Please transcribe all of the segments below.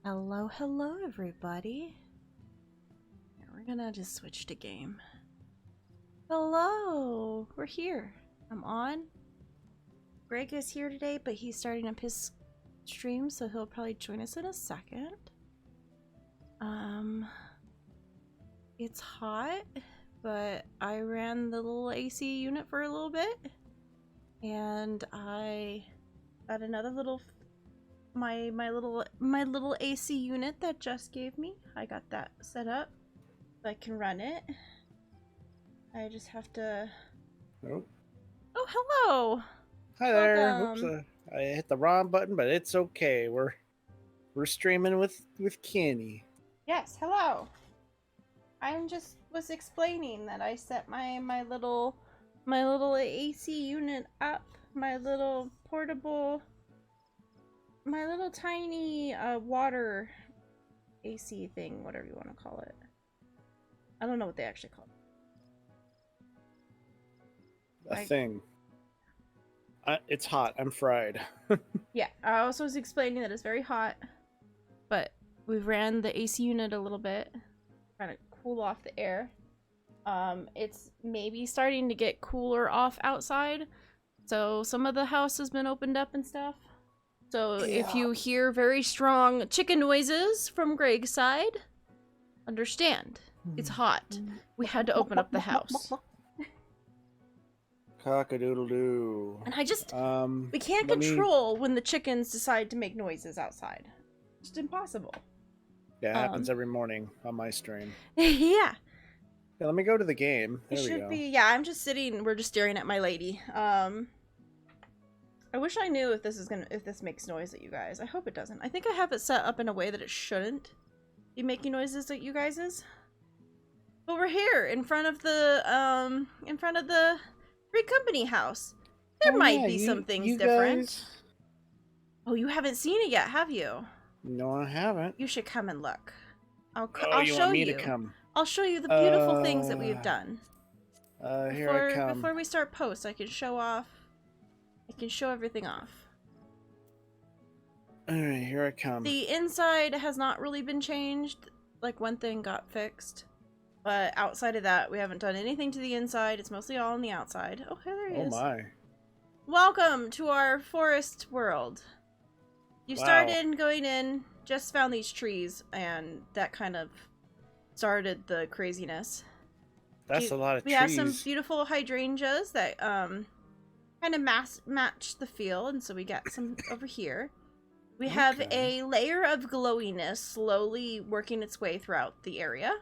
Hello, hello, everybody. Here, we're gonna just switch to game. Hello, we're here. I'm on. Greg is here today, but he's starting up his stream, so he'll probably join us in a second. It's hot, but I ran the little AC unit for a little bit, and I got another little my little AC unit that Jess gave me. I got that set up so I can run it. I just have to. Oh, Oh, hello. hi there. Welcome. Oops, I hit the wrong button, but it's okay. We're streaming with Kinnie. Yes, hello. I just was explaining that I set my little AC unit up, my little portable, my little tiny water AC thing, whatever you want to call it. I don't know what they actually call it. Thing. It's hot. I'm fried. Yeah, I also was explaining that it's very hot, but we ran the AC unit a little bit, trying to cool off the air. It's maybe starting to get cooler off outside, so some of the house has been opened up and stuff. So if you hear very strong chicken noises from Greg's side, understand. It's hot. We had to open up the house. Cock-a-doodle-doo. And I just, we can't control when the chickens decide to make noises outside. It's just impossible. Yeah, it happens every morning on my stream. Yeah. Yeah, let me go to the game. There It we should go. be, yeah, I'm just sitting, we're just staring at my lady. I wish I knew if this makes noise at you guys. I hope it doesn't. I think I have it set up in a way that it shouldn't be making noises at you guys'. But we're here in front of the Free Company house. There might be some things different. Guys... Oh, you haven't seen it yet, have you? No, I haven't. You should come and look. I'll you show want me you. to come? I'll show you the beautiful things that we've done. Here I come. Before we start post, I can show off. I can show everything off. Alright, here I come. The inside has not really been changed. Like, one thing got fixed. But outside of that, we haven't done anything to the inside. It's mostly all on the outside. Oh, hey, there he is. Oh my. Welcome to our forest world. You started going in, just found these trees, and that kind of started the craziness. That's a lot of trees. We have some beautiful hydrangeas that kind of match the feel, and so we got some over here. We have a layer of glowiness slowly working its way throughout the area.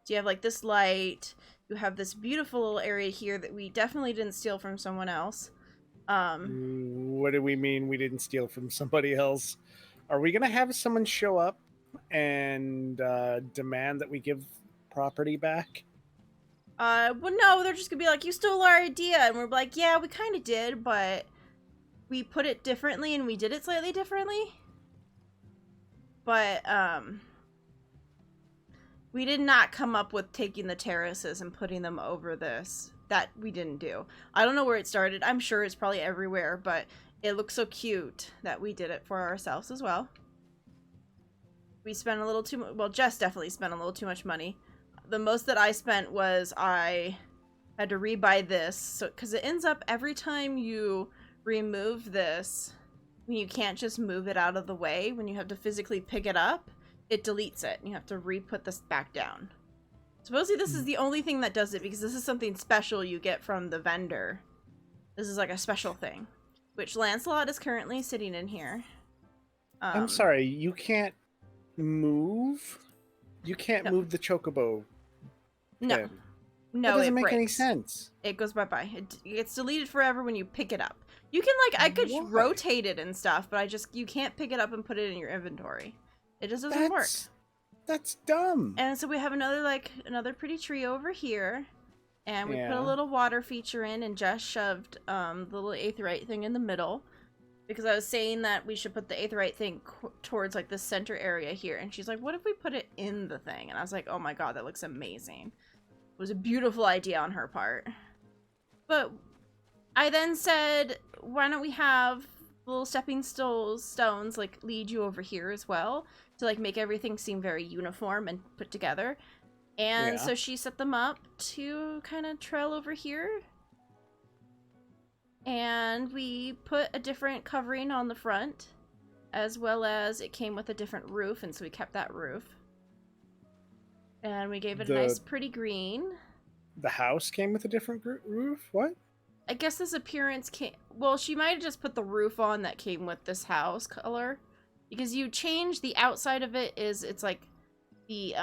So you have like this light, you have this beautiful little area here that we definitely didn't steal from someone else. What do we mean we didn't steal from somebody else? Are we gonna have someone show up and demand that we give property back? Well, no, they're just gonna be like, you stole our idea, and we're like, yeah, we kind of did, but we put it differently, and we did it slightly differently. But, we did not come up with taking the terraces and putting them over this. That we didn't do. I don't know where it started. I'm sure it's probably everywhere, but it looks so cute that we did it for ourselves as well. We spent a little too much. Well, Jess definitely spent a little too much money. The most that I spent was I had to rebuy this. So, because it ends up every time you remove this, when you can't just move it out of the way, when you have to physically pick it up, it deletes it, and you have to re-put this back down. Supposedly this is the only thing that does it, because this is something special you get from the vendor. This is like a special thing. Which Lancelot is currently sitting in here. I'm sorry, you can't move? You can't move the chocobo? No. No, that doesn't make any sense. It goes bye-bye. It gets deleted forever when you pick it up. You can, like, I could rotate it and stuff, but you can't pick it up and put it in your inventory. It just doesn't work. That's dumb. And so we have another pretty tree over here. And we put a little water feature in and just shoved the little aetheryte thing in the middle. Because I was saying that we should put the aetheryte thing towards like the center area here. And she's like, what if we put it in the thing? And I was like, oh my god, that looks amazing. It was a beautiful idea on her part. But I then said, why don't we have little stepping stones like lead you over here as well to like make everything seem very uniform and put together. And Yeah. so she set them up to kind of trail over here. And we put a different covering on the front, as well as it came with a different roof, and so we kept that roof. And we gave it a nice pretty green. The house came with a different roof? What? I guess this appearance came... Well, she might have just put the roof on that came with this house color. Because you change the outside of it is... It's like the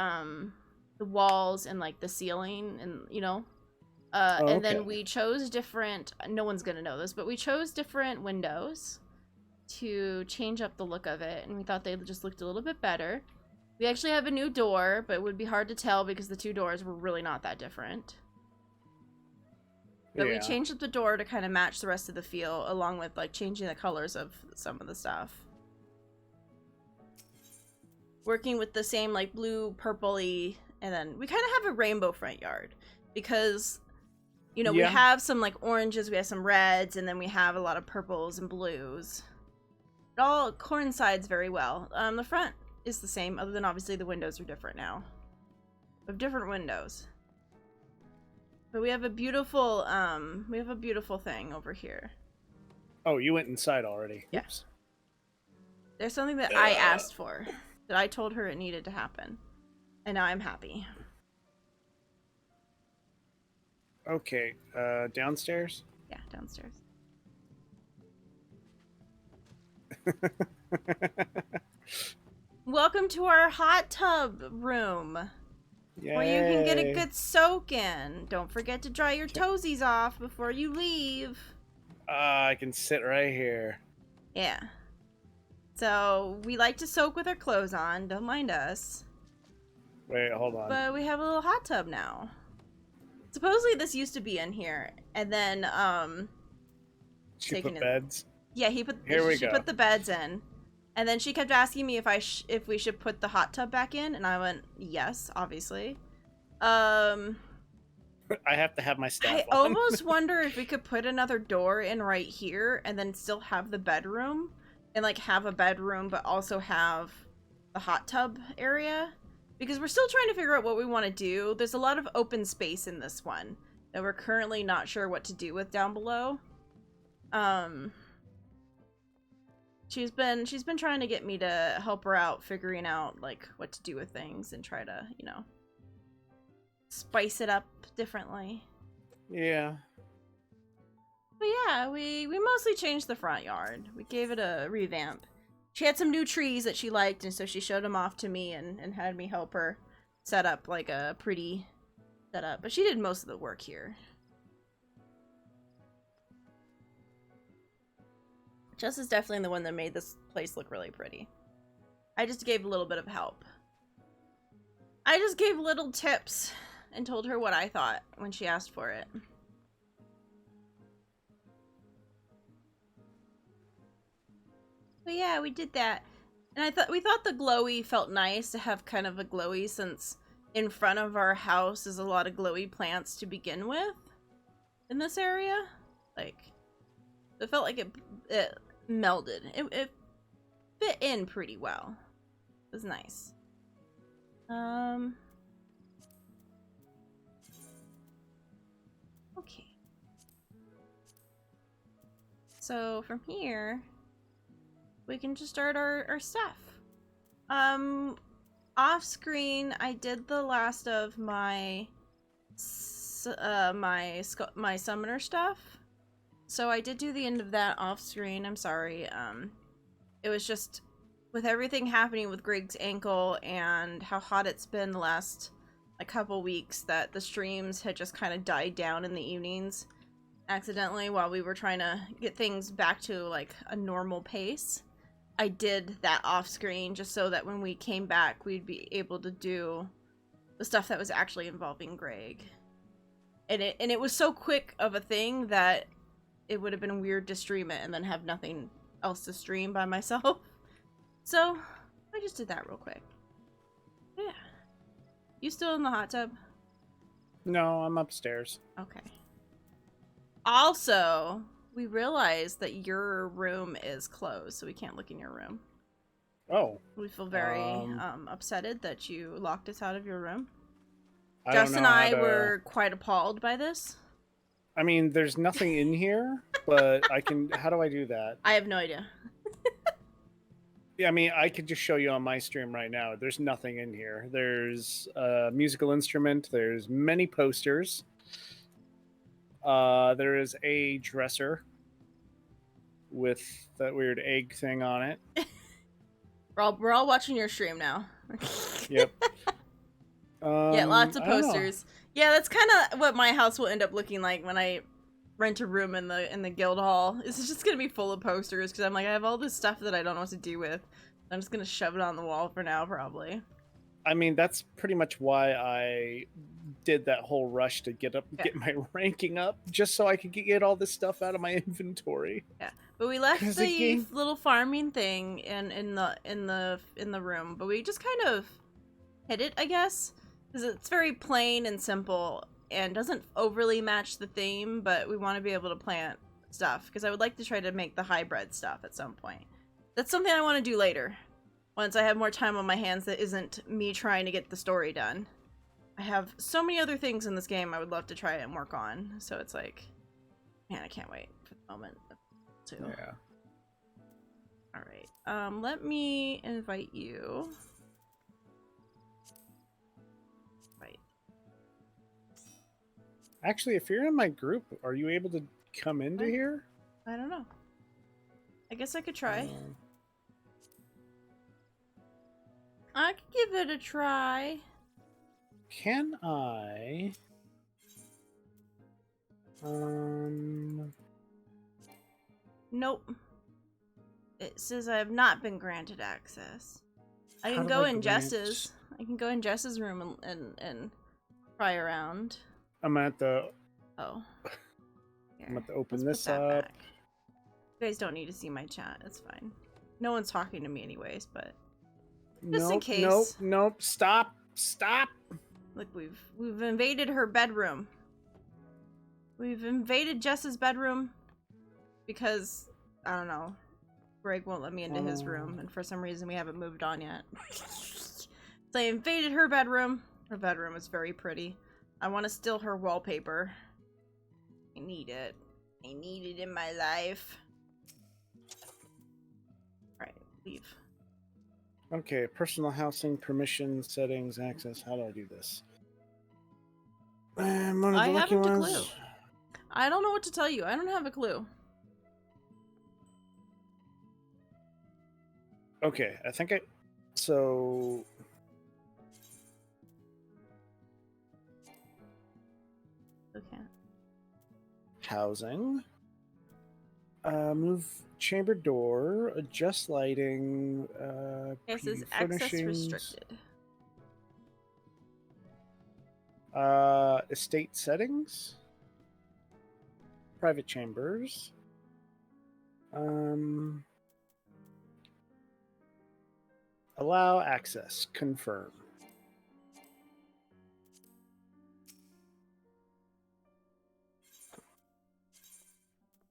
walls and like the ceiling and, you know. And then we chose different... No one's gonna know this, but we chose different windows to change up the look of it. And we thought they just looked a little bit better. We actually have a new door, but it would be hard to tell because the two doors were really not that different. But we changed up the door to kind of match the rest of the feel, along with like changing the colors of some of the stuff. Working with the same like blue, purpley, and then we kind of have a rainbow front yard because, you know, we have some like oranges, we have some reds, and then we have a lot of purples and blues. It all coincides very well. The front is the same, other than obviously the windows are different now. We have different windows. But we have a beautiful thing over here. Oh, you went inside already. Yeah. Oops. There's something that I asked for, that I told her it needed to happen. And now I'm happy. Okay, downstairs? Yeah, downstairs. Welcome to our hot tub room. Yay. Where you can get a good soak in. Don't forget to dry your toesies off before you leave. I can sit right here. Yeah. So, we like to soak with our clothes on. Don't mind us. Wait, hold on. But we have a little hot tub now. Supposedly this used to be in here. And then, She put beds? Yeah, she put the beds in. And then she kept asking me if we should put the hot tub back in, and I went, yes, obviously. I have to have my staff I almost wonder if we could put another door in right here and then still have the bedroom. And, like, have a bedroom, but also have the hot tub area. Because we're still trying to figure out what we want to do. There's a lot of open space in this one that we're currently not sure what to do with down below. She's been trying to get me to help her out figuring out like what to do with things and try to, you know, spice it up differently. Yeah. But yeah, we mostly changed the front yard. We gave it a revamp. She had some new trees that she liked, and so she showed them off to me and had me help her set up like a pretty setup. But she did most of the work here. Jess is definitely the one that made this place look really pretty. I just gave a little bit of help. I just gave little tips and told her what I thought when she asked for it. But yeah, we did that. And we thought the glowy felt nice to have kind of a glowy since in front of our house is a lot of glowy plants to begin with in this area. Like, it felt like it melded. It fit in pretty well. It was nice. Okay. So from here, we can just start our stuff. Off screen, I did the last of my my summoner stuff. So I did do the end of that off screen. I'm sorry. It was just with everything happening with Greg's ankle and how hot it's been the last couple weeks that the streams had just kind of died down in the evenings accidentally while we were trying to get things back to like a normal pace. I did that off screen just so that when we came back we'd be able to do the stuff that was actually involving Greg. And it was so quick of a thing that it would have been weird to stream it and then have nothing else to stream by myself. So, I just did that real quick. Yeah. You still in the hot tub? No, I'm upstairs. Okay. Also, we realized that your room is closed, so we can't look in your room. Oh. We feel very upsetted that you locked us out of your room. I Jess don't and know I how to... were quite appalled by this. I mean, there's nothing in here, but I can... How do I do that? I have no idea. Yeah, I mean, I could just show you on my stream right now. There's nothing in here. There's a musical instrument. There's many posters. There is a dresser with that weird egg thing on it. We're all watching your stream now. Yep. Yeah, lots of I don't know. posters. Yeah, that's kind of what my house will end up looking like when I rent a room in the guild hall. It's just gonna be full of posters because I'm like, I have all this stuff that I don't know what to do with. I'm just gonna shove it on the wall for now, probably. I mean, that's pretty much why I did that whole rush to get my ranking up, just so I could get all this stuff out of my inventory. Yeah, but we left 'Cause the again- little farming thing in the room, but we just kind of hid it, I guess, because it's very plain and simple and doesn't overly match the theme. But we want to be able to plant stuff because I would like to try to make the hybrid stuff at some point. That's something I want to do later, once I have more time on my hands that isn't me trying to get the story done. I have so many other things in this game I would love to try and work on, so it's like, man, I can't wait for the moment to. Yeah. Alright, let me invite you. Right. Actually, if you're in my group, are you able to come into here? I don't know. I guess I could try. I could give it a try. Can I? Nope. It says I have not been granted access. I How can do go I in grant- Jess's. I can go in Jess's room and try around. I'm at the. Oh. Here, I'm at to open let's this put that up. back. You guys don't need to see my chat. It's fine. No one's talking to me anyways, but just in case. Nope. Stop. Look, we've invaded her bedroom. We've invaded Jess's bedroom because I don't know. Greg won't let me into his room, and for some reason we haven't moved on yet. So I invaded her bedroom. Her bedroom is very pretty. I want to steal her wallpaper. I need it. I need it in my life. Alright, leave. Okay, personal housing, permission, settings, access. How do I do this? One of the I lucky haven't a ones. clue. I don't know what to tell you. I don't have a clue. Okay, I think I. So. Okay. Housing. Move chamber door. Adjust lighting. Yes, it's preview access furnishings, restricted. Estate settings. Private chambers. Allow access. Confirm.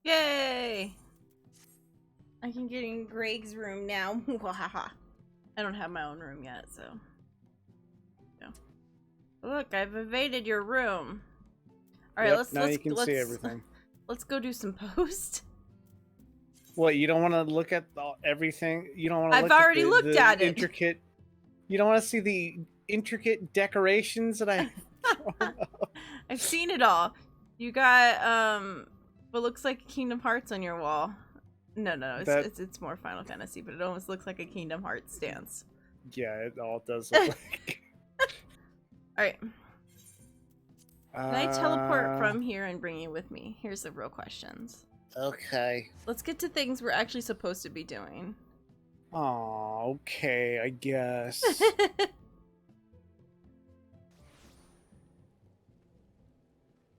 Yay! I can get in Greg's room now. I don't have my own room yet, so. No. Look, I've invaded your room. All right, Yep, now you can see everything. Let's go do some post. What, you don't want to look at everything? You don't want to? I've already looked at it. Intricate. You don't want to see the intricate decorations that I. I've seen it all. You got what looks like Kingdom Hearts on your wall. No, it's more Final Fantasy, but it almost looks like a Kingdom Hearts stance. Yeah, it all does look like. All right. Can I teleport from here and bring you with me? Here's the real questions. Okay. Let's get to things we're actually supposed to be doing. Oh, okay, I guess.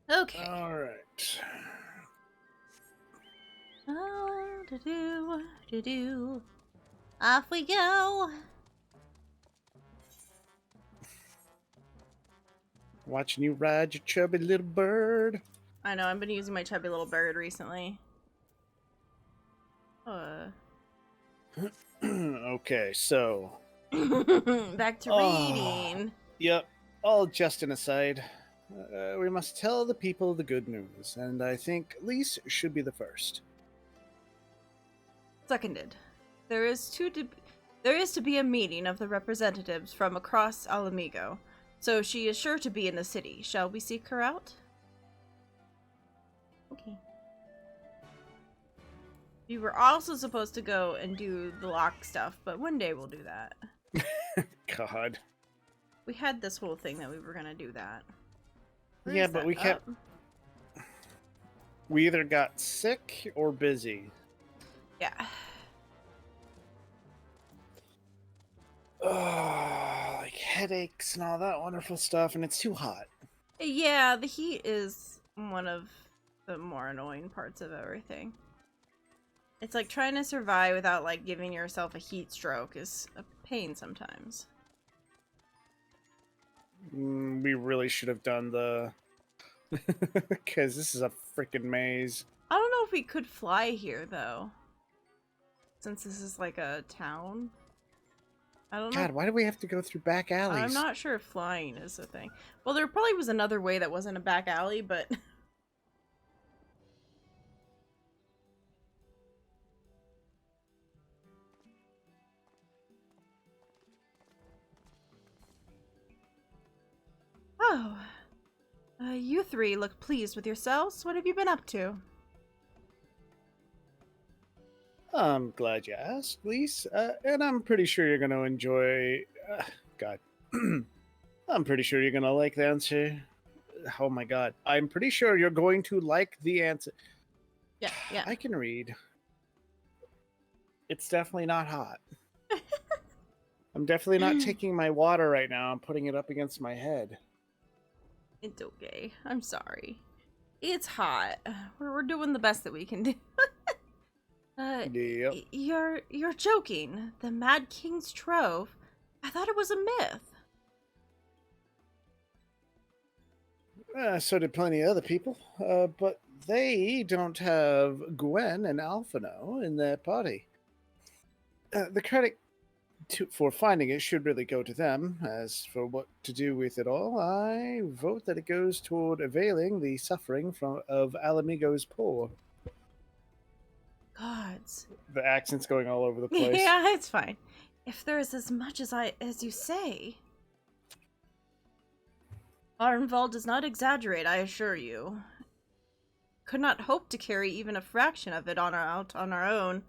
Okay. All right. Oh, do. Off we go. Watching you ride your chubby little bird. I know, I've been using my chubby little bird recently. Uh. Okay, so. Back to Oh, reading. yep. All just an aside. We must tell the people the good news, and I think Lise should be the first. Seconded. There is to be a meeting of the representatives from across Alamigo, so she is sure to be in the city. Shall we seek her out? Okay. We were also supposed to go and do the lock stuff, but one day we'll do that. God. We had this whole thing that we were gonna do that. Where Yeah, is but that? we kept. We either got sick or busy. Yeah. Like headaches and all that wonderful stuff, and it's too hot. Yeah, the heat is one of the more annoying parts of everything. It's like trying to survive without like giving yourself a heat stroke is a pain sometimes. We really should have done the. Because this is a freaking maze. I don't know if we could fly here though, since this is like a town. I don't know. God, why do we have to go through back alleys? I'm not sure if flying is a thing. Well, there probably was another way that wasn't a back alley, but... Oh. You three look pleased with yourselves. What have you been up to? I'm glad you asked, Lise. And I'm pretty sure you're going to enjoy... God. I'm pretty sure you're going to like the answer. Oh my god. I'm pretty sure you're going to like the answer. Yeah. I can read. It's definitely not hot. I'm definitely not taking my water right now. I'm putting it up against my head. It's okay. I'm sorry. It's hot. We're doing the best that we can do. Yep. You're joking. The Mad King's Trove? I thought it was a myth. So did plenty of other people. But they don't have Gwen and Alphino in their party. The credit for finding it should really go to them. As for what to do with it all, I vote that it goes toward availing the suffering of Alamigo's poor. Gods. The accent's going all over the place. Yeah, it's fine. If there is as much as you say. Arnvald does not exaggerate, I assure you. Could not hope to carry even a fraction of it out on our own.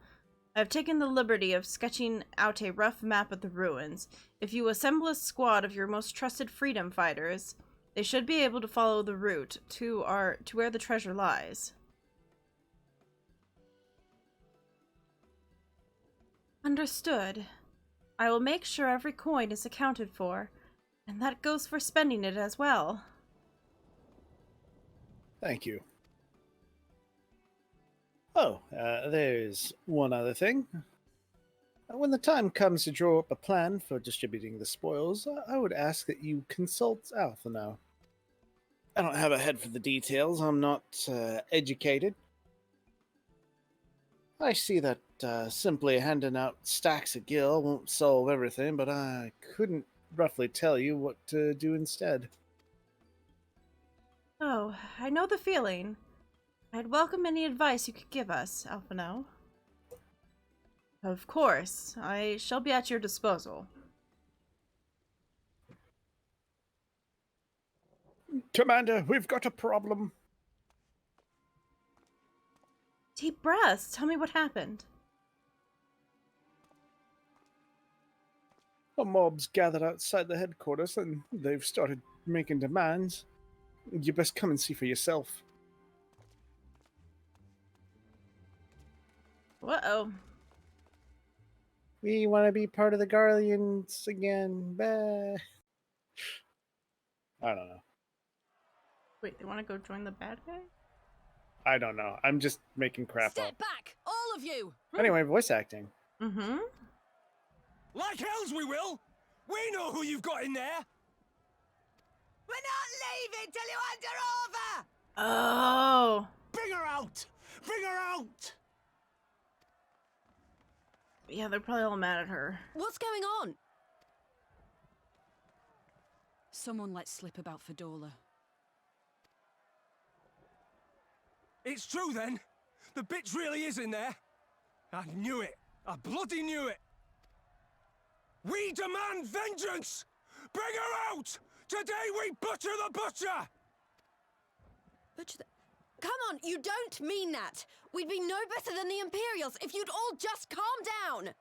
I have taken the liberty of sketching out a rough map of the ruins. If you assemble a squad of your most trusted freedom fighters, they should be able to follow the route to where the treasure lies. Understood. I will make sure every coin is accounted for, and that goes for spending it as well. Thank you. Oh, there's one other thing. When the time comes to draw up a plan for distributing the spoils, I would ask that you consult Alphino. I don't have a head for the details. I'm not educated. I see that simply handing out stacks of gil won't solve everything, but I couldn't roughly tell you what to do instead. Oh, I know the feeling. I'd welcome any advice you could give us, Alphino. Of course, I shall be at your disposal. Commander, we've got a problem. Deep breaths. Tell me what happened. A mob's gathered outside the headquarters and they've started making demands. You best come and see for yourself. Uh-oh. We want to be part of the Guardians again. Bah. I don't know. Wait, they want to go join the bad guy? I don't know. I'm just making crap Step up. back, all of you! Anyway, voice acting. Mm-hmm. Like hells we will! We know who you've got in there! We're not leaving till you hand her over! Oh. Bring her out! Bring her out! Yeah, they're probably all mad at her. What's going on? Someone let slip about Fedora. It's true then. The bitch really is in there. I knew it. I bloody knew it. We demand vengeance! Bring her out! Today we butcher the butcher! Butcher the... Come on, you don't mean that! We'd be no better than the Imperials if you'd all just calm down!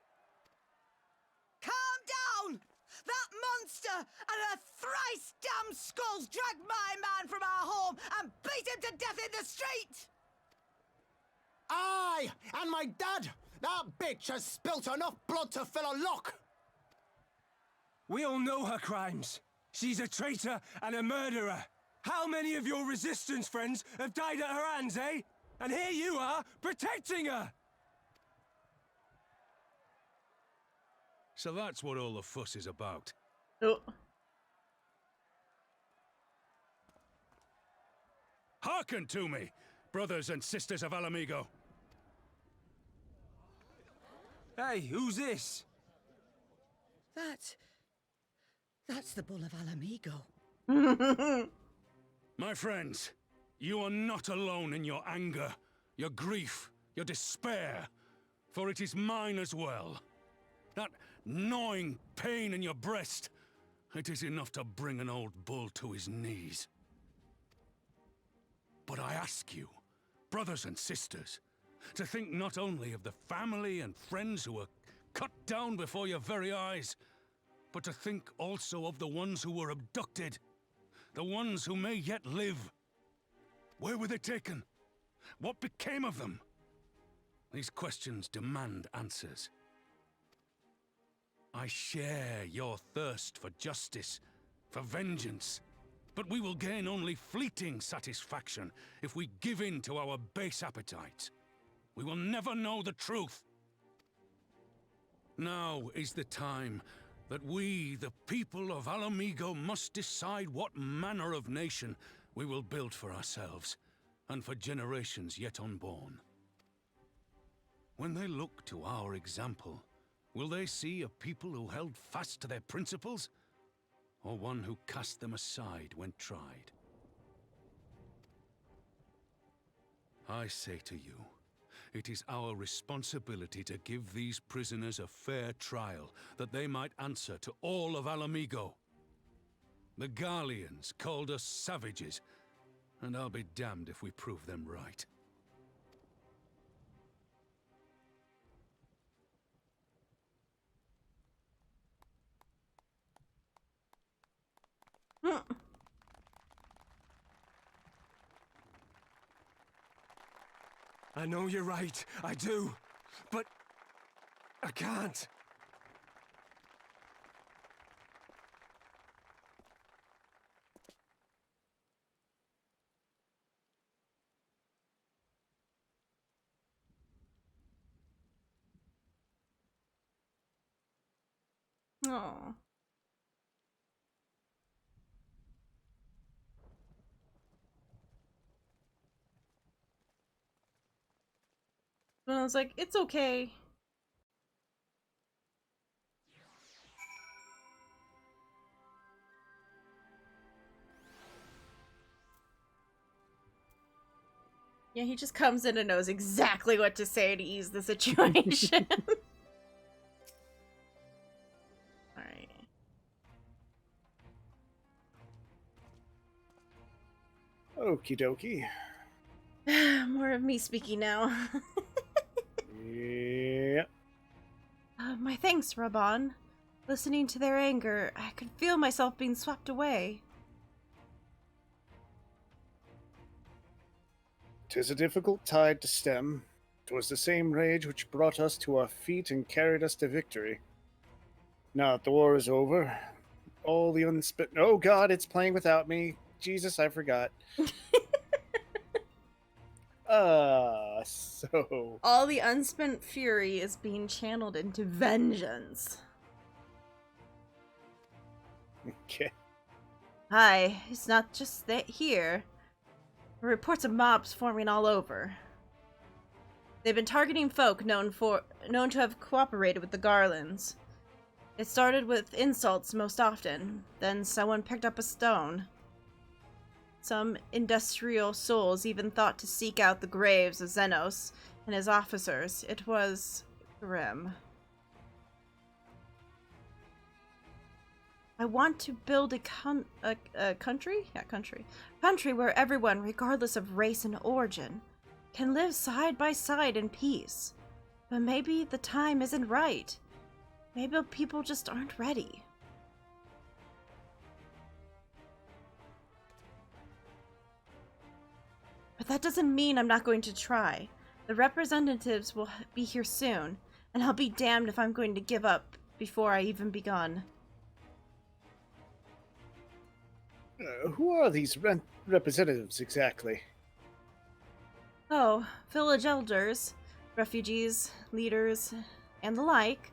Calm down! That monster and her thrice damned skulls dragged my man from our home and beat him to death in the street! Aye, and my dad! That bitch has spilt enough blood to fill a lock! We all know her crimes. She's a traitor and a murderer. How many of your resistance friends have died at her hands, eh? And here you are, protecting her! So that's what all the fuss is about. Oh. Hearken to me, brothers and sisters of Alamigo. Hey, who's this? That's the Bull of Alamigo. My friends, you are not alone in your anger, your grief, your despair, for it is mine as well. That gnawing pain in your breast, it is enough to bring an old bull to his knees. But I ask you, brothers and sisters, to think not only of the family and friends who were cut down before your very eyes, but to think also of the ones who were abducted, the ones who may yet live. Where were they taken? What became of them? These questions demand answers. I share your thirst for justice, for vengeance, but we will gain only fleeting satisfaction if we give in to our base appetites. We will never know the truth. Now is the time that we, the people of Alamigo, must decide what manner of nation we will build for ourselves, and for generations yet unborn. When they look to our example, will they see a people who held fast to their principles, or one who cast them aside when tried? I say to you, it is our responsibility to give these prisoners a fair trial, that they might answer to all of Alamigo. The Garleans called us savages, and I'll be damned if we prove them right. I know you're right, I do. But I can't. Oh. And I was like, it's okay. Yeah, he just comes in and knows exactly what to say to ease the situation. Alright. Okie dokie. More of me speaking now. Yeah. My thanks, Raban. Listening to their anger, I could feel myself being swept away. 'Tis a difficult tide to stem. 'Twas the same rage which brought us to our feet and carried us to victory. Now that the war is over, all the unspent... Oh god, it's playing without me. Jesus, I forgot. So... All the unspent fury is being channeled into vengeance. Okay. Hi, it's not just that here. Reports of mobs forming all over. They've been targeting folk known to have cooperated with the Garlands. It started with insults most often. Then someone picked up a stone. Some industrial souls even thought to seek out the graves of Xenos and his officers. It was grim. I want to build a country? Yeah, country. Country where everyone, regardless of race and origin, can live side by side in peace. But maybe the time isn't right. Maybe people just aren't ready. But that doesn't mean I'm not going to try. The representatives will be here soon, and I'll be damned if I'm going to give up before I even begun. Who are these representatives exactly? Oh, village elders, refugees, leaders, and the like.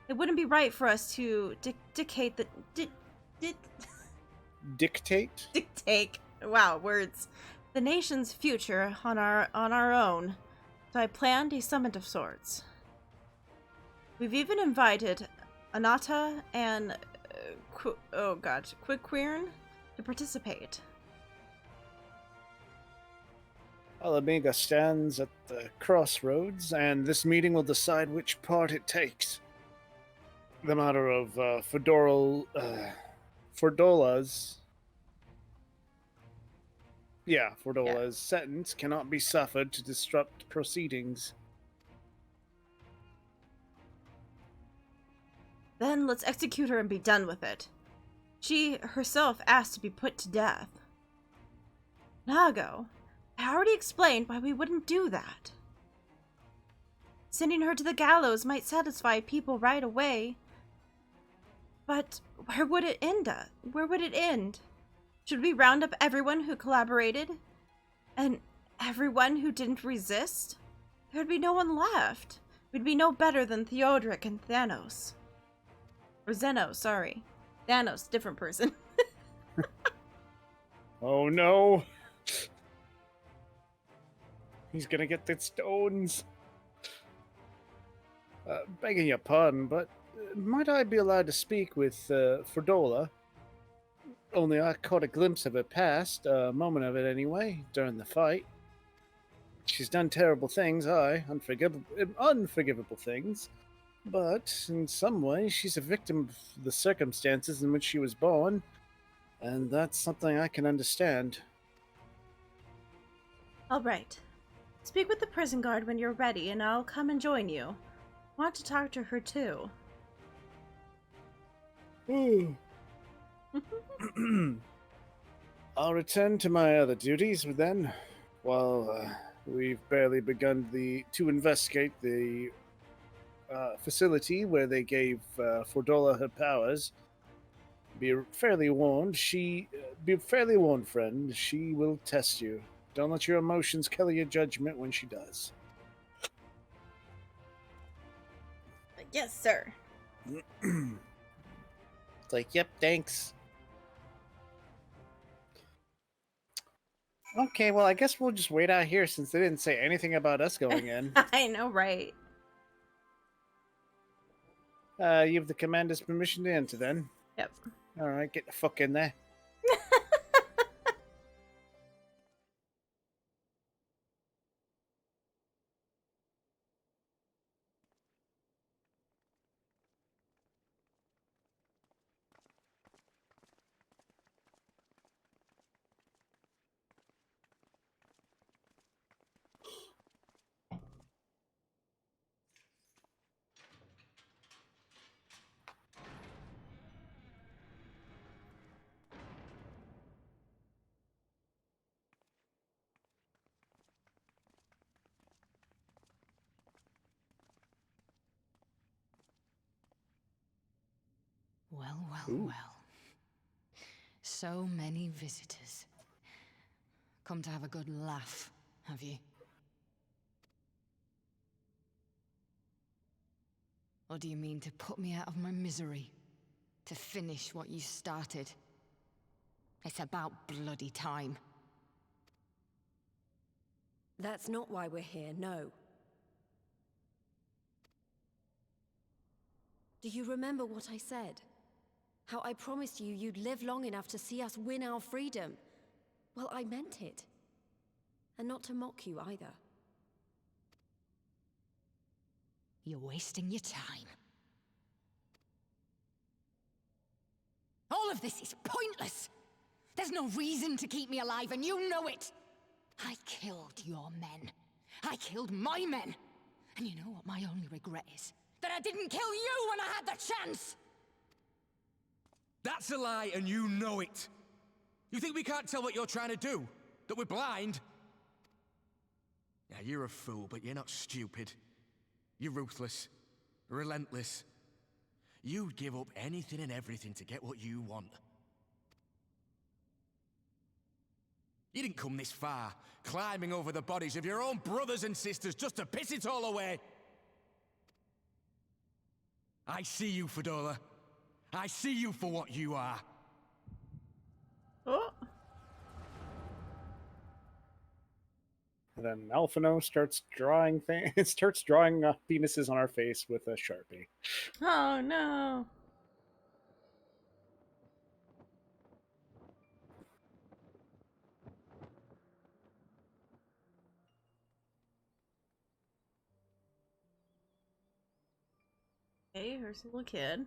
It wouldn't be right for us to dictate the... Dictate? Dictate. Wow, words. The nation's future on our own. So I planned a summit of sorts. We've even invited Anata and Quiquern to participate. Alamega stands at the crossroads, and this meeting will decide which part it takes. The matter of Fordola's sentence cannot be suffered to disrupt proceedings. Then let's execute her and be done with it. She herself asked to be put to death. Nago, I already explained why we wouldn't do that. Sending her to the gallows might satisfy people right away. But where would it end? Where would it end? Should we round up everyone who collaborated? And everyone who didn't resist? There'd be no one left. We'd be no better than Theodoric and Thanos. Or Zeno, sorry. Thanos, different person. Oh no! He's gonna get the stones. Begging your pardon, but might I be allowed to speak with Fordola? Only I caught a glimpse of her past, a moment of it anyway, during the fight. She's done terrible things, unforgivable things. But in some ways, she's a victim of the circumstances in which she was born, and that's something I can understand. All right. Speak with the prison guard when you're ready, and I'll come and join you. I want to talk to her, too. I'll return to my other duties then, while we've barely begun to investigate the facility where they gave Fordola her powers. Be fairly warned, friend. She will test you. Don't let your emotions color your judgment when she does. Yes, sir. It's like, yep, thanks. Okay, well, I guess we'll just wait out here since they didn't say anything about us going in. I know, right? You have the commander's permission to enter then? Yep. Alright, get the fuck in there. Well, well, Ooh. well. So many visitors. Come to have a good laugh, have you? Or do you mean to put me out of my misery? To finish what you started? It's about bloody time. That's not why we're here, no. Do you remember what I said? How I promised you you'd live long enough to see us win our freedom? Well, I meant it. And not to mock you either. You're wasting your time. All of this is pointless! There's no reason to keep me alive, and you know it! I killed your men. I killed my men! And you know what my only regret is? That I didn't kill you when I had the chance! That's a lie, and you know it. You think we can't tell what you're trying to do? That we're blind? Yeah, you're a fool, but you're not stupid. You're ruthless. Relentless. You'd give up anything and everything to get what you want. You didn't come this far, climbing over the bodies of your own brothers and sisters just to piss it all away. I see you, Fedora. I see you for what you are. Oh. And then Alphino starts drawing penises on our face with a Sharpie. Oh no. Okay, here's a little kid.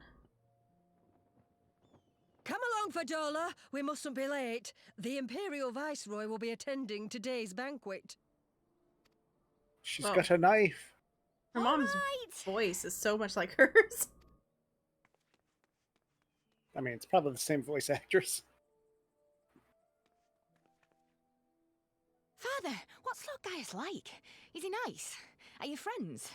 Come along, Fedora. We mustn't be late. The Imperial Viceroy will be attending today's banquet. She's Oh. got a knife. Her mom's voice is so much like hers. I mean, it's probably the same voice actress. Father, what's Lord Gaius like? Is he nice? Are you friends?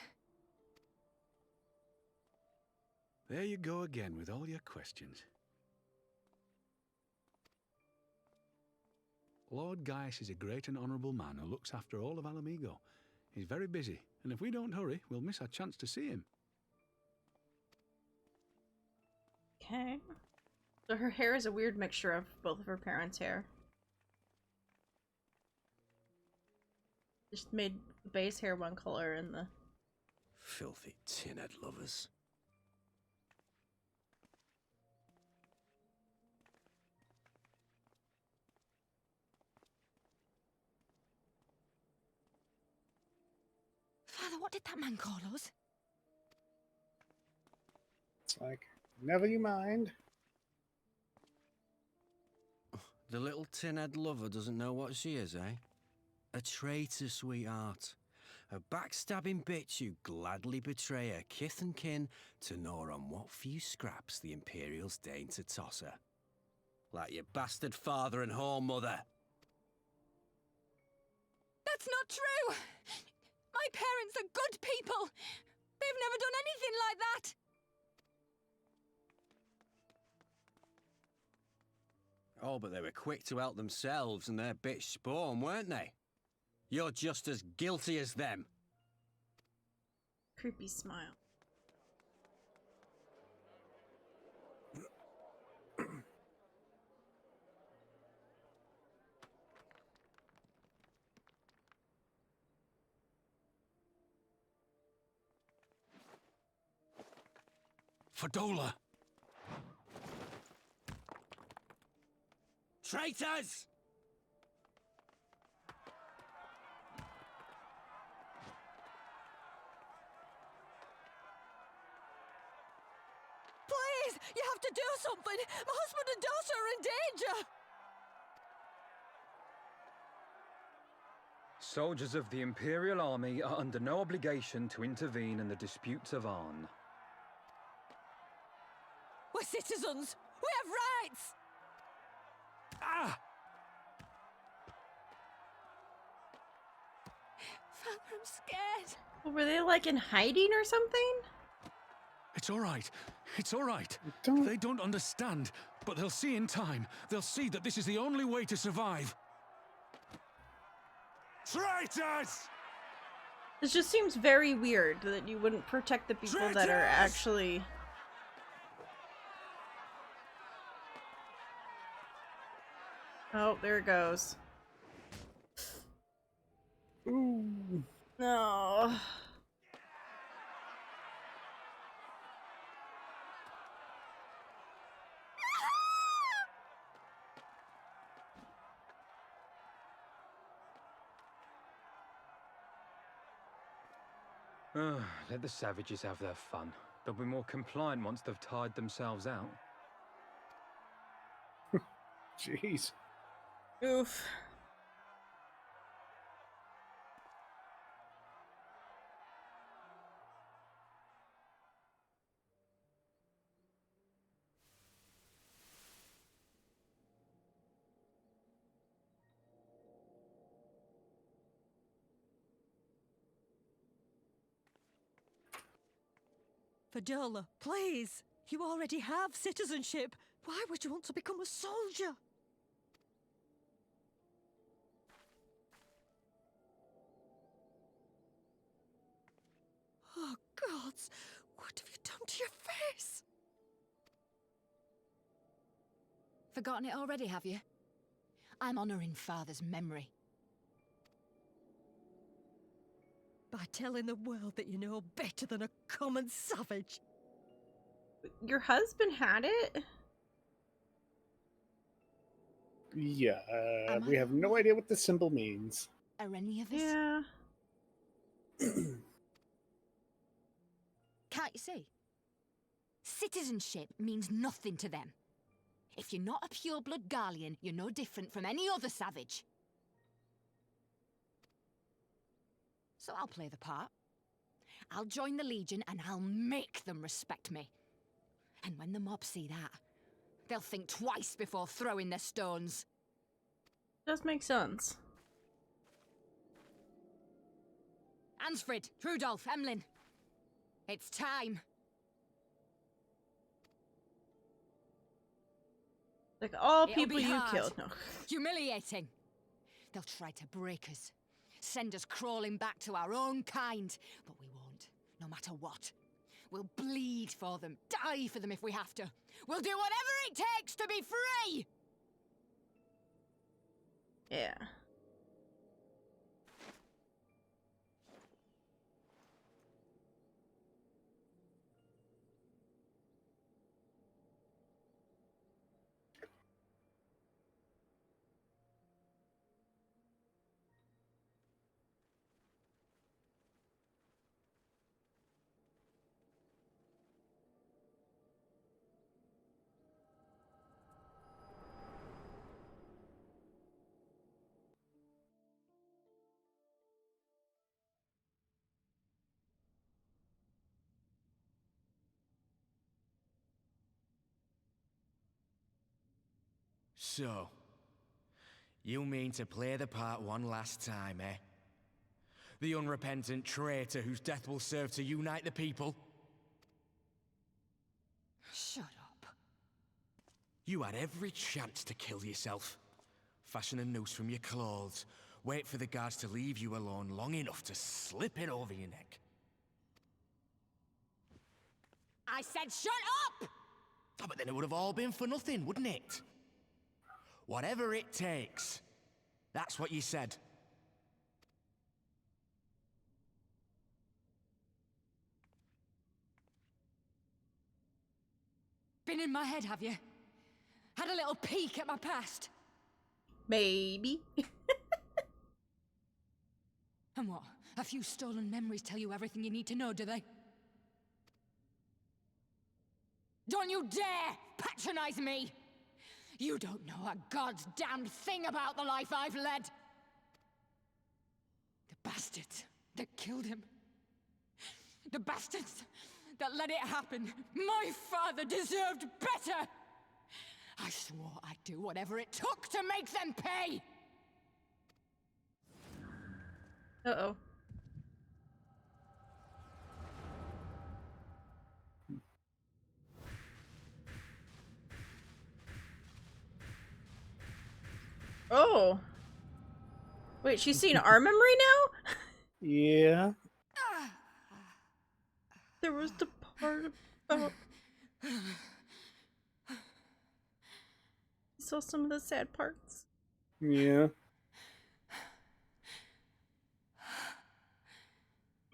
There you go again with all your questions. Lord Gaius is a great and honourable man who looks after all of Alamigo. He's very busy, and if we don't hurry, we'll miss our chance to see him. Okay. So her hair is a weird mixture of both of her parents' hair. Just made the base hair one color and the... Filthy tin-head lovers. Father, what did that man call us? It's like, never you mind. The little tin-head lover doesn't know what she is, eh? A traitor, sweetheart. A backstabbing bitch who'd gladly betray her kith and kin to gnaw on what few scraps the Imperials deign to toss her. Like your bastard father and whore mother. That's not true! My parents are good people! They've never done anything like that! Oh, but they were quick to help themselves and their bitch spawn, weren't they? You're just as guilty as them. creepy smile. Fedora! Traitors! Please, you have to do something. My husband and daughter are in danger. Soldiers of the Imperial Army are under no obligation to intervene in the disputes of Arn. We're citizens. We have rights. Ah! Father, I'm scared. Well, were they like in hiding or something? It's all right. It's all right. Don't- They don't understand, but they'll see in time. They'll see that this is the only way to survive. Traitors! This just seems very weird that you wouldn't protect the people that are Traitors! actually... Oh, there it goes. Ooh. No. Let the savages have their fun. They'll be more compliant once they've tired themselves out. Jeez. Oof. Fidola, please! You already have citizenship. Why would you want to become a soldier? Oh, gods! What have you done to your face? Forgotten it already, have you? I'm honouring Father's memory. By telling the world that you know better than a common savage. Your husband had it? Yeah, Am we I have no wrong? idea what the symbol means. Are any of us? Yeah. Can't you see? Citizenship means nothing to them. If you're not a pure-blood Garlean, you're no different from any other savage. So I'll play the part. I'll join the Legion and I'll make them respect me. And when the mob see that, they'll think twice before throwing their stones. Does make sense. Ansfrid, Rudolph, Emlyn. It's time. Like all It'll people be you hard, killed. No. humiliating. They'll try to break us, send us crawling back to our own kind, but we won't, no matter what. We'll bleed for them, die for them if we have to. We'll do whatever it takes to be free! Yeah. So, you mean to play the part one last time, eh? The unrepentant traitor whose death will serve to unite the people? Shut up. You had every chance to kill yourself. Fashion a noose from your clothes, wait for the guards to leave you alone long enough to slip it over your neck. I said shut up! Oh, but then it would have all been for nothing, wouldn't it? Whatever it takes. That's what you said. Been in my head, have you? Had a little peek at my past? Maybe. And what? A few stolen memories tell you everything you need to know, do they? Don't you dare patronize me! You don't know a god's damned thing about the life I've led! The bastards that killed him. The bastards that let it happen. My father deserved better! I swore I'd do whatever it took to make them pay! Uh-oh. Oh. Wait, she's seen our memory now? Yeah. There was the part about... I saw some of the sad parts. Yeah.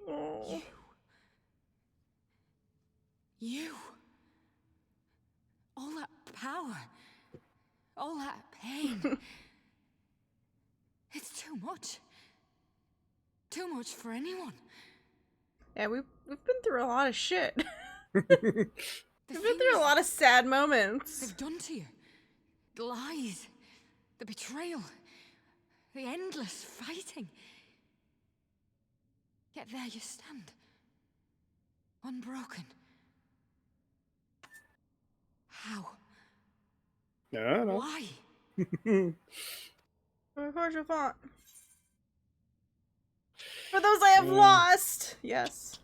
Oh. You. All that power. All that pain. It's too much. Too much for anyone. Yeah, we've been through a lot of shit. We've The been through things a lot of sad moments. they've done to you. The lies, the betrayal, the endless fighting. Yet there you stand, unbroken. How? No, no. Why? Of course you fought. For those I have lost. Yes.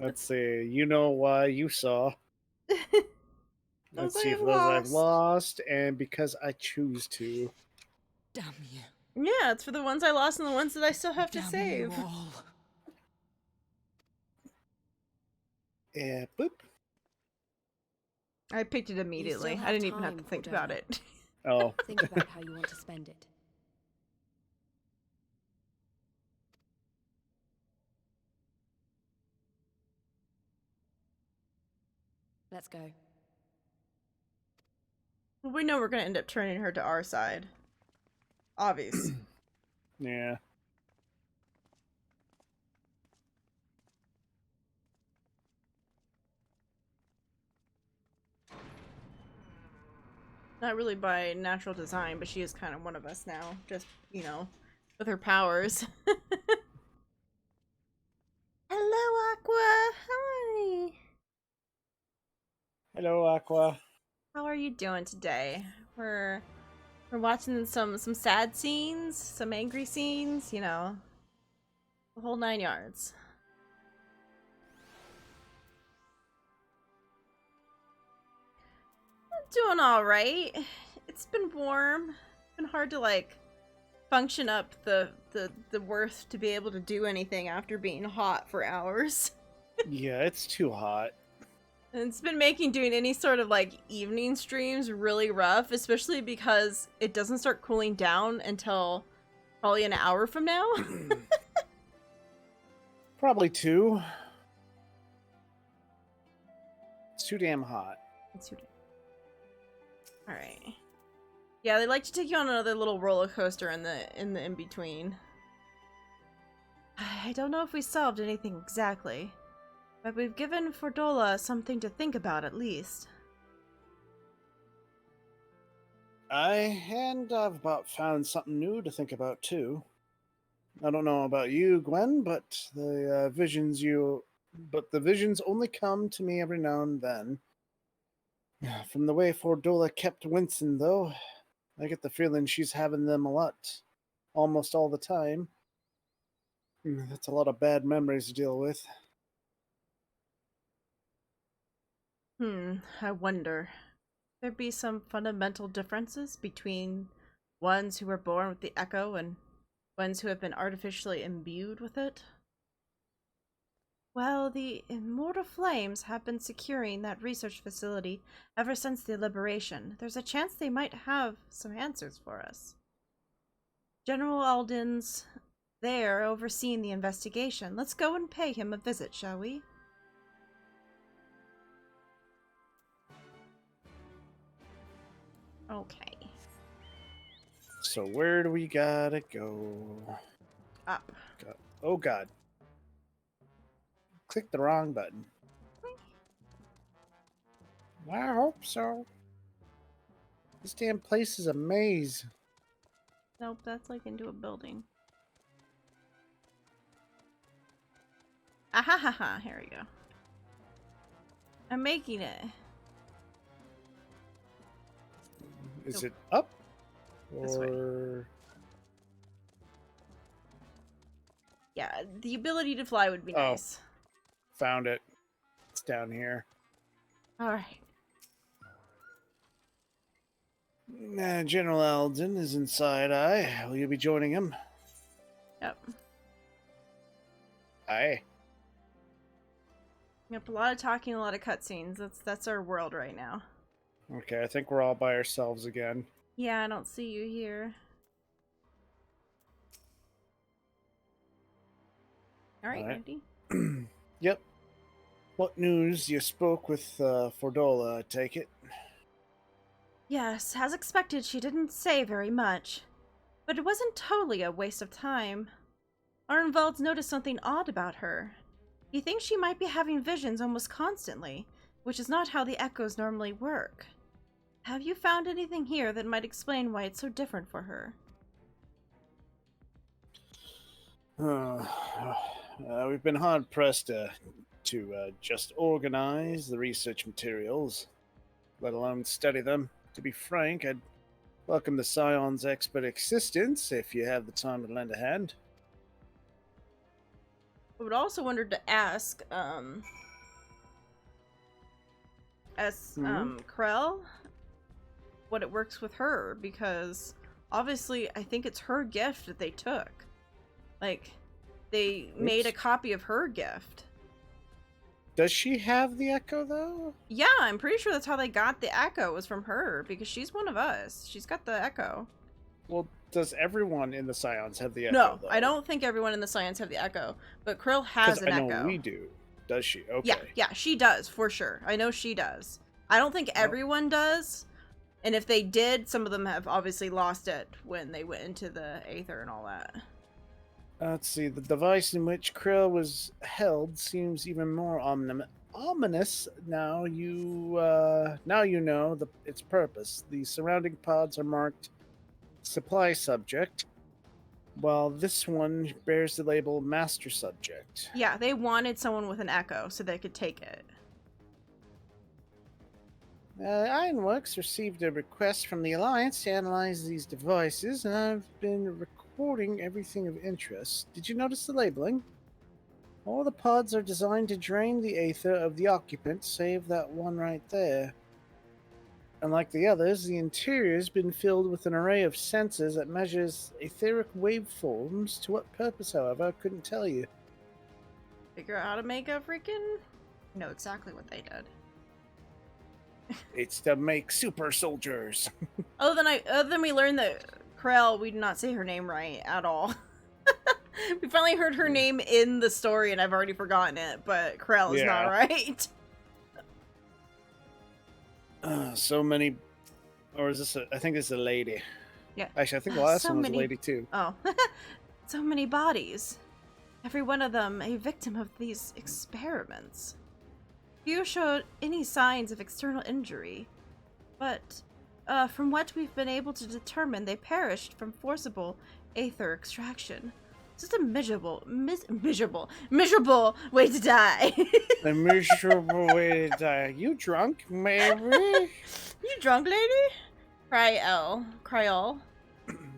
Let's see. You know why you saw. Let's see have for those I've lost. lost, and because I choose to. Damn you. Yeah, it's for the ones I lost and the ones that I still have to Damn save. you all. Yeah, boop. I picked it immediately. have I didn't even have time, to think Cordella. about it. Oh. Think about how you want to spend it. Let's go. We know we're gonna end up turning her to our side. Obvious. Yeah. Not really by natural design, but she is kind of one of us now. Just, you know, with her powers. Hello, Aqua. Hi. Hello, Aqua. How are you doing today? We're watching some sad scenes, some angry scenes, you know, the whole 9 yards. I'm doing all right. It's been warm. It's been hard to like function up the worth to be able to do anything after being hot for hours. Yeah, it's too hot. And it's been making doing any sort of like evening streams really rough, especially because it doesn't start cooling down until probably an hour from now. Probably 2. It's too damn hot. It's too all right. Yeah, they like to take you on another little roller coaster in the in between. I don't know if we solved anything exactly, but we've given Fordola something to think about at least. I've about found something new to think about too. I don't know about you, Gwen, but the visions only come to me every now and then. From the way Fordola kept wincing, though, I get the feeling she's having them a lot, almost all the time. That's a lot of bad memories to deal with. I wonder. There be some fundamental differences between ones who were born with the echo and ones who have been artificially imbued with it? Well, the immortal flames have been securing that research facility ever since the liberation. There's a chance they might have some answers for us. General Alden's there overseeing the investigation. Let's go and pay him a visit, shall we? Okay. So where do we gotta go? Up. Oh god. Click the wrong button. I hope so. This damn place is a maze. Nope, that's like into a building. Ah ha ha ha, here we go. I'm making it. Is it up? This way. Or... Yeah, the ability to fly would be nice. Found it. It's down here. Alright. General Alden is inside. Will you be joining him? Yep. Aye. Yep, a lot of talking, a lot of cutscenes. That's our world right now. Okay, I think we're all by ourselves again. Yeah, I don't see you here. Alright, ready? Yep. What news? You spoke with Fordola, I take it? Yes, as expected, she didn't say very much. But it wasn't totally a waste of time. Arnvald's noticed something odd about her. He thinks she might be having visions almost constantly, which is not how the echoes normally work. Have you found anything here that might explain why it's so different for her? We've been hard-pressed to just organize the research materials, let alone study them. To be frank, I'd welcome the Scion's expert assistance if you have the time to lend a hand. I would also wonder to ask, Krell, what it works with her, because obviously I think it's her gift that they took. Like, they made a copy of her gift. Does she have the echo, though? Yeah, I'm pretty sure that's how they got the echo, was from her, because she's one of us. She's got the echo. Well, does everyone in the Scions have the echo, No, though? I don't think everyone in the Scions have the echo, but Krill has an echo. I know we do. Does she? Okay. Yeah, she does, for sure. I know she does. I don't think everyone does, and if they did, some of them have obviously lost it when they went into the Aether and all that. Let's see. The device in which Krill was held seems even more ominous. Now you know its purpose. The surrounding pods are marked Supply Subject, while this one bears the label Master Subject. Yeah, they wanted someone with an echo so they could take it. Ironworks received a request from the Alliance to analyze these devices, and I've been recording everything of interest. Did you notice the labeling? All the pods are designed to drain the aether of the occupant, save that one right there. Unlike the others, the interior has been filled with an array of sensors that measures etheric waveforms. To what purpose, however, I couldn't tell you. Figure out how to make a freaking... I know exactly what they did. It's to make super soldiers. Other than we learned that Krell, we did not say her name right at all. We finally heard her name in the story, and I've already forgotten it, but Krell is not right. So many... Or is this I think this is a lady. Yeah. Actually, I think the last one was a lady, too. Oh. So many bodies. Every one of them a victim of these experiments. Few showed any signs of external injury, but from what we've been able to determine, they perished from forcible aether extraction. It's just a miserable way to die. A miserable way to die. You drunk, maybe? You drunk, lady? Cryol.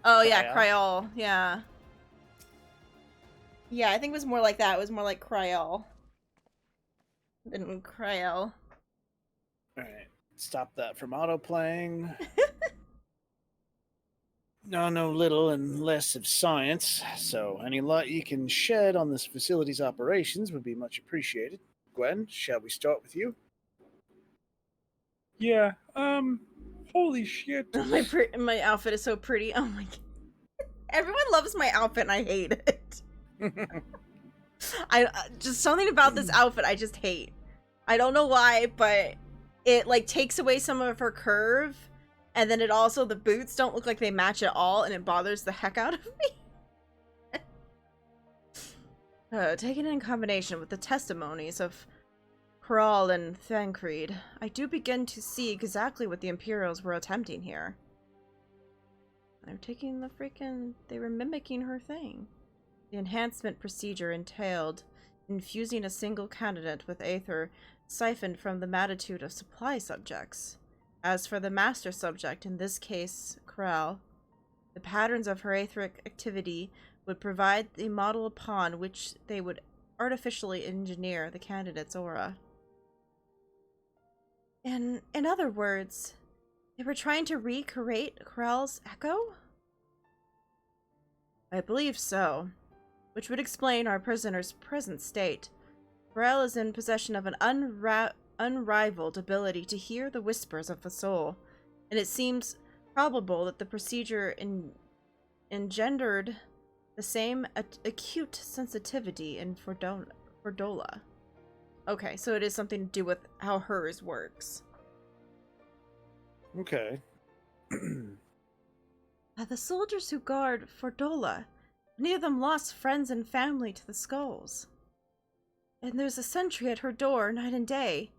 Oh yeah, Cryol. Yeah. Yeah, I think it was more like that. It was more like Cryol than Cryol. Alright, stop that from auto-playing. Now I know little and less of science, so any light you can shed on this facility's operations would be much appreciated. Gwen, shall we start with you? Yeah, holy shit. My outfit is so pretty. Oh my god. Everyone loves my outfit and I hate it. Just something about this outfit I just hate. I don't know why, but it like takes away some of her curve, and then it also, the boots don't look like they match at all, and it bothers the heck out of me. Taken in combination with the testimonies of Kral and Thancred, I do begin to see exactly what the Imperials were attempting here. They're taking the freaking... They were mimicking her thing. The enhancement procedure entailed infusing a single candidate with aether siphoned from the magnitude of supply subjects. As for the master subject, in this case, Kral, the patterns of her aetheric activity would provide the model upon which they would artificially engineer the candidate's aura. In other words, they were trying to recreate Kral's echo? I believe so, which would explain our prisoner's present state. Kral is in possession of an unrivaled ability to hear the whispers of the soul, and it seems probable that the procedure engendered the same acute sensitivity in Fordola. Okay, so it is something to do with how hers works. Okay. The soldiers who guard Fordola, many of them lost friends and family to the skulls. And there's a sentry at her door night and day.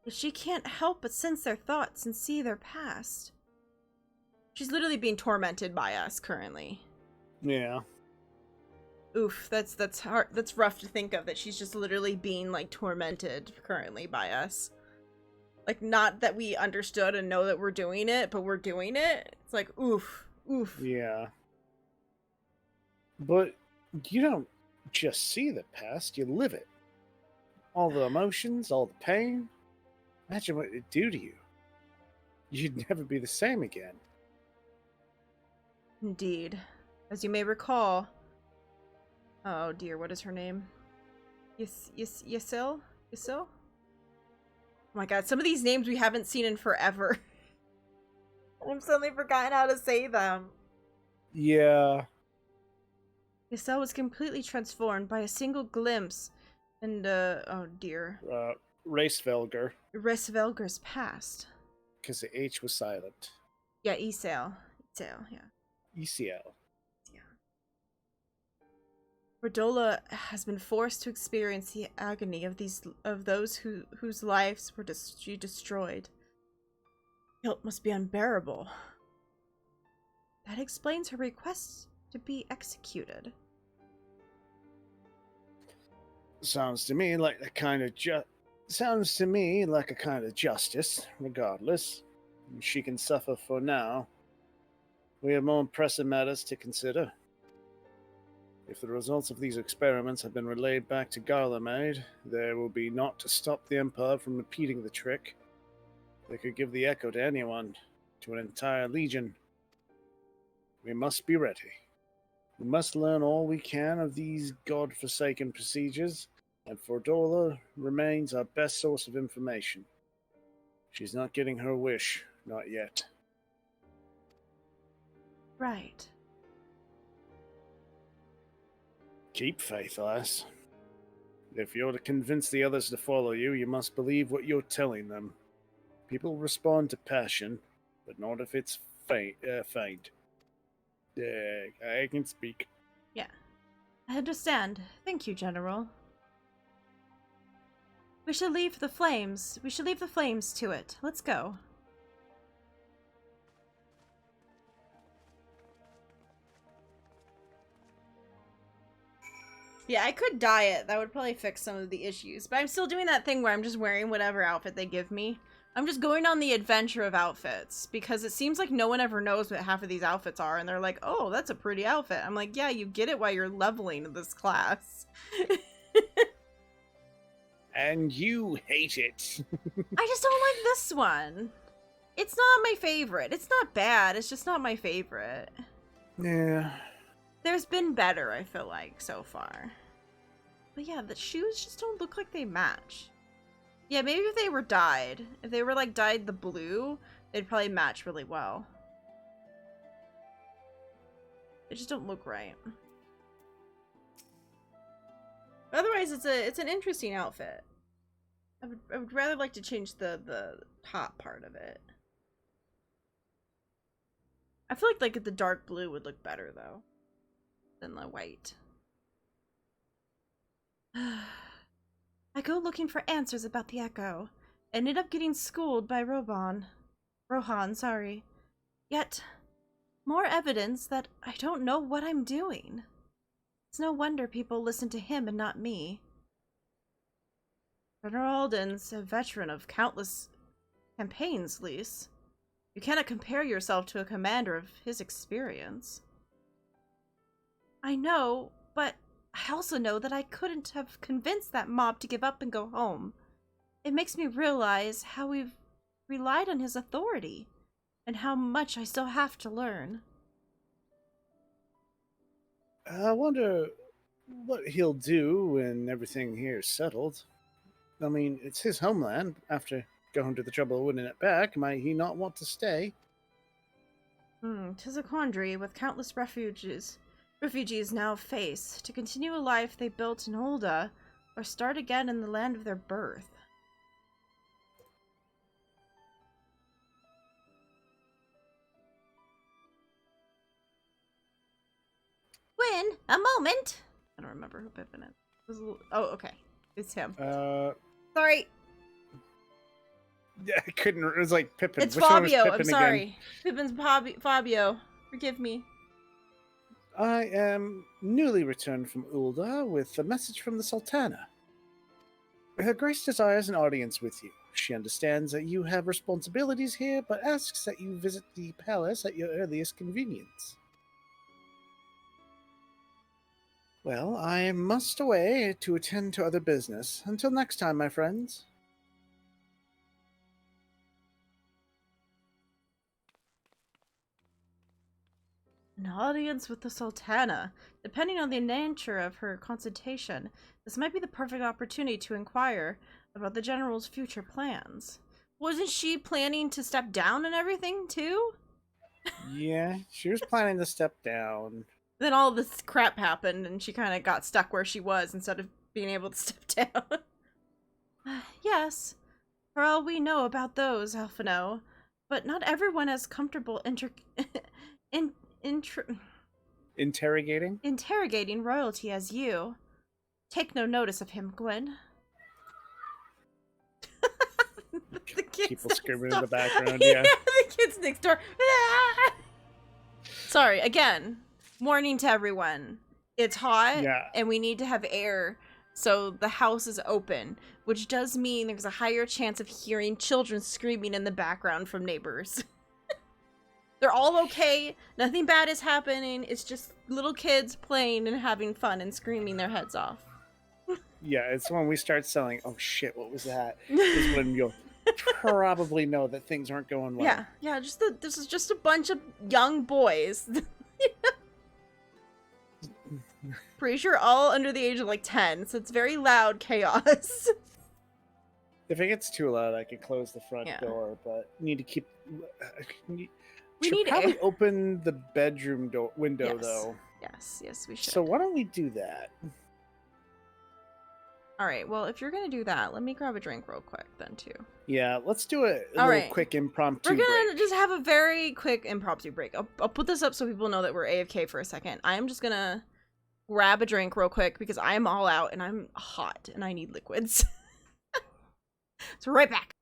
But she can't help but sense their thoughts and see their past. She's literally being tormented by us currently. Yeah. Oof, that's hard. That's rough to think of, that she's just literally being like tormented currently by us. Like, not that we understood and know that we're doing it, but we're doing it. It's like, oof, oof. Yeah. But you don't just see the past, you live it. All the emotions, all the pain. Imagine what it'd do to you. You'd never be the same again. Indeed. As you may recall... Oh dear, what is her name? Yasil? Yasil? Oh my god, some of these names we haven't seen in forever. I'm suddenly forgotten how to say them. Yeah. Yasil was completely transformed by a single glimpse and, oh dear. Racevelger. Racevelger's past. Because the H was silent. Yeah, Isail. Isail, yeah. ECL. Redola has been forced to experience the agony of those whose lives she destroyed. Guilt must be unbearable. That explains her request to be executed. Sounds to me like a kind of justice. Regardless, she can suffer for now. We have more pressing matters to consider. If the results of these experiments have been relayed back to Garlemald, there will be naught to stop the Empire from repeating the trick. They could give the echo to anyone, to an entire legion. We must be ready. We must learn all we can of these god-forsaken procedures, and Fordola remains our best source of information. She's not getting her wish, not yet. Right. Keep faith, lass. If you're to convince the others to follow you, you must believe what you're telling them. People respond to passion, but not if it's faint. I can speak. Yeah. I understand. Thank you, General. We should leave the flames. We should leave the flames to it. Let's go. Yeah, I could dye it. That would probably fix some of the issues. But I'm still doing that thing where I'm just wearing whatever outfit they give me. I'm just going on the adventure of outfits. Because it seems like no one ever knows what half of these outfits are. And they're like, oh, that's a pretty outfit. I'm like, yeah, you get it while you're leveling this class. And you hate it. I just don't like this one. It's not my favorite. It's not bad. It's just not my favorite. Yeah. There's been better, I feel like, so far. But yeah, the shoes just don't look like they match. Yeah, maybe if they were dyed. If they were, like, dyed the blue, they'd probably match really well. They just don't look right. Otherwise, it's an interesting outfit. I would rather like to change the top part of it. I feel like the dark blue would look better, though, than the white. I go looking for answers about the Echo. Ended up getting schooled by Rohan, sorry. Yet, more evidence that I don't know what I'm doing. It's no wonder people listen to him and not me. General Alden's a veteran of countless campaigns, Lise. You cannot compare yourself to a commander of his experience. I know, but I also know that I couldn't have convinced that mob to give up and go home. It makes me realize how we've relied on his authority, and how much I still have to learn. I wonder what he'll do when everything here's settled. I mean, it's his homeland. After going to the trouble of winning it back, might he not want to stay? 'Tis a quandary with countless refugees now face to continue a life they built in Ulda, or start again in the land of their birth. Gwyn, a moment! I don't remember who Pippin is. Oh, okay. It's him. Yeah, Sorry. I couldn't. It was like Pippin. It's Which one was Fabio. I'm Pippin sorry. again? Pippin's Fabio. Forgive me. I am newly returned from Ulda with a message from the Sultana. Her Grace desires an audience with you. She understands that you have responsibilities here, but asks that you visit the palace at your earliest convenience. Well, I must away to attend to other business. Until next time, my friends. An audience with the Sultana. Depending on the nature of her consultation, this might be the perfect opportunity to inquire about the General's future plans. Wasn't she planning to step down and everything, too? Yeah, she was planning to step down. Then all this crap happened, and she kind of got stuck where she was instead of being able to step down. Yes, for all we know about those, Alphino, but not everyone is comfortable Interrogating? Interrogating royalty as you. Take no notice of him, Gwen. The kids People screaming in the door. background, yeah. The kids next door. Sorry, again, warning to everyone. It's hot, and we need to have air, so the house is open, which does mean there's a higher chance of hearing children screaming in the background from neighbors. They're all okay. Nothing bad is happening. It's just little kids playing and having fun and screaming their heads off. Yeah, it's when we start selling, oh shit, what was that? Is when you'll probably know that things aren't going well. Yeah, this is just a bunch of young boys. Pretty sure all under the age of like 10, so it's very loud chaos. If it gets too loud, I could close the front door, but need to keep... We should need probably air. open the bedroom window, though. Yes, we should. So why don't we do that? Alright, well, if you're gonna do that, let me grab a drink real quick then, too. Yeah, let's do a little quick impromptu We're gonna break. just have a very quick impromptu break. I'll put this up so people know that we're AFK for a second. I'm just gonna grab a drink real quick because I'm all out and I'm hot and I need liquids. So right back.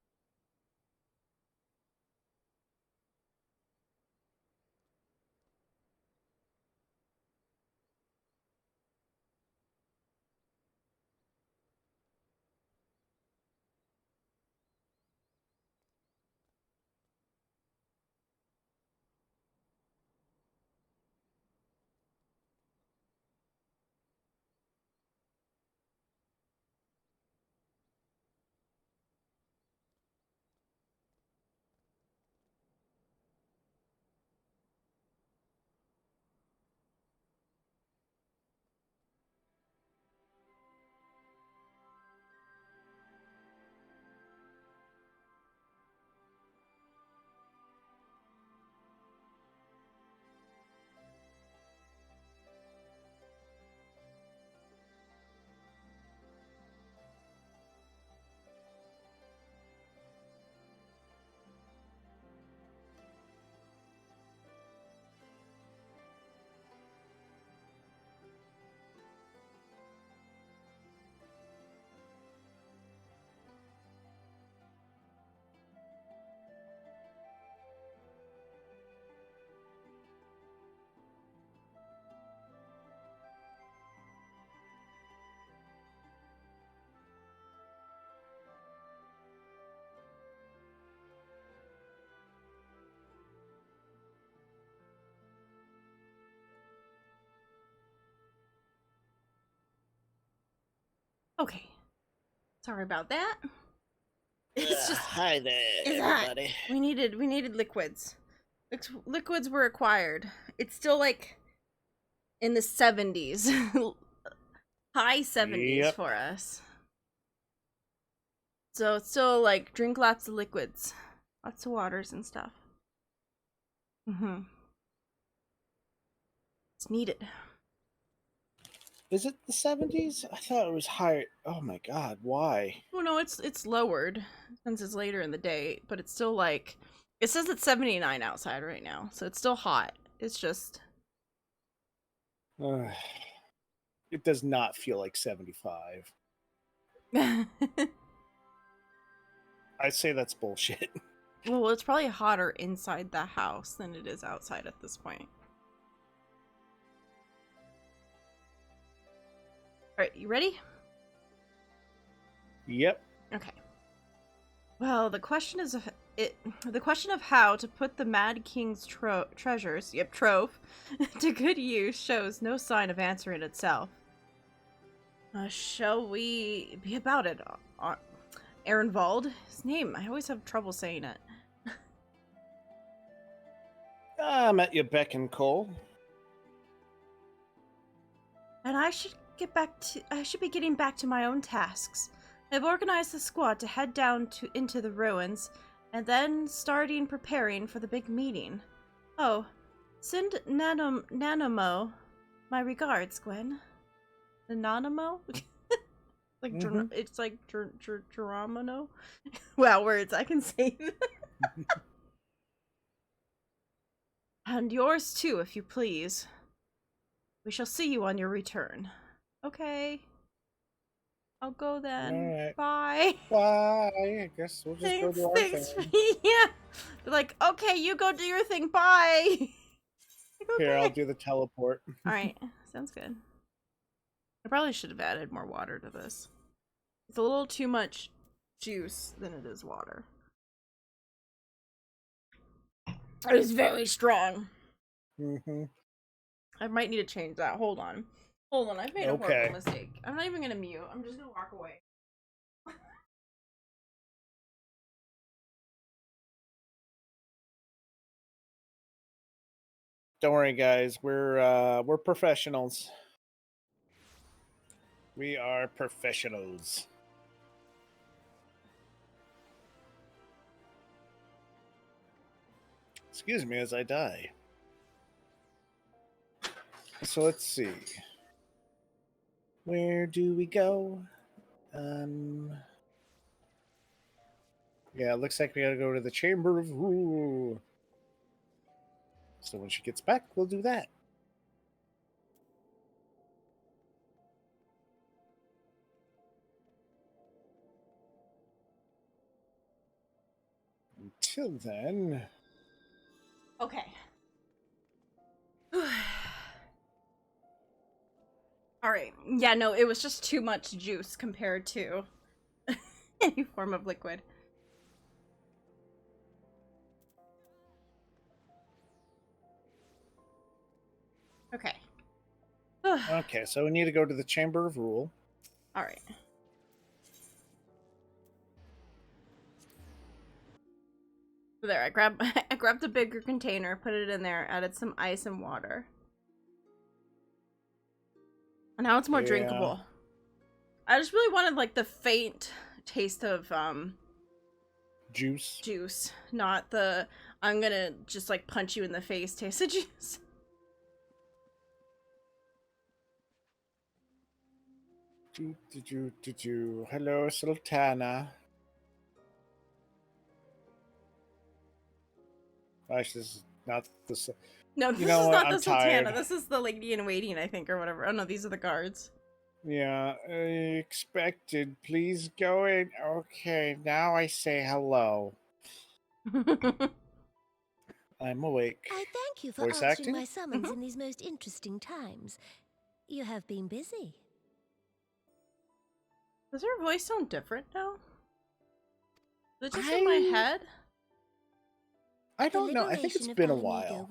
Okay. Sorry about that. It's just hi there, it's everybody. hot. We needed liquids. Liquids were acquired. It's still like in the 70s. High 70s for us. So it's still like drink lots of liquids. Lots of waters and stuff. It's needed. Is it the 70s? I thought it was higher. Oh my god, why? Well, no, it's lowered since it's later in the day, but it's still like, it says it's 79 outside right now, so it's still hot. It's just... It does not feel like 75. I say that's bullshit. Well, it's probably hotter inside the house than it is outside at this point. Alright, you ready? Yep. Okay. Well, the question of how to put the Mad King's treasures, trove, to good use shows no sign of answer in itself. Shall we be about it? Ehrenwald? His name, I always have trouble saying it. I'm at your beck and call. And I should be getting back to my own tasks. I've organized the squad to head down into the ruins, and then preparing for the big meeting. Oh, send Nanomo my regards, Gwen. The Nanomo? Like it's like Geronimo. Wow, words I can say. And yours too, if you please. We shall see you on your return. Okay. I'll go then. Alright. Bye. Bye. I guess we'll just go do our thing. Yeah. They're like, okay, you go do your thing. Bye. Like, okay. Here, I'll do the teleport. Alright. Sounds good. I probably should have added more water to this. It's a little too much juice than it is water. It is very strong. I might need to change that. Hold on. I've made a horrible mistake. I'm not even gonna mute. I'm just gonna walk away. Don't worry, guys. We're professionals. We are professionals. Excuse me as I die. So let's see. Where do we go? Yeah, it looks like we gotta go to the Chamber of Rule. So when she gets back, we'll do that. Until then... Okay. Alright. Yeah, no, it was just too much juice compared to any form of liquid. Okay. Okay, so we need to go to the Chamber of Rule. Alright. So there, I grabbed a bigger container, put it in there, added some ice and water. And now it's more drinkable. I just really wanted like the faint taste of juice, not the I'm gonna just like punch you in the face taste of juice. Hello, Sultana. Gosh, this is not the... No, this is not the Sultana. This is the lady in waiting, I think, or whatever. Oh no, these are the guards. Yeah, expected. Please go in. Okay, now I say hello. I'm awake. I thank you for answering my summons in these most interesting times. You have been busy. Does her voice sound different now? Is it just in my head? I don't know. I think it's been a while.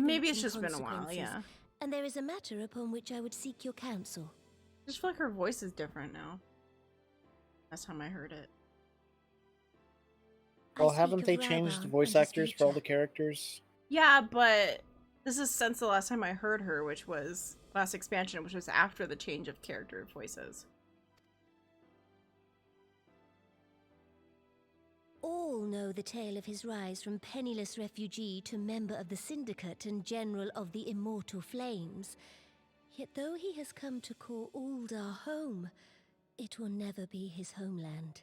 Maybe it's just been a while, yeah. And there is a matter upon which I would seek your counsel. I just feel like her voice is different now. Last time I heard it. Well, haven't they changed the voice actors for all the characters? Yeah, but this is since the last time I heard her, which was last expansion, which was after the change of character voices. All know the tale of his rise from penniless refugee to member of the Syndicate and General of the Immortal Flames. Yet though he has come to call Uldar home, it will never be his homeland.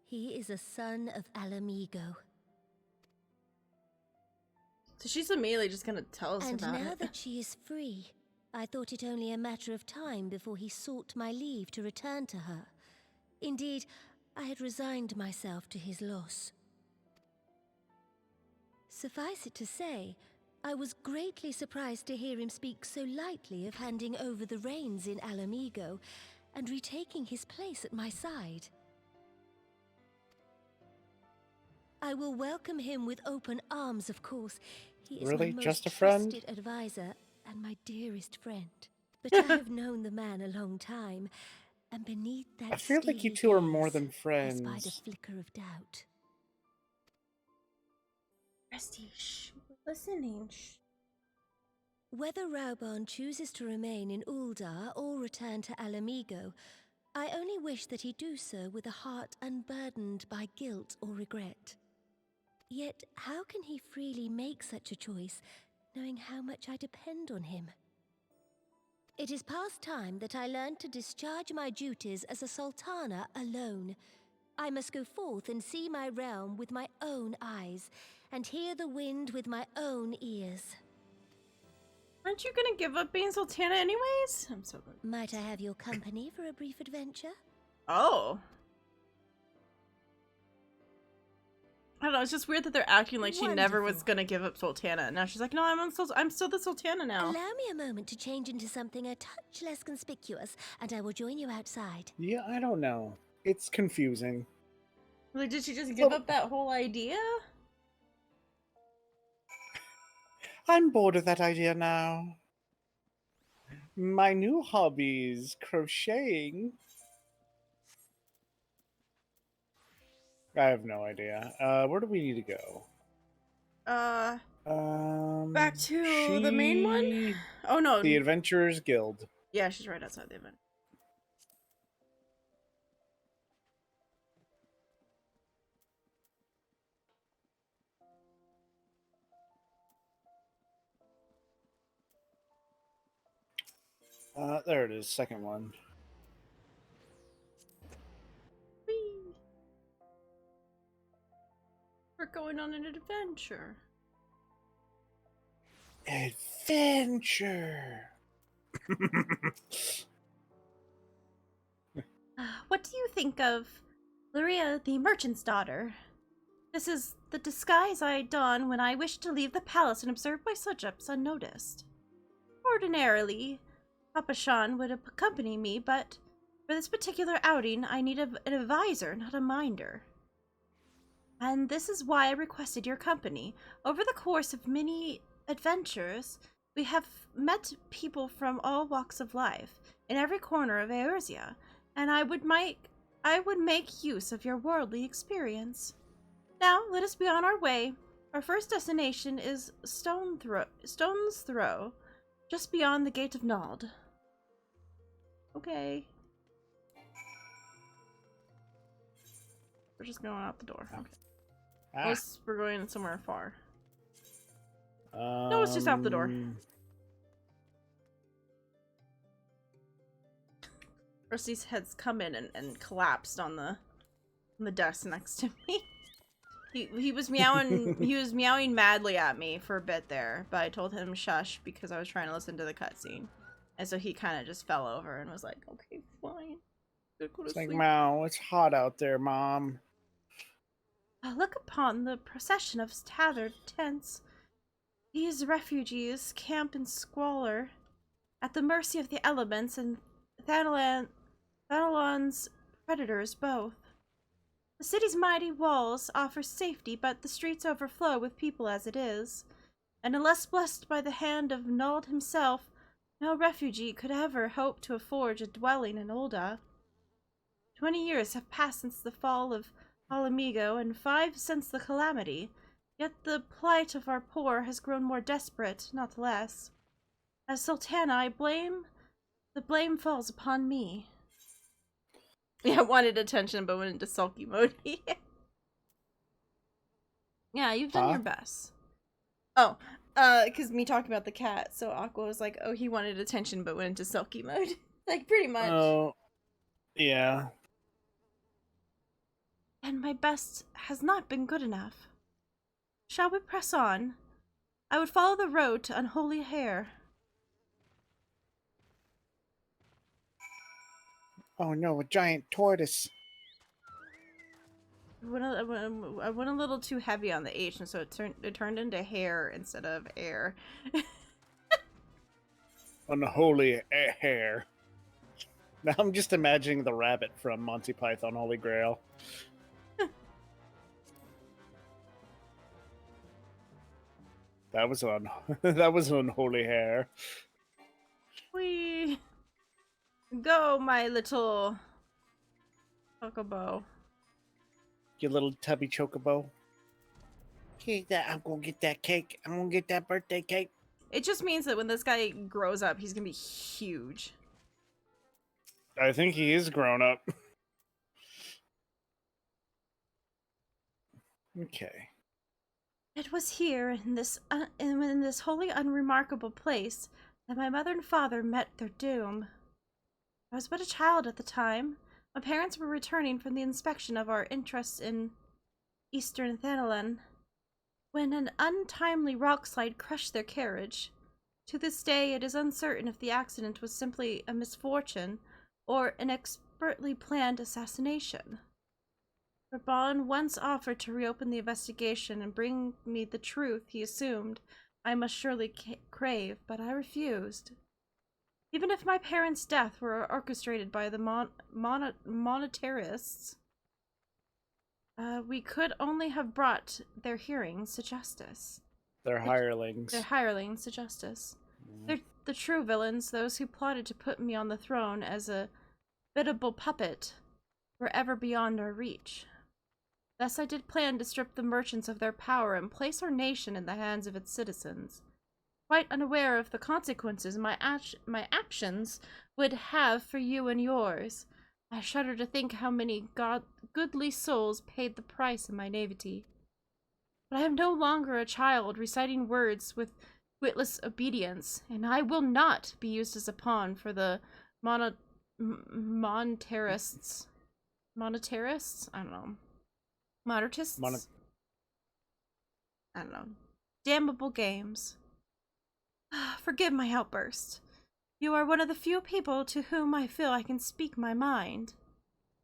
He is a son of Alamigo. So she's immediately just gonna tell us and about it. And now that she is free, I thought it only a matter of time before he sought my leave to return to her. Indeed, I had resigned myself to his loss. Suffice it to say, I was greatly surprised to hear him speak so lightly of handing over the reins in Alamigo and retaking his place at my side. I will welcome him with open arms, of course. He is Really? my Just most a friend? trusted advisor and my dearest friend. But I have known the man a long time, and beneath that I feel like you steely two are more gaze, than I spied a friends. flicker of doubt. Prestige, listening. Whether Raubon chooses to remain in Uldar or return to Alamigo, I only wish that he do so with a heart unburdened by guilt or regret. Yet, how can he freely make such a choice, knowing how much I depend on him? It is past time that I learned to discharge my duties as a sultana alone. I must go forth and see my realm with my own eyes, and hear the wind with my own ears. Aren't you gonna give up being Sultana anyways? I'm so good. Might I have your company for a brief adventure? Oh. I don't know, it's just weird that they're acting like she never was gonna give up Sultana. Now she's like, no, I'm still the Sultana now. Allow me a moment to change into something a touch less conspicuous, and I will join you outside. Yeah, I don't know. It's confusing. Like, did she just give up that whole idea? I'm bored of that idea now. My new hobbies, crocheting. I have no idea. Where do we need to go? Back to the main one? Oh no. The Adventurers Guild. Yeah, she's right outside the event. There it is, second one. Whee! We're going on an adventure. Adventure! What do you think of Luria the Merchant's Daughter? This is the disguise I don when I wish to leave the palace and observe my subjects unnoticed. Ordinarily, Papa Shan would accompany me, but for this particular outing, I need an advisor, not a minder. And this is why I requested your company. Over the course of many adventures, we have met people from all walks of life, in every corner of Eorzea, and I would make use of your worldly experience. Now, let us be on our way. Our first destination is Stone's Throw, just beyond the Gate of Nald. Okay. We're just going out the door. Okay. Unless we're going somewhere far. No, it's just out the door. Rusty's head's come in and collapsed on the desk next to me. He was meowing he was meowing madly at me for a bit there, but I told him shush because I was trying to listen to the cutscene. And so he kind of just fell over and was like, okay, fine. It's like, Meow, it's hot out there, Mom. Look upon the procession of tattered tents. These refugees camp in squalor, at the mercy of the elements and Thanalon's predators both. The city's mighty walls offer safety, but the streets overflow with people as it is. And unless blessed by the hand of Nald himself, no refugee could ever hope to afford a dwelling in Ulda. 20 years have passed since the fall of Alamigo, and 5 since the calamity, yet the plight of our poor has grown more desperate, not less. As Sultana, the blame falls upon me. Yeah, wanted attention, but went into sulky mode. Yeah, you've done your best. Oh, because me talking about the cat, so Aqua was like, oh, he wanted attention, but went into sulky mode. Like, pretty much. Oh, yeah. And my best has not been good enough. Shall we press on? I would follow the road to Unholy Hair. Oh no, a giant tortoise. I went a little too heavy on the H, and so it turned into hair instead of air. Unholy hair. Now I'm just imagining the rabbit from Monty Python Holy Grail. That was unholy hair. Whee! Go, my little chocobo. You little tubby chocobo. Cake that. I'm gonna get that cake. I'm gonna get that birthday cake. It just means that when this guy grows up, he's gonna be huge. I think he is grown up. Okay. It was here, in this wholly unremarkable place, that my mother and father met their doom. I was but a child at the time. My parents were returning from the inspection of our interests in Eastern Thanalan, when an untimely rockslide crushed their carriage. To this day, it is uncertain if the accident was simply a misfortune or an expertly planned assassination. Raban once offered to reopen the investigation and bring me the truth he assumed I must surely crave, but I refused. Even if my parents' death were orchestrated by the monetarists, we could only have brought their hearings to justice. They're hirelings. They're hirelings to justice. They're the true villains, those who plotted to put me on the throne as a biddable puppet, were ever beyond our reach. Thus I did plan to strip the merchants of their power and place our nation in the hands of its citizens. Quite unaware of the consequences my actions would have for you and yours, I shudder to think how many goodly souls paid the price in my naivety. But I am no longer a child reciting words with witless obedience, and I will not be used as a pawn for the monetarists. Monetarists? I don't know. Monarchists? I don't know. Damnable games. Forgive my outburst. You are one of the few people to whom I feel I can speak my mind.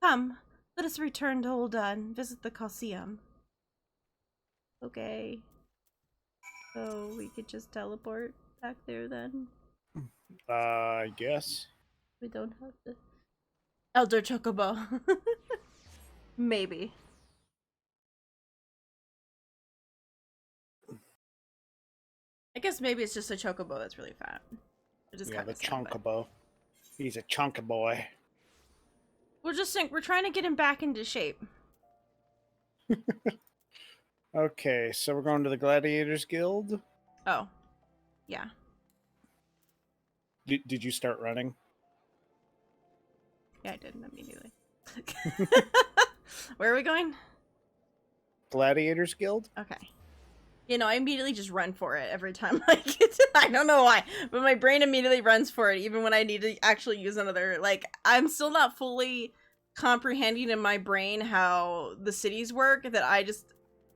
Come, let us return to Ul'dah and visit the Colosseum. Okay. So we could just teleport back there then? I guess. We don't have to. Elder Chocobo. Maybe. I guess maybe it's just a chocobo that's really fat. Yeah, the chocobo. He's a chunky boy. We're trying to get him back into shape. Okay, so we're going to the Gladiators Guild. Oh, yeah. Did you start running? Yeah, I did immediately. Where are we going? Gladiators Guild. Okay. You know, I immediately just run for it every time I get to, I don't know why, but my brain immediately runs for it even when I need to actually use another, like, I'm still not fully comprehending in my brain how the cities work, that I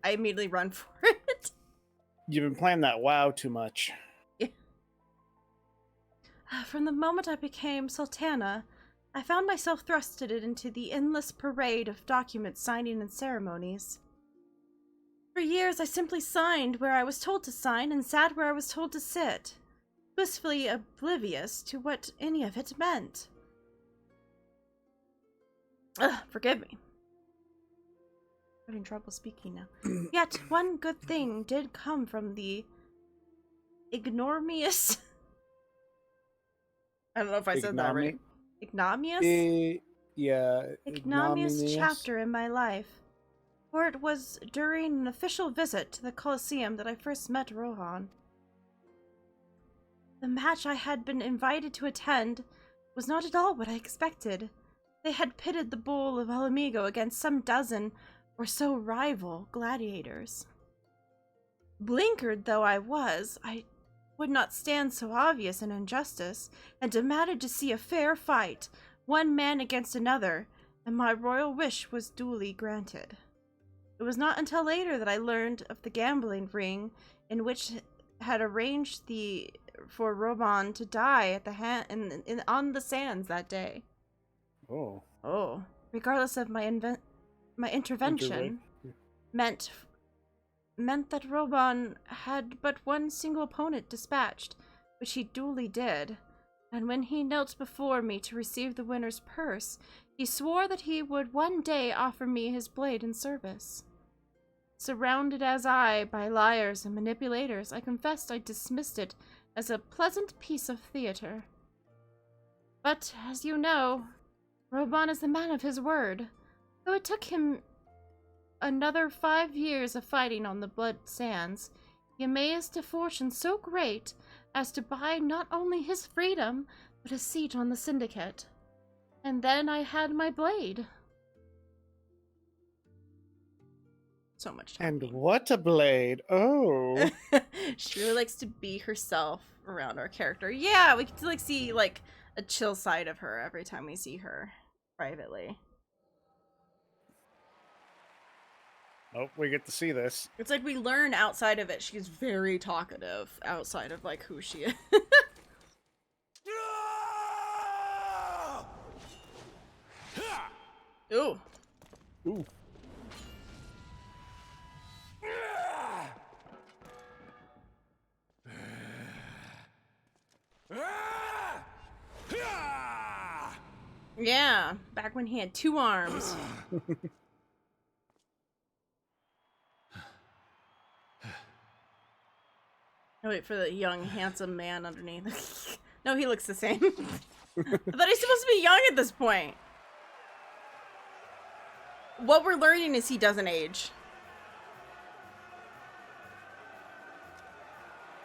immediately run for it. You've been playing that WoW too much. Yeah. From the moment I became Sultana, I found myself thrusted into the endless parade of document signing and ceremonies. For years, I simply signed where I was told to sign and sat where I was told to sit, blissfully oblivious to what any of it meant. Forgive me. I'm having trouble speaking now. Yet, one good thing did come from the ignominious... I don't know if I said that right. Ignominious? Yeah. Ignominious chapter in my life. For it was during an official visit to the Colosseum that I first met Rohan. The match I had been invited to attend was not at all what I expected. They had pitted the Bull of Alamigo against some dozen or so rival gladiators. Blinkered though I was, I would not stand so obvious an injustice, and demanded to see a fair fight, one man against another, and my royal wish was duly granted. It was not until later that I learned of the gambling ring in which had arranged for Roban to die at on the sands that day. Oh. Oh. Regardless of my my intervention meant that Roban had but one single opponent dispatched, which he duly did. And when he knelt before me to receive the winner's purse, he swore that he would one day offer me his blade in service. Surrounded as by liars and manipulators, I confessed I dismissed it as a pleasant piece of theater. But, as you know, Roban is the man of his word. Though it took him another 5 years of fighting on the blood sands, he amazed a fortune so great as to buy not only his freedom, but a seat on the syndicate. And then I had my blade. So much talking. And what a blade. Oh. She really likes to be herself around our character. Yeah, we get to see a chill side of her every time we see her privately. Oh, we get to see this. It's like we learn outside of it. She's very talkative outside of who she is. Ooh. Ooh. Yeah, back when he had 2 arms. Oh, wait for the young, handsome man underneath. No, he looks the same. I thought he's supposed to be young at this point. What we're learning is he doesn't age.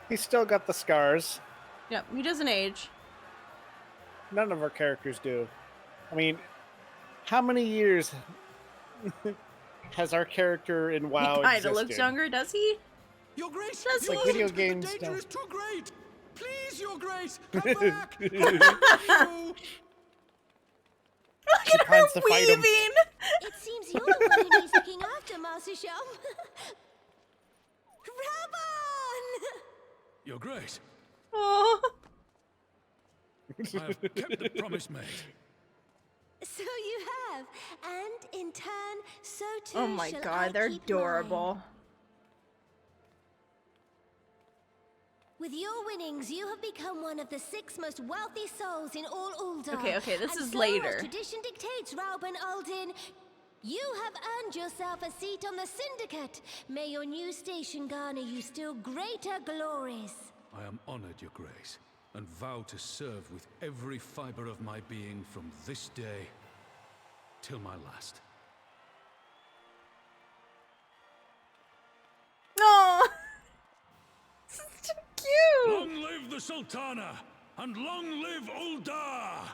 He's still got the scars. Yep, he doesn't age. None of our characters do. I mean, how many years has our character in WoW He kind existed? of looks younger, does he? Your Grace, Does like he? video games the danger don't. is too great. Please, Your Grace, come back. Look She at her plans to fight him. weaving! It seems you're the one who needs looking after, Master Shum. Raban! Your Grace, Oh, I have kept the promise made. So you have, and in turn, so too oh my shall I god, they're keep adorable. mine. With your winnings, you have become one of the 6 most wealthy souls in all Ul'dah. Okay, this And is so, later. as tradition dictates, Rauben Aldin, you have earned yourself a seat on the Syndicate. May your new station garner you still greater glories. I am honored, Your Grace, and vow to serve with every fiber of my being from this day till my last. Oh, this is so cute. Long live the Sultana, and long live Ul'dah!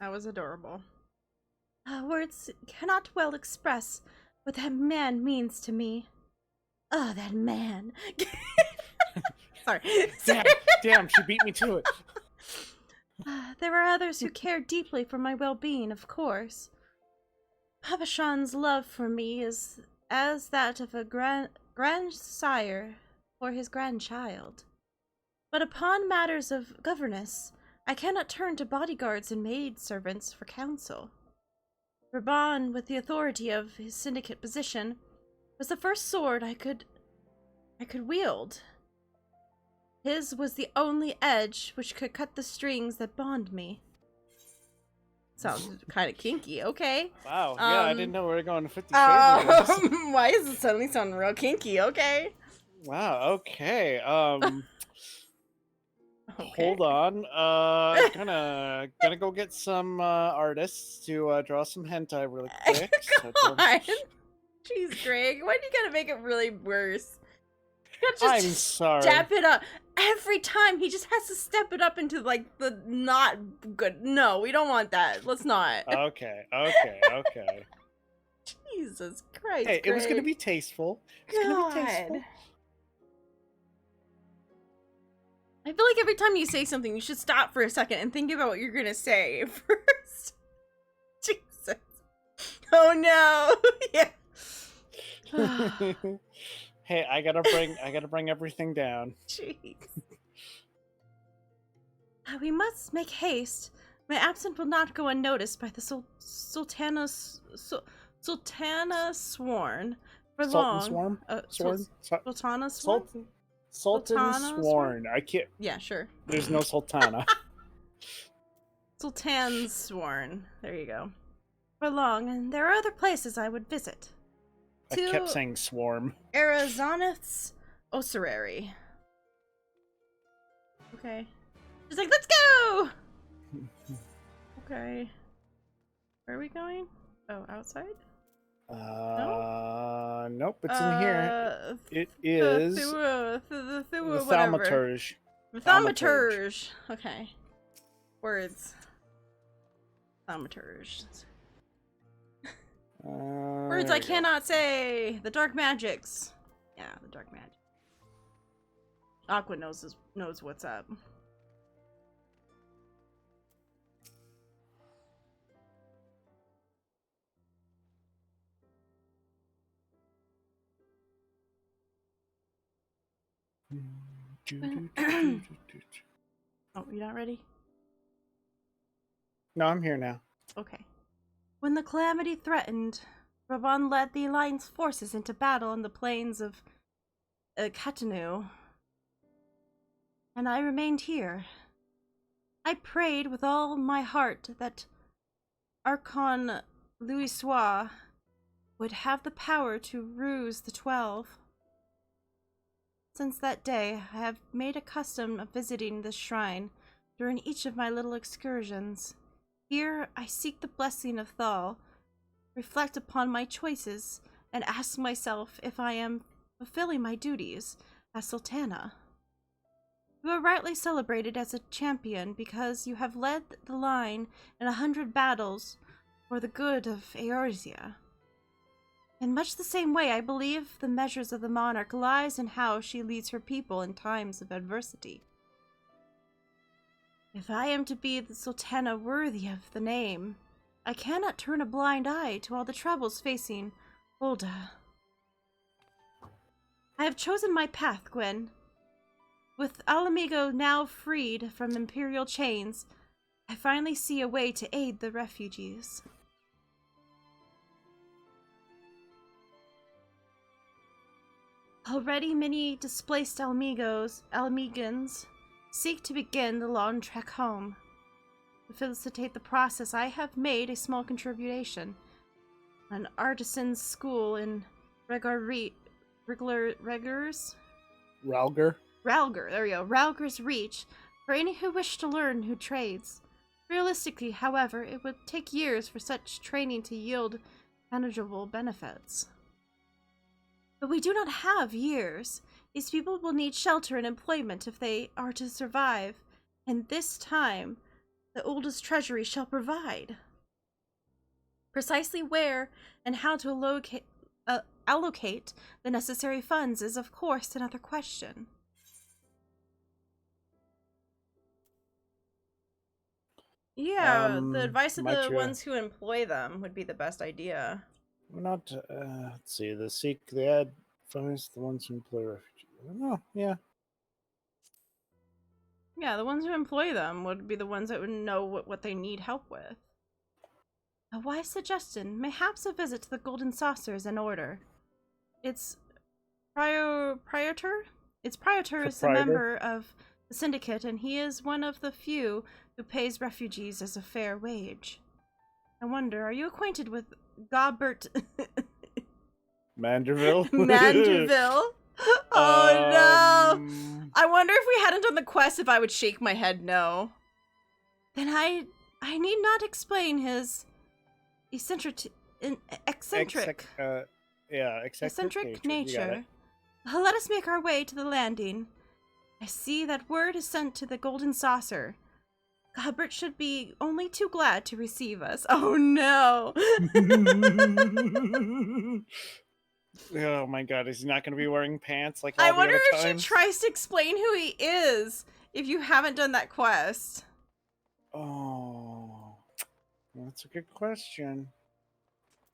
That was adorable. Words cannot well express what that man means to me. Oh, that man. Sorry. Damn, she beat me to it. There are others who care deeply for my well-being, of course. Papashan's love for me is as that of a grandsire for his grandchild. But upon matters of governance, I cannot turn to bodyguards and maidservants for counsel. Raban, with the authority of his syndicate position, was the first sword I could wield. His was the only edge which could cut the strings that bond me. Sounds kind of kinky, okay. Wow, yeah, I didn't know we were going to 50 Shades of this. Why is it suddenly sounding real kinky, okay? Wow, okay. Hold on. Gonna go get some artists to draw some hentai really quick. God. Jeez, Greg, why do you gotta make it really worse? You gotta I'm sorry. Step it up. Every time he just has to step it up into the not good. No, we don't want that. Let's not. Okay. Jesus Christ. Hey, it was gonna Greg. be tasteful. It's gonna be tasteful. I feel like every time you say something, you should stop for a second and think about what you're gonna say first. Jesus. Oh no. Yeah. Hey, I gotta bring everything down. Jeez. We must make haste. My absence will not go unnoticed by the Sultana Sworn for Sultan long. Swarm? Sultana Sworn? Sultan Sultana Sworn. I can't. Yeah, sure. There's no Sultana. Sultan Sworn. There you go. For long, and there are other places I would visit. I kept saying swarm. Arizonith's Ossuary. Okay. She's like, let's go! Okay. Where are we going? Oh, outside? Nope, it's in here. It is the Thaumaturge. Thaumaturge. Okay. Words. Thaumaturge. Words I cannot say. The dark magics. Yeah, the dark magic. Aqua knows what's up. Oh, you not ready? No, I'm here now. Okay. When the calamity threatened, Raban led the Alliance forces into battle on the plains of Katanu, and I remained here. I prayed with all my heart that Archon Louisoix would have the power to ruse the 12. Since that day, I have made a custom of visiting this shrine during each of my little excursions. Here, I seek the blessing of Thal, reflect upon my choices, and ask myself if I am fulfilling my duties as Sultana. You are rightly celebrated as a champion because you have led the line in 100 battles for the good of Eorzea. In much the same way, I believe the measures of the monarch lies in how she leads her people in times of adversity. If I am to be the Sultana worthy of the name, I cannot turn a blind eye to all the troubles facing Ul'dah. I have chosen my path, Gwen. With Alamigo now freed from imperial chains, I finally see a way to aid the refugees. Already many displaced Alamigans seek to begin the long trek home. To facilitate the process, I have made a small contribution. An artisan's school in Ralger, there we go. Ralger's Reach, for any who wish to learn new trades. Realistically, however, it would take years for such training to yield manageable benefits. But we do not have years. These people will need shelter and employment if they are to survive, and this time, the oldest treasury shall provide. Precisely where and how to allocate the necessary funds is, of course, another question. Yeah, the advice of the ones who employ them would be the best idea. Not, let's see, the advice, the ones who employ refugees. Oh, yeah. Yeah, the ones who employ them would be the ones that would know what they need help with. A wise suggestion. Mayhaps a visit to the Golden Saucer is in order. Its Prior is a member of the syndicate, and he is one of the few who pays refugees as a fair wage. I wonder, are you acquainted with Gobert Manderville? Manderville? Oh no! I wonder if we hadn't done the quest if I would shake my head no. Then I need not explain his eccentric nature. Let us make our way to the landing. I see that word is sent to the Golden Saucer. Gobert should be only too glad to receive us. Oh no! Oh my god, is he not going to be wearing pants like all I the wonder other if times? she tries to explain who he is if you haven't done that quest. Oh, that's a good question.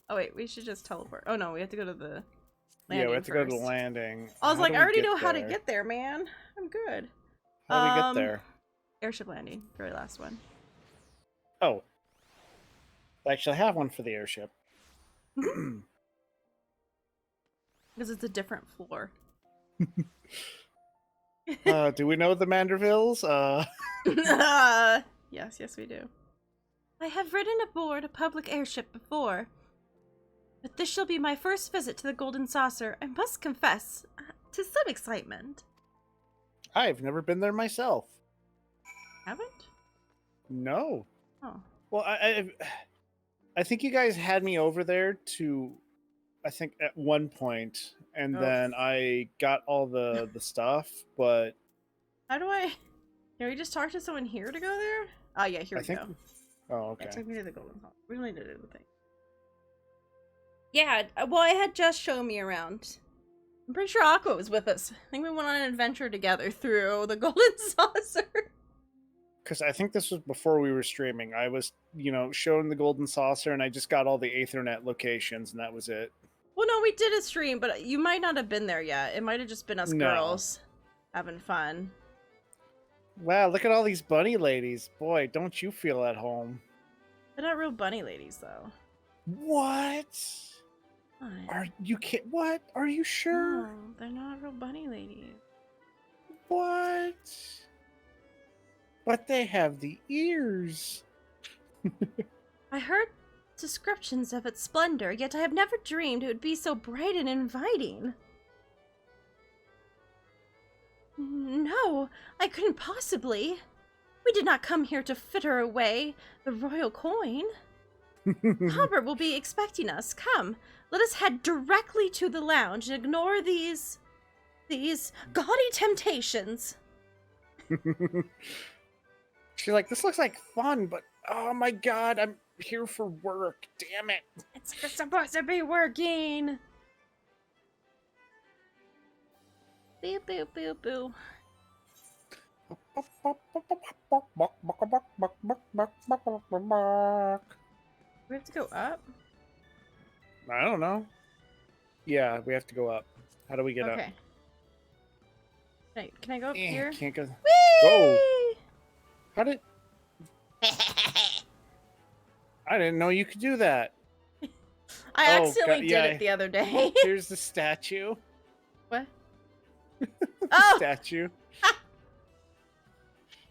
Oh wait, we should just teleport. Oh no, we have to go to the landing. Yeah, we have to go to the first. landing. I was How like, do I we already get know how to there? get there, man. I'm good. How do we get there? Airship Landing, very last one. Oh. I actually have one for the airship. Because it's a different floor. Do we know the Mandervilles? Yes, we do. I have ridden aboard a public airship before, but this shall be my first visit to the Golden Saucer. I must confess, to some excitement. I've never been there myself. Haven't? No. Oh. Well, I think you guys had me over there to, I think at one point, and then I got all the stuff, but... How do I... Can we just talk to someone here to go there? Oh, yeah, here we go. Oh, okay. That took me to the Golden Hall. We only did the thing. Yeah, well, I had Jess show me around. I'm pretty sure Aqua was with us. I think we went on an adventure together through the Golden Saucer. Because I think this was before we were streaming. I was, showing the Golden Saucer, and I just got all the Aethernet locations, and that was it. Well, no, we did a stream, but you might not have been there yet. It might have just been us girls having fun. Wow, look at all these bunny ladies. Boy, don't you feel at home. They're not real bunny ladies, though. What? Are you kidding? What? Are you sure? No, they're not real bunny ladies. What? But they have the ears. I heard descriptions of its splendor, yet I have never dreamed it would be so bright and inviting. No, I couldn't possibly. We did not come here to fritter away the royal coin. Hobart will be expecting us. Come, let us head directly to the lounge and ignore these gaudy temptations. She's like, this looks like fun, but oh my god, I'm here for work. Damn it. It's supposed to be working. Boo, boo, boo, boo. We have to go up? I don't know. Yeah, we have to go up. How do we get up? Right, can I go up here? Can't go. Whee! Whoa! How did... I didn't know you could do that. I accidentally did it the other day. Here's the statue. What? Oh! Statue.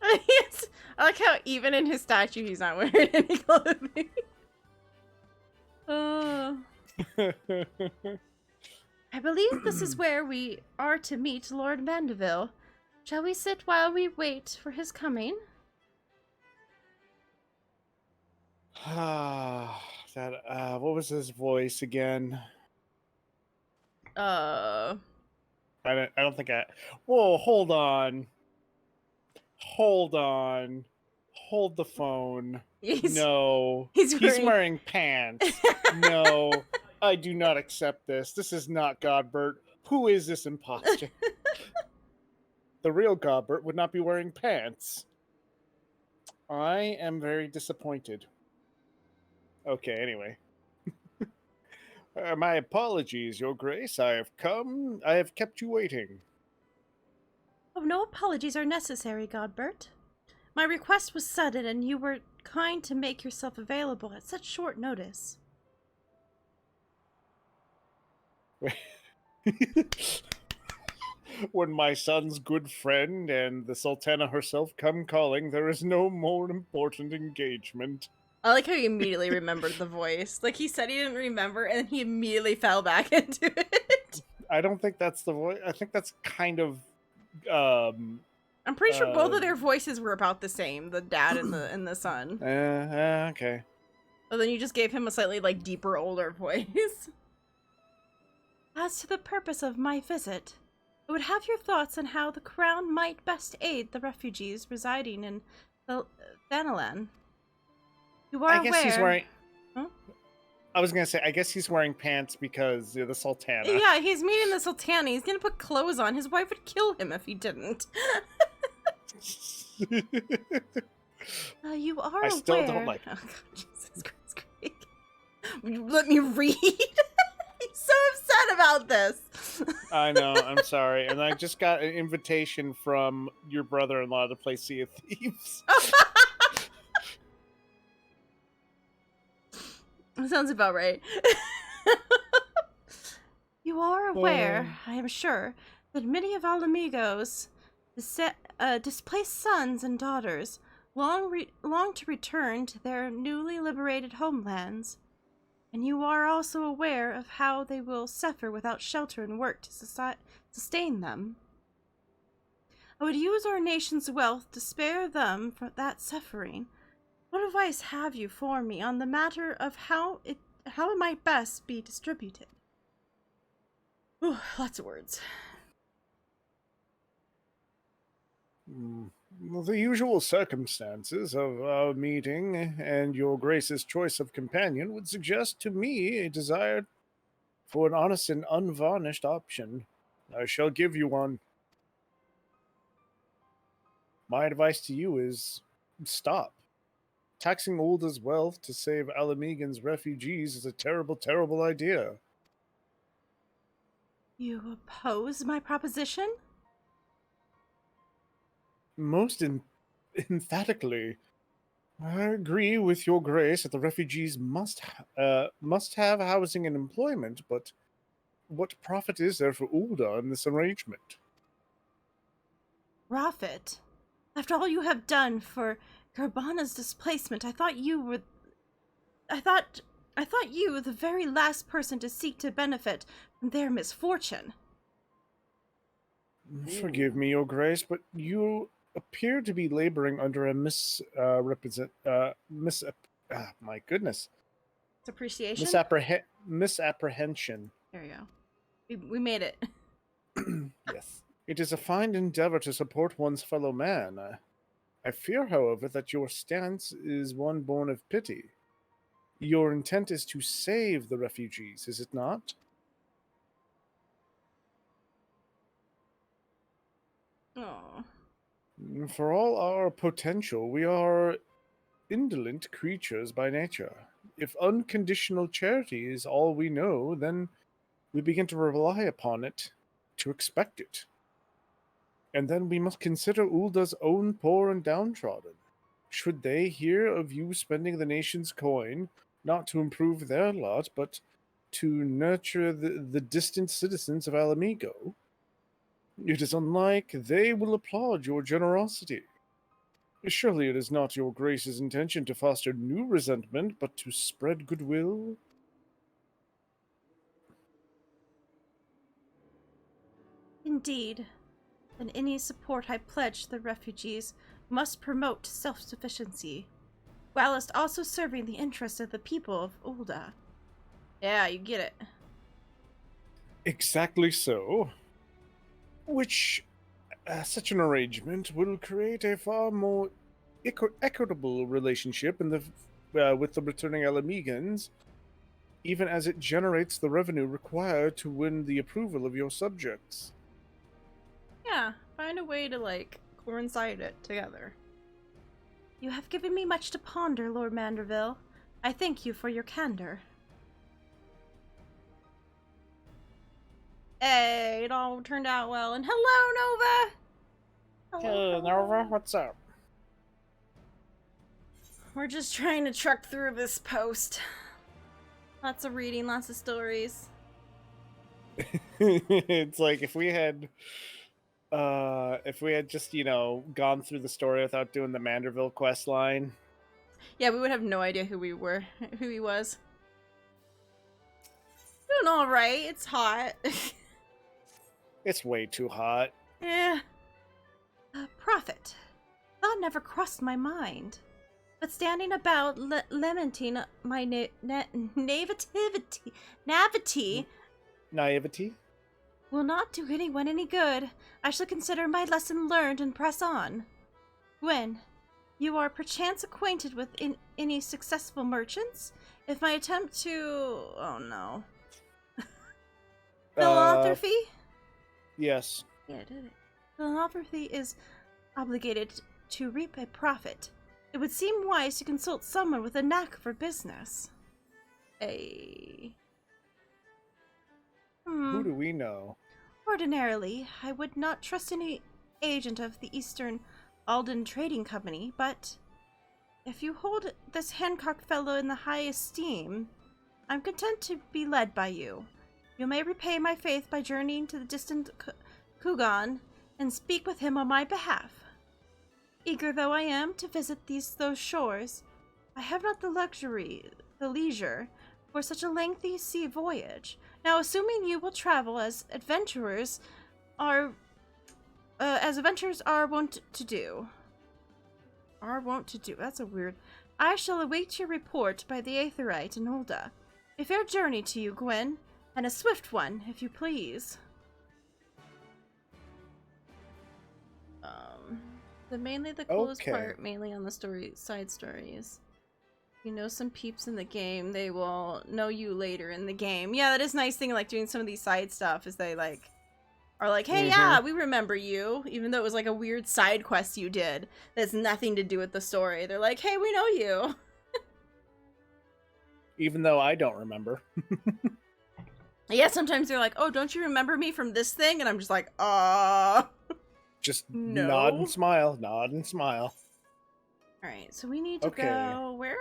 Yes. I like how even in his statue he's not wearing any clothing. Oh. I believe this is where we are to meet Lord Mandeville. Shall we sit while we wait for his coming? What was his voice again? I don't think I... Whoa, hold on. Hold on. Hold the phone. No. He's wearing pants. No. I do not accept this. This is not Godbert. Who is this imposter? The real Godbert would not be wearing pants. I am very disappointed. Okay, anyway. My apologies, Your Grace. I have kept you waiting. Oh, no apologies are necessary, Godbert. My request was sudden, and you were kind to make yourself available at such short notice. When my son's good friend and the Sultana herself come calling, there is no more important engagement. I like how he immediately remembered the voice. Like, he said he didn't remember, and he immediately fell back into it. I don't think that's the voice. I think that's kind of... I'm pretty sure both of their voices were about the same, the dad and the son. Okay. But then you just gave him a slightly, like, deeper, older voice. As to the purpose of my visit, I would have your thoughts on how the crown might best aid the refugees residing in Thanalan. You are aware... he's wearing... Huh? I was gonna say, I guess he's wearing pants because the Sultana. Yeah, he's meeting the Sultana. He's gonna put clothes on. His wife would kill him if he didn't. You are aware... I still don't like it. Oh, God, Jesus Christ. Let me read. He's so upset about this. I know, I'm sorry. And I just got an invitation from your brother-in-law to play Sea of Thieves. That sounds about right. You are aware, I am sure, that many of Alamigo's displaced sons and daughters long to return to their newly liberated homelands. And you are also aware of how they will suffer without shelter and work to sustain them. I would use our nation's wealth to spare them from that suffering. What advice have you for me on the matter of how it might best be distributed? Ooh, lots of words. Well, the usual circumstances of our meeting and your Grace's choice of companion would suggest to me a desire for an honest and unvarnished option. I shall give you one. My advice to you is stop. Taxing Ulda's wealth to save Alamigan's refugees is a terrible, terrible idea. You oppose my proposition? Most emphatically. I agree with your Grace that the refugees must have housing and employment, but what profit is there for Ulda in this arrangement? Profit? After all you have done for Garbana's displacement, I thought you, the very last person to seek to benefit from their misfortune. Forgive me, Your Grace, but you appear to be laboring under a my goodness. It's appreciation? Misapprehension. There you go. We made it. Yes. It is a fine endeavor to support one's fellow man. I fear, however, that your stance is one born of pity. Your intent is to save the refugees, is it not? Oh. For all our potential, we are indolent creatures by nature. If unconditional charity is all we know, then we begin to rely upon it, to expect it. And then we must consider Ulda's own poor and downtrodden. Should they hear of you spending the nation's coin, not to improve their lot, but to nurture the distant citizens of Alamigo, it is unlike they will applaud your generosity. Surely it is not your Grace's intention to foster new resentment, but to spread goodwill? Indeed. And any support I pledge the refugees must promote self-sufficiency, whilst also serving the interests of the people of Ulda. Yeah, you get it. Exactly so. Which, such an arrangement will create a far more equitable relationship with the returning Alamegans, even as it generates the revenue required to win the approval of your subjects. Yeah, find a way to, coincide it together. You have given me much to ponder, Lord Manderville. I thank you for your candor. Hey, it all turned out well. And hello, Nova! Hey, Nova, what's up? We're just trying to truck through this post. Lots of reading, lots of stories. It's like if we had just, gone through the story without doing the Manderville quest line. Yeah, we would have no idea who he was. Doing alright, it's hot. It's way too hot. Yeah. Profit. Thought never crossed my mind. But standing about lamenting my Naivety? Will not do anyone any good. I shall consider my lesson learned and press on. Gwen, you are perchance acquainted with any successful merchants? If my attempt to... oh no. Philanthropy? Yes. Yeah, I did it. Philanthropy is obligated to reap a profit. It would seem wise to consult someone with a knack for business. Who Who do we know? Ordinarily, I would not trust any agent of the Eastern Alden Trading Company, but if you hold this Hancock fellow in the high esteem, I'm content to be led by you. You may repay my faith by journeying to the distant Kugan and speak with him on my behalf. Eager though I am to visit those shores, I have not the leisure for such a lengthy sea voyage. Now, assuming you will travel as adventurers are wont to do. That's a weird. I shall await your report by the Aetherite and Ulda. A fair journey to you, Gwen, and a swift one, if you please. Mainly the coolest part, mainly on the side stories. You know some peeps in the game, they will know you later in the game. Yeah, that is a nice thing, like, doing some of these side stuff, is they, like, are like, hey, yeah, we remember you, even though it was, like, a weird side quest you did that has nothing to do with the story. They're like, hey, we know you. Even though I don't remember. Yeah, sometimes they're like, oh, don't you remember me from this thing? And I'm just like, Just no. Nod and smile, nod and smile. Alright, so we need to go where?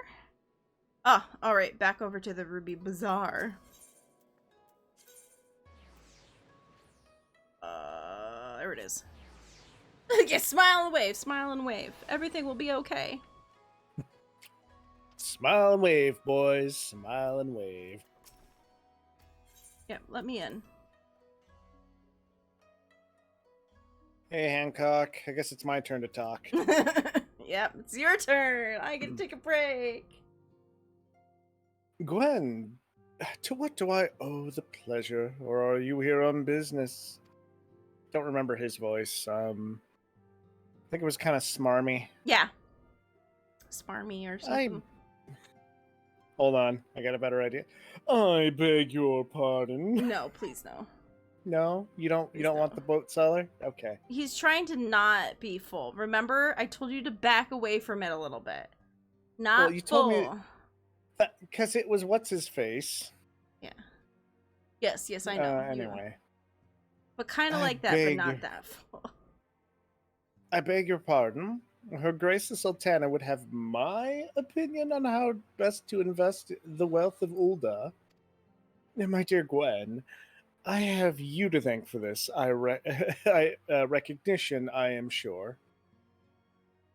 Ah, alright, back over to the Ruby Bazaar. There it is. Yeah, smile and wave, smile and wave. Everything will be okay. Smile and wave, boys. Smile and wave. Yep, let me in. Hey, Hancock. I guess it's my turn to talk. Yep, it's your turn. I get to take a break. Gwen, to what do I owe the pleasure? Or are you here on business? Don't remember his voice. I think it was kind of smarmy. Yeah. Smarmy or something. Hold on. I got a better idea. I beg your pardon. No, please no. No? You don't want the boat seller? Okay. He's trying to not be full. Remember, I told you to back away from it a little bit. Not well, you full. Told me because it was what's his face. Yeah. Yes, I know. Anyway. But kind of like that, but not that full. I beg your pardon. Her Grace the Sultana would have my opinion on how best to invest the wealth of Ulda. And my dear Gwen, I have you to thank for this. Recognition, I am sure.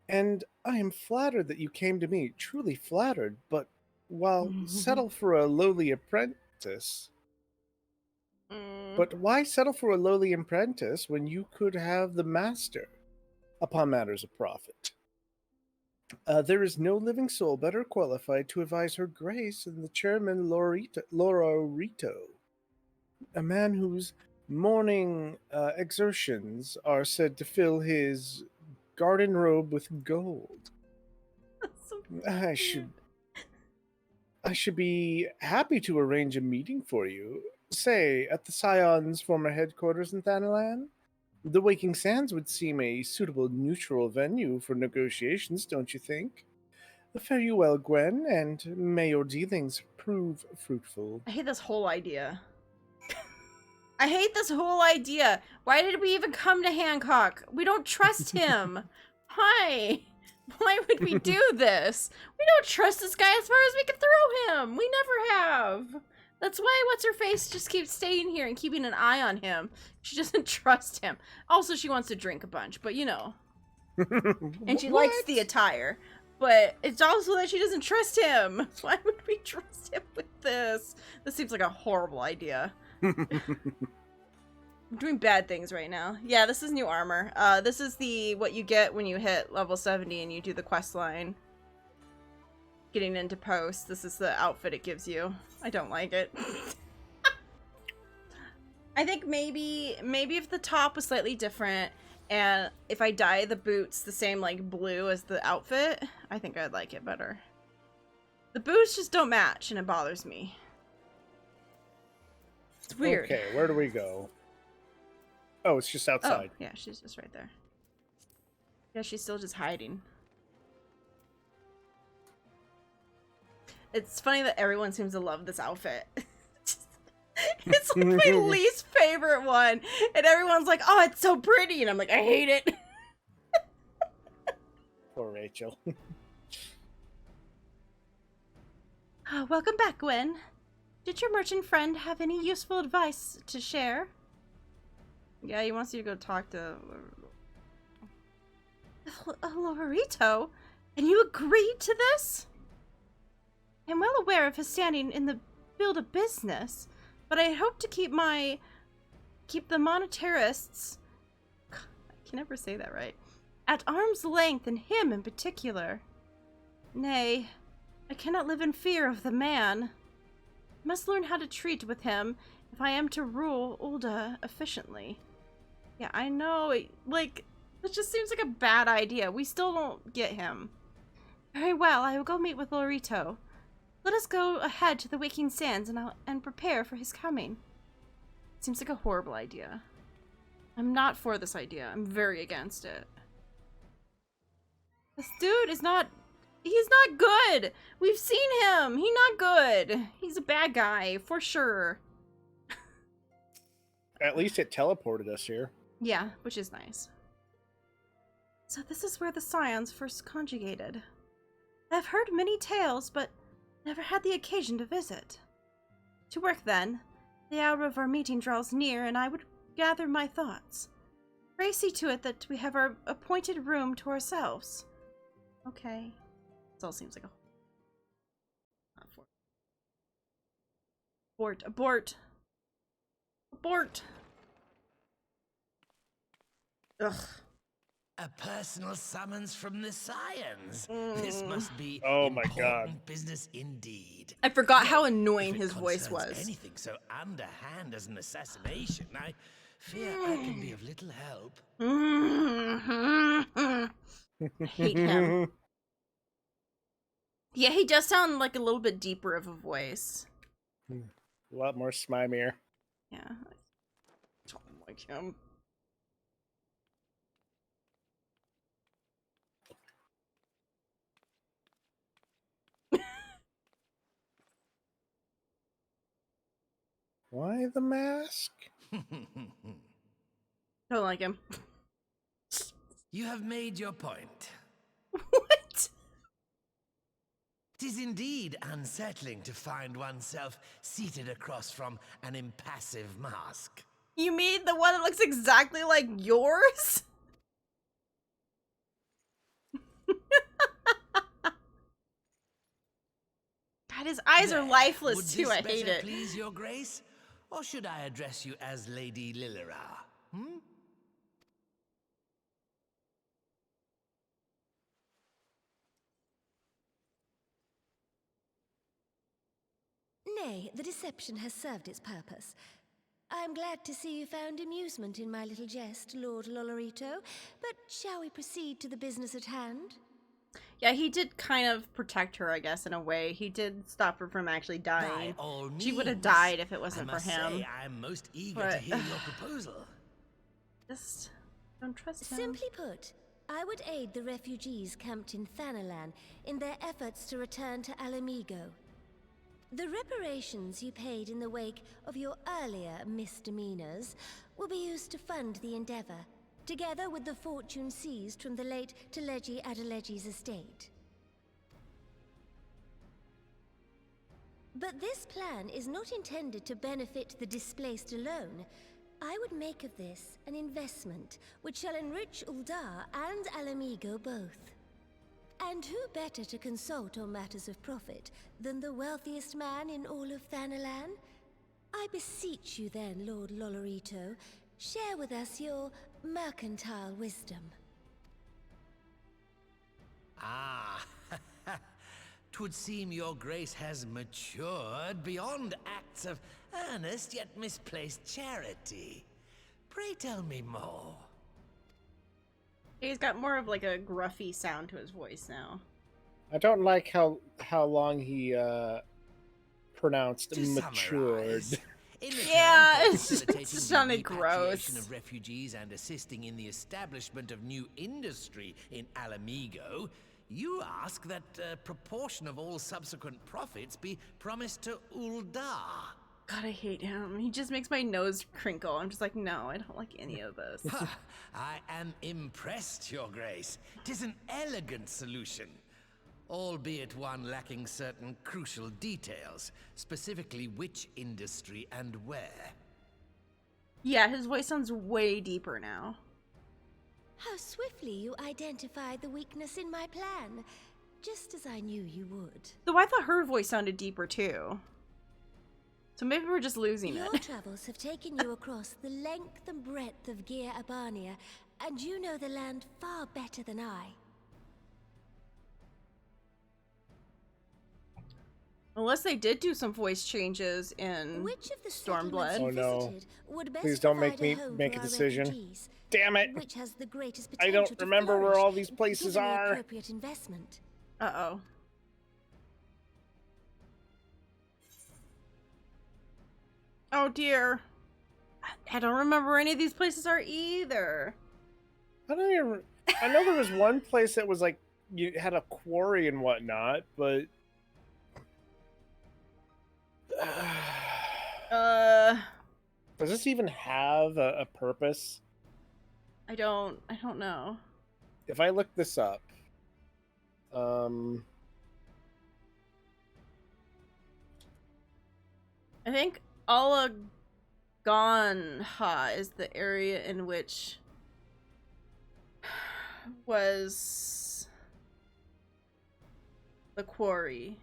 And I am flattered that you came to me, truly flattered, but while settle for a lowly apprentice. But why settle for a lowly apprentice when you could have the master upon matters of profit? There is no living soul better qualified to advise Her Grace than the chairman Lorito, a man whose morning exertions are said to fill his garden robe with gold. So I should be happy to arrange a meeting for you, say at the Scion's former headquarters in Thanalan. The Waking Sands would seem a suitable neutral venue for negotiations, don't you think? Fare you well, Gwen, and may your dealings prove fruitful. I hate this whole idea. I hate this whole idea. Why did we even come to Hancock? We don't trust him. Why? Why would we do this? We don't trust this guy as far as we can throw him. We never have. That's why What's-Her-Face just keeps staying here and keeping an eye on him. She doesn't trust him. Also, she wants to drink a bunch, but you know. And she likes the attire. But it's also that she doesn't trust him. Why would we trust him with this? This seems like a horrible idea. I'm doing bad things right now. Yeah, this is new armor. This is what you get when you hit level 70 and you do the quest line. Getting into post. This is the outfit it gives you. I don't like it. I think maybe if the top was slightly different and if I dye the boots the same like blue as the outfit, I think I'd like it better. The boots just don't match and it bothers me. It's weird. Okay, where do we go? Oh, it's just outside. Oh, yeah, she's just right there. Yeah, she's still just hiding. It's funny that everyone seems to love this outfit. It's like my least favorite one. And everyone's like, oh, it's so pretty. And I'm like, I hate it. Poor Rachel. Welcome back, Gwen. Did your merchant friend have any useful advice to share? Yeah, he wants you to go talk to Lorito. And you agreed to this? I'm well aware of his standing in the field of business, but I hope to keep the monetarists, I can never say that right, at arm's length, and him in particular. Nay, I cannot live in fear of the man. I must learn how to treat with him if I am to rule Ulda efficiently. Yeah, I know, like, it just seems like a bad idea. We still don't get him. Very well, I will go meet with Lorito. Let us go ahead to the Waking Sands and prepare for his coming. Seems like a horrible idea. I'm not for this idea. I'm very against it. This dude is not... He's not good! We've seen him! He's not good! He's a bad guy, for sure. At least it teleported us here. Yeah, which is nice. So this is where the Scions first conjugated. I've heard many tales, but never had the occasion to visit. To work then. The hour of our meeting draws near, and I would gather my thoughts. Pray see to it that we have our appointed room to ourselves. Okay. This all seems like a... Not for... Abort. Abort. Abort. Ugh. A personal summons from the Scions. This must be important business indeed. I forgot how annoying his voice was. Anything so underhand as an assassination, I fear I can be of little help. I hate him. Yeah, he does sound like a little bit deeper of a voice. A lot more smimier. Yeah. I don't like him. Why the mask? Don't like him. You have made your point. What? It is indeed unsettling to find oneself seated across from an impassive mask. You mean the one that looks exactly like yours? God, his eyes are lifeless too. I hate it. Please, Your Grace? Or should I address you as Lady Lilira? Hmm? Nay, the deception has served its purpose. I'm glad to see you found amusement in my little jest, Lord Lolorito, but shall we proceed to the business at hand? Yeah, he did kind of protect her, I guess, in a way. He did stop her from actually dying. By all means. She would have died if it wasn't for him. Say, I'm most eager to hear your proposal. Just don't trust him. Simply put, I would aid the refugees camped in Thanalan in their efforts to return to Alamigo. The reparations you paid in the wake of your earlier misdemeanors will be used to fund the endeavor, together with the fortune seized from the late Teleji Adeleji's estate. But this plan is not intended to benefit the displaced alone. I would make of this an investment which shall enrich Uldar and Alamigo both. And who better to consult on matters of profit than the wealthiest man in all of Thanalan? I beseech you then, Lord Lolorito, share with us your mercantile wisdom. Ah, 'twould seem your grace has matured beyond acts of earnest yet misplaced charity. Pray tell me more. He's got more of like a gruffy sound to his voice now. I don't like how long he pronounced matured. Yeah, it's sounded gross. Of refugees and assisting in the establishment of new industry in Alamigo, you ask that a proportion of all subsequent profits be promised to Uldar. God, I hate him. He just makes my nose crinkle. I'm just like, no, I don't like any of this. I am impressed, Your Grace. 'Tis an elegant solution, albeit one lacking certain crucial details, specifically which industry and where. Yeah, his voice sounds way deeper now. How swiftly you identified the weakness in my plan, just as I knew you would. Though I thought her voice sounded deeper too. So maybe we're just losing Your it. travels have taken you across the length and breadth of Gear Abania, and you know the land far better than I. Unless they did do some voice changes in Which of the Stormblood. Oh no. visited would best Please don't make provide me a home make for a our decision. refugees? Damn it. Which has the greatest I potential don't to remember where flourish, all these places given the are. appropriate investment? Uh-oh. Oh dear. I don't remember where any of these places are either. I don't even. I know there was one place that was like you had a quarry and whatnot, but does this even have a purpose? I don't know. If I look this up, I think Alaganha is the area in which was the quarry.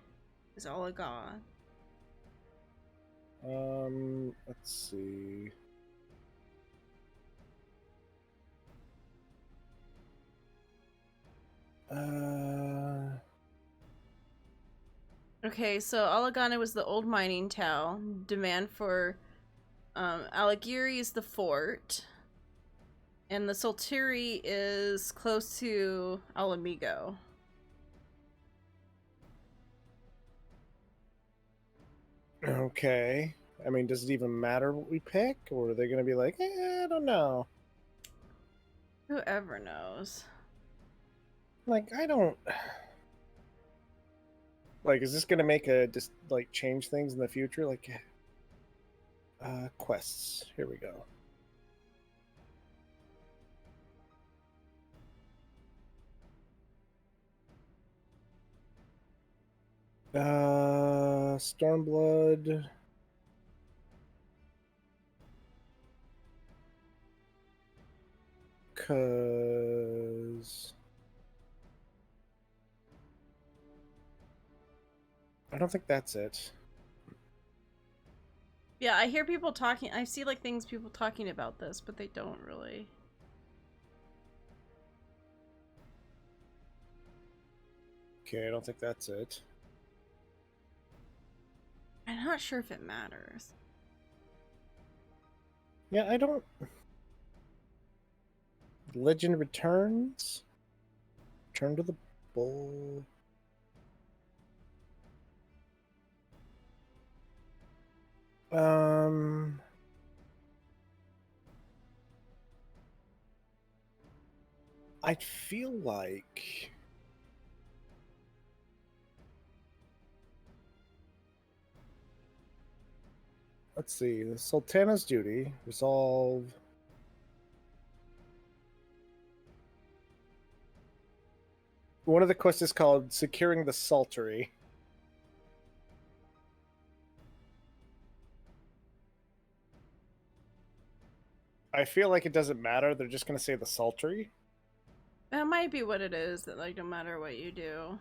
Is Alagan. let's see. Okay, so Alagana was the old mining town. Demand for Alagiri is the fort. And the Sultry is close to Alamigo. Okay. I mean, does it even matter what we pick, or are they going to be like, I don't know? Whoever knows. Like, I don't. Like, is this going to make just like change things in the future? Like, quests. Here we go. Stormblood. Cause I don't think that's it. Yeah, I hear people talking. I see like things people talking about this, but they don't really. Okay, I don't think that's it. I'm not sure if it matters. Yeah, I don't. Legend returns. Return to the bull. I feel like let's see, the Sultana's duty, resolve. One of the quests is called Securing the Sultry. I feel like it doesn't matter. They're just going to say the Sultry. That might be what it is, that like no matter what you do.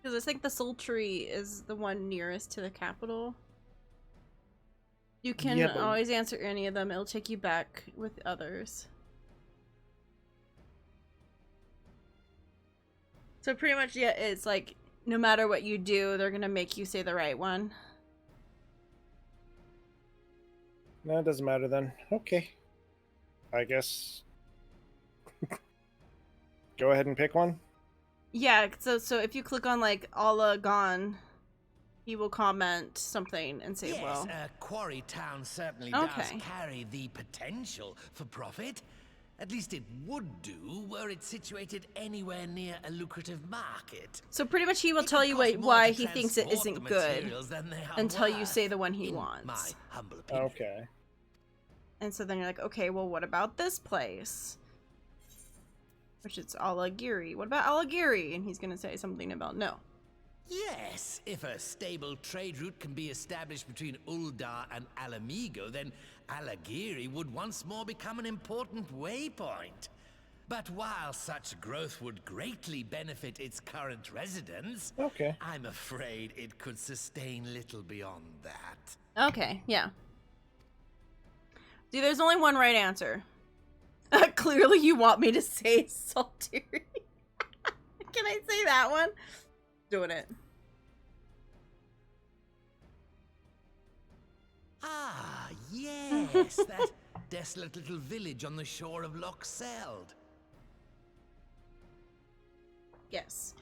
Because I think the Sultry is the one nearest to the capital. You can always answer any of them. It'll take you back with others. So pretty much, yeah, it's like no matter what you do, they're gonna make you say the right one. No, it doesn't matter then. Okay. I guess. Go ahead and pick one. Yeah, so if you click on like Allah Gone, he will comment something and say, yes, well, Quarry Town certainly does carry the potential for profit. At least it would do were it situated anywhere near a lucrative market. So pretty much he will tell you why he thinks it isn't good until you say the one he wants. My humble opinion. Okay. And so then you're like, okay, well, what about this place? Which is Alagiri. What about Alagiri? And he's going to say something about no. Yes, if a stable trade route can be established between Uldar and Alamigo, then Alagiri would once more become an important waypoint. But while such growth would greatly benefit its current residents, I'm afraid it could sustain little beyond that. Okay, yeah. See, there's only one right answer. Clearly you want me to say Sultry. Can I say that one? Doing it. Ah, yes, that desolate little village on the shore of Loch Seld. Yes.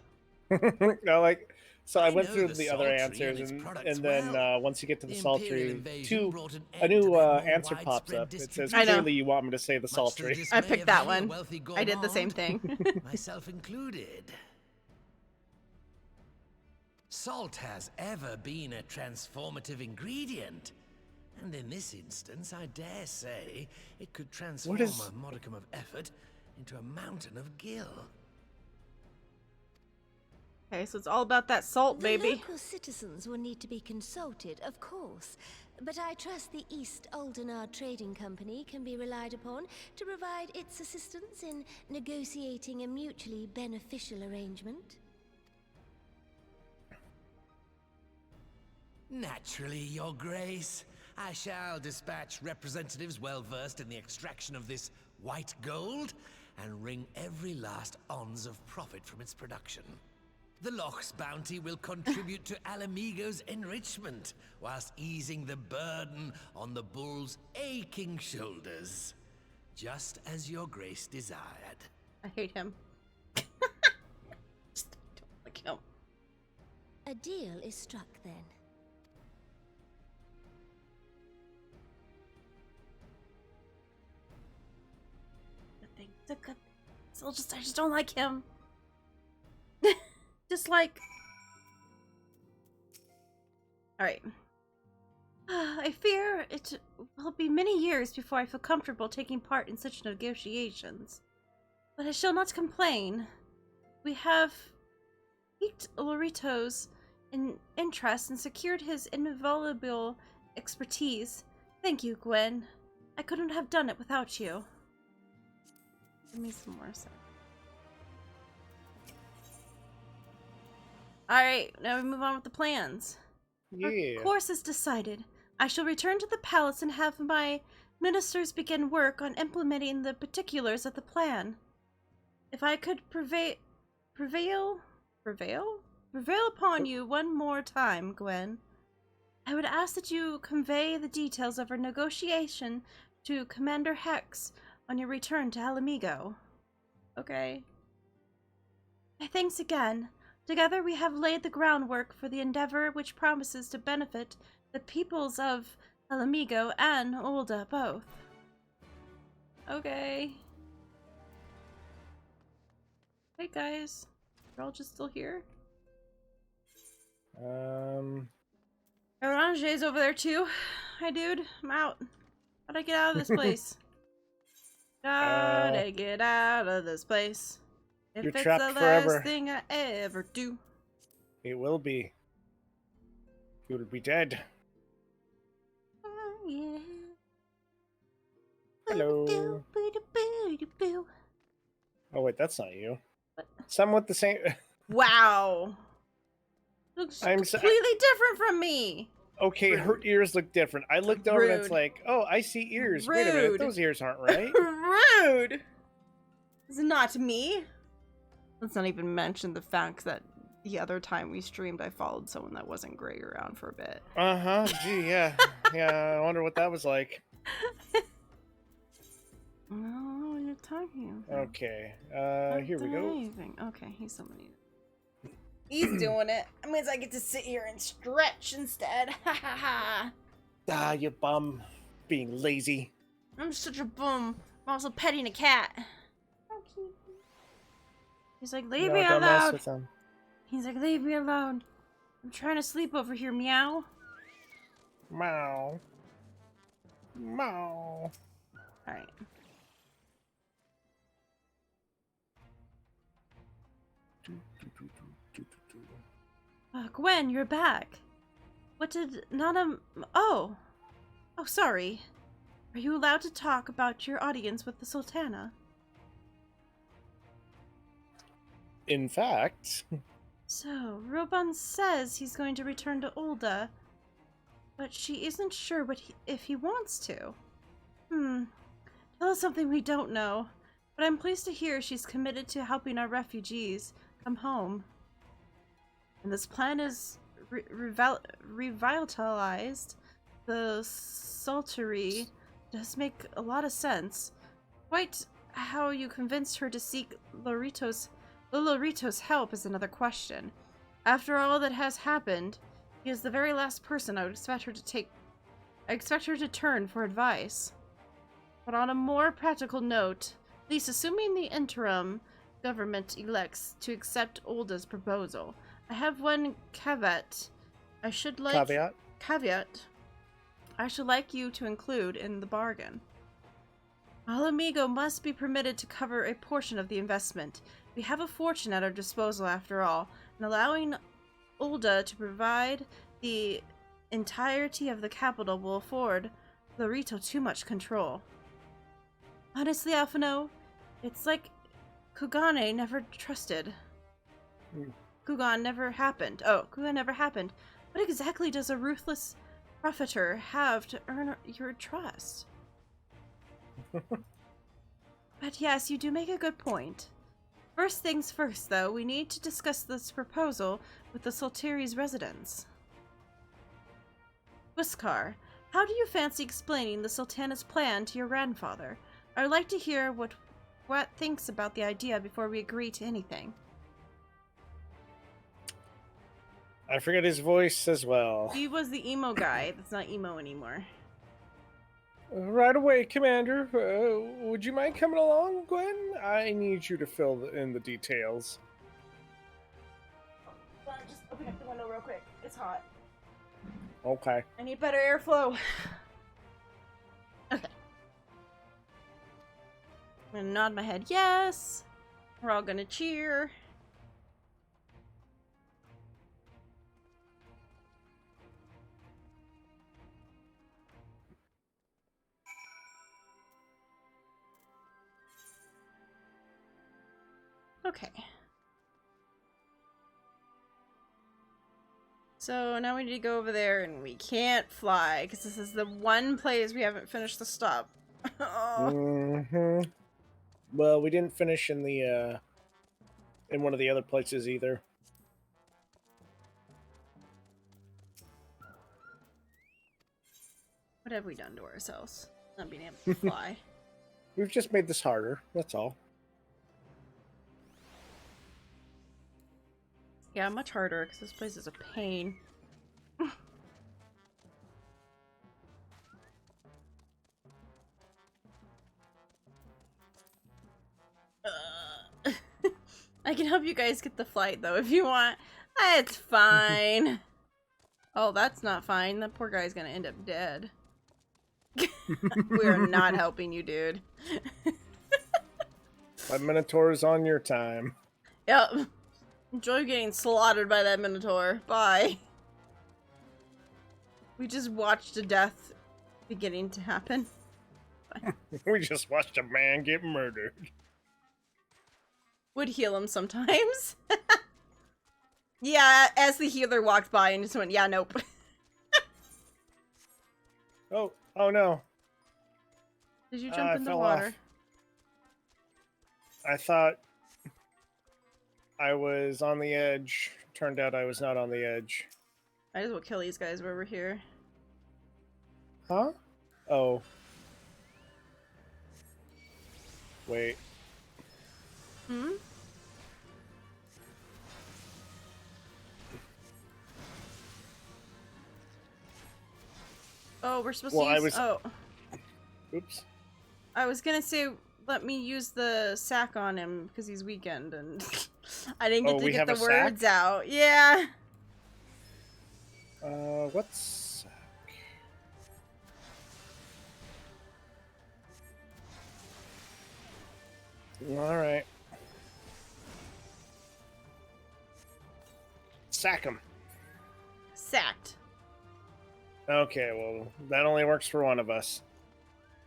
So I went through the other answers, and then once you get to the Sultry, a new answer pops up. It says, clearly you want me to say the Sultry. I picked that one. I did the same thing. Myself included. Salt has ever been a transformative ingredient. And in this instance, I dare say, it could transform a modicum of effort into a mountain of gill. Okay, so it's all about that salt, baby. The local citizens will need to be consulted, of course. But I trust the East Aldenar Trading Company can be relied upon to provide its assistance in negotiating a mutually beneficial arrangement. Naturally, Your Grace. I shall dispatch representatives well versed in the extraction of this white gold and wring every last ons of profit from its production. The Loch's bounty will contribute to Alamigo's enrichment, whilst easing the burden on the bull's aching shoulders. Just as Your Grace desired. I hate him. Just don't like him. A deal is struck then. It's a good thing. I just don't like him. Just like... Alright. I fear it will be many years before I feel comfortable taking part in such negotiations. But I shall not complain. We have piqued Lorito's interest and secured his invaluable expertise. Thank you, Gwen. I couldn't have done it without you. Give me some more stuff. Alright, now we move on with the plans. Yeah. Our course is decided. I shall return to the palace and have my ministers begin work on implementing the particulars of the plan. If I could prevail upon you one more time, Gwen, I would ask that you convey the details of our negotiation to Commander Hex on your return to Alamigo. Okay. Thanks again. Together we have laid the groundwork for the endeavor which promises to benefit the peoples of Alamigo and Ulda both. Okay. Hey guys. You're all just still here? Orange's over there too. Hi dude, I'm out. How'd I get out of this place? Gotta get out of this place. If You're it's trapped the forever. last thing I ever do. It will be. You will be dead. Yeah. Hello. Oh wait, that's not you. Someone with the same. Wow. Looks completely different from me. Okay, her ears look different. I looked over and it's like, oh, I see ears. Wait a minute, those ears aren't right. Rude. It's not me. Let's not even mention the fact that the other time we streamed, I followed someone that wasn't gray around for a bit. Gee, yeah. Yeah, I wonder what that was like. Oh, what you're talking about. Okay, here we go. Okay, he's somebody. He's doing it. That means I get to sit here and stretch instead. Ha ha ha. Ah, you bum. Being lazy. I'm such a bum. I'm also petting a cat. He's like, leave me don't mess alone. with him. He's like, leave me alone. I'm trying to sleep over here, meow. Meow. Meow. Alright. Gwen, you're back. What did Nana... Oh, sorry. Are you allowed to talk about your audience with the Sultana? In fact... So, Roban says he's going to return to Ulda, but she isn't sure if he wants to. Tell us something we don't know, but I'm pleased to hear she's committed to helping our refugees come home. And this plan is revitalized. The Sultry does make a lot of sense. Quite how you convinced her to seek Lolorito's help is another question. After all that has happened, he is the very last person I would expect her to take. I expect her to turn for advice. But on a more practical note, at least assuming the interim government elects to accept Ulda's proposal, I have one caveat. Caveat. I should like you to include in the bargain. Alamigo must be permitted to cover a portion of the investment. We have a fortune at our disposal after all, and allowing Ulda to provide the entirety of the capital will afford Lorito too much control. Honestly, Alphino, it's like Kugane never trusted. Kugan never happened. Kugan never happened. What exactly does a ruthless profiteer have to earn your trust? But yes, you do make a good point. First things first, though, we need to discuss this proposal with the Sultry's residents. Whiskar, how do you fancy explaining the Sultana's plan to your grandfather? I would like to hear what thinks about the idea before we agree to anything. I forget his voice as well. He was the emo guy that's not emo anymore. Right away, Commander. Would you mind coming along, Gwen? I need you to fill in the details. Just open up the window real quick. It's hot. Okay. I need better airflow. Okay. I'm gonna nod my head yes. We're all gonna cheer. Okay. So now we need to go over there, and we can't fly because this is the one place we haven't finished the stop. Well, we didn't finish in the in one of the other places either. What have we done to ourselves? Not being able to fly. We've just made this harder. That's all. Yeah, much harder because this place is a pain. I can help you guys get the flight though if you want. It's fine. Oh, that's not fine. That poor guy's gonna end up dead. We are not helping you, dude. My Minotaur is on your time. Yep. Enjoy getting slaughtered by that Minotaur. Bye. We just watched a death beginning to happen. We just watched a man get murdered. Would heal him sometimes. Yeah, as the healer walked by and just went, yeah, nope. Oh no. Did you jump in the water? I thought I was on the edge. Turned out I was not on the edge. Might as well kill these guys while we're here. Huh? Oh. Wait. Hmm? Oh, we're supposed to use... Oh. Oops. I was gonna say, let me use the sack on him because he's weakened, and I didn't get to get the words out. Yeah. What's sack? All right. Sack him. Sacked. Okay, well, that only works for one of us.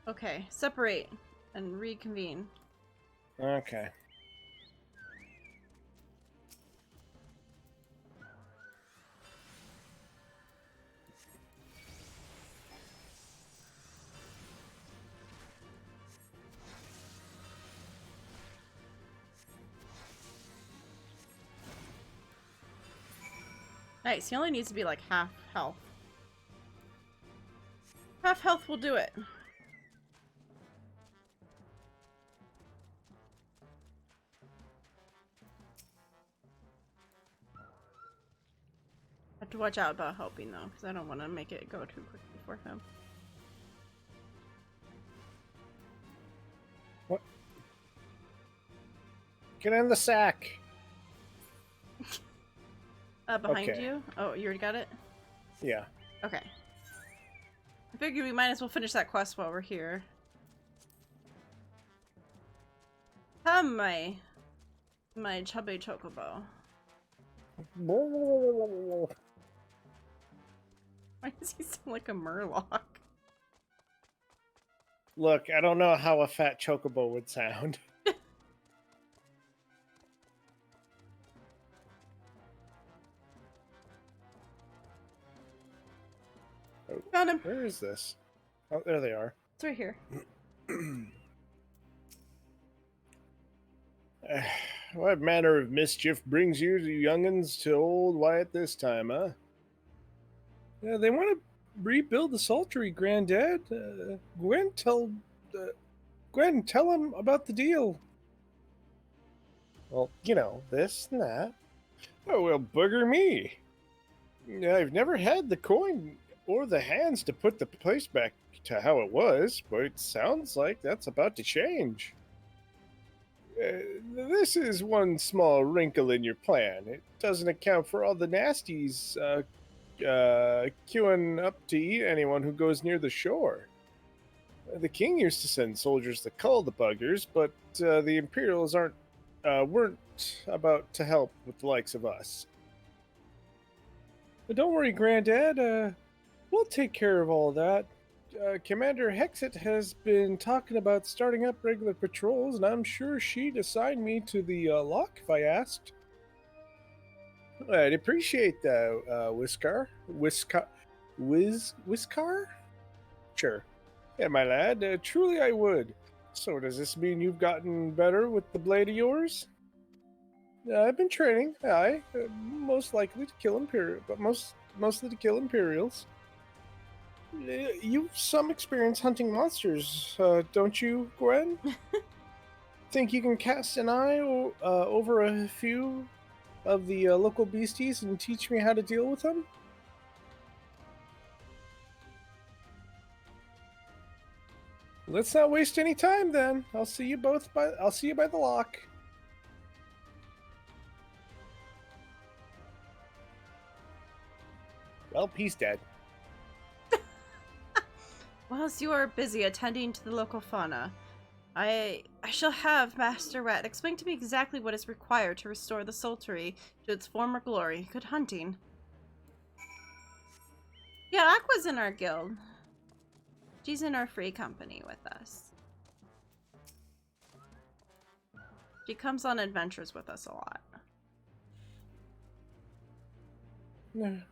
Okay, separate and reconvene. Okay. Nice, he only needs to be like half health. Half health will do it. Have to watch out about helping though, because I don't want to make it go too quickly for him. What? Get in the sack. Behind Okay. you? Oh, you already got it? Yeah. Okay. I figured we might as well finish that quest while we're here. Come, my chubby chocobo. Why does he sound like a murloc? Look, I don't know how a fat chocobo would sound. Found him. Where is this? Oh, there they are. It's right here. What manner of mischief brings you young'uns to old Wyatt this time, huh? Yeah, they want to rebuild the Sultry, Granddad. Gwen, tell him about the deal. Well, you know, this and that. Oh, well, bugger me. I've never had the coin or the hands to put the place back to how it was, but it sounds like that's about to change. This is one small wrinkle in your plan. It doesn't account for all the nasties queuing up to eat anyone who goes near the shore. The king used to send soldiers to cull the buggers, but the Imperials weren't about to help with the likes of us. But don't worry, Granddad. We'll take care of all that. Commander Hexit has been talking about starting up regular patrols, and I'm sure she'd assign me to the lock if I asked. I'd appreciate that, Whiskar. Whiskar? Sure. Yeah, my lad, truly I would. So does this mean you've gotten better with the blade of yours? I've been training, aye. Most likely to kill mostly to kill Imperials. You've some experience hunting monsters, don't you, Gwen? Think you can cast an eye over a few of the local beasties and teach me how to deal with them? Let's not waste any time then. I'll see you by the lock. Well, he's dead. Whilst you are busy attending to the local fauna, I shall have Master Rat explain to me exactly what is required to restore the Sultry to its former glory. Good hunting. Yeah, Aqua's in our guild. She's in our free company with us. She comes on adventures with us a lot.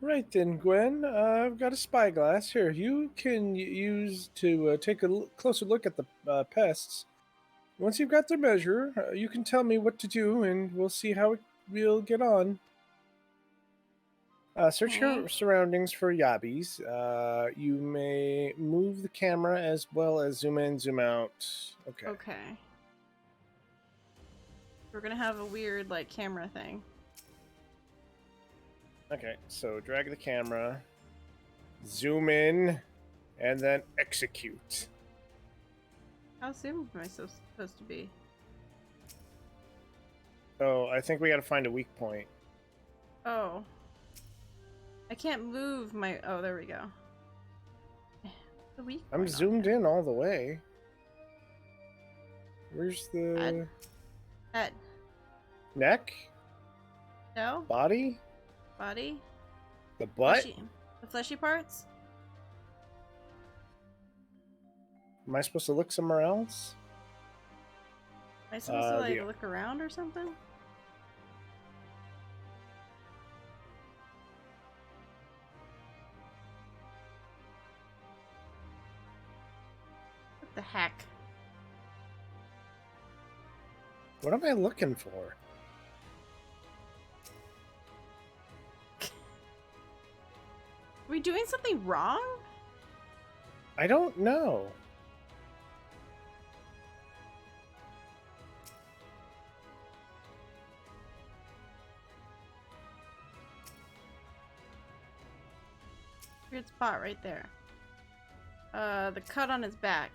Right then, Gwen. I've got a spyglass here. You can use to take a closer look at the pests. Once you've got their measure, you can tell me what to do, and we'll see how we'll get on. Search your surroundings for yabbies. You may move the camera as well as zoom in, zoom out. Okay. Okay. We're gonna have a weird, like, camera thing. Okay, so drag the camera, zoom in, and then execute. How soon am I supposed to be? Oh, I think we gotta find a weak point. Oh. I can't move my... Oh, there we go. The weak I'm point on zoomed in all the way. Where's the... Head. Neck? No? Body? Body? The butt? The fleshy parts? Am I supposed to look somewhere else? Am I supposed to, like, look around or something? What the heck? What am I looking for? Are we doing something wrong? I don't know. Weird spot right there. The cut on his back.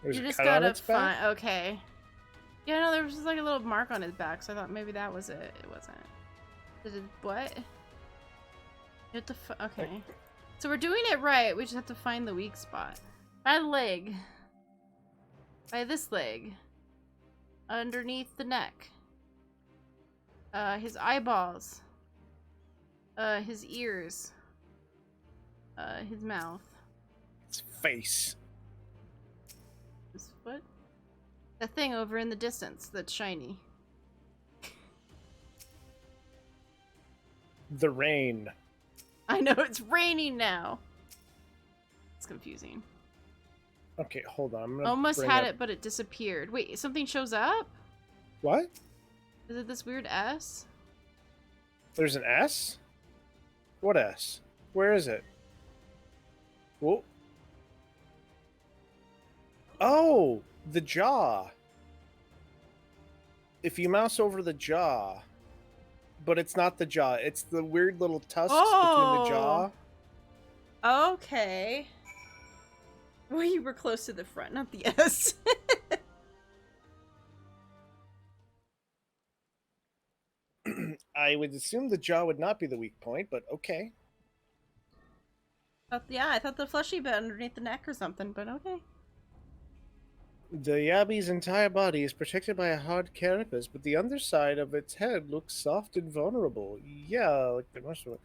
There's You a just cut on gotta its back? find. Okay. Yeah, no, there was just like a little mark on his back, so I thought maybe that was it. It wasn't. Did it what? You have to. Okay. So we're doing it right. We just have to find the weak spot. By the leg. By this leg. Underneath the neck. His eyeballs. His ears. His mouth. His face. His foot? That thing over in the distance that's shiny. The rain. I know, it's raining now. It's confusing. Okay, hold on. I'm gonna Almost bring had up... it, but it disappeared. Wait, something shows up? What? Is it this weird S? There's an S? What S? Where is it? Whoa. Oh, the jaw. If you mouse over the jaw, but it's not the jaw, it's the weird little tusks between the jaw. Okay. Well, you were close to the front, not the S. I would assume the jaw would not be the weak point, but okay. Yeah, I thought the fleshy bit underneath the neck or something, but okay. The Yabi's entire body is protected by a hard carapace, but the underside of its head looks soft and vulnerable. Yeah, like the rest of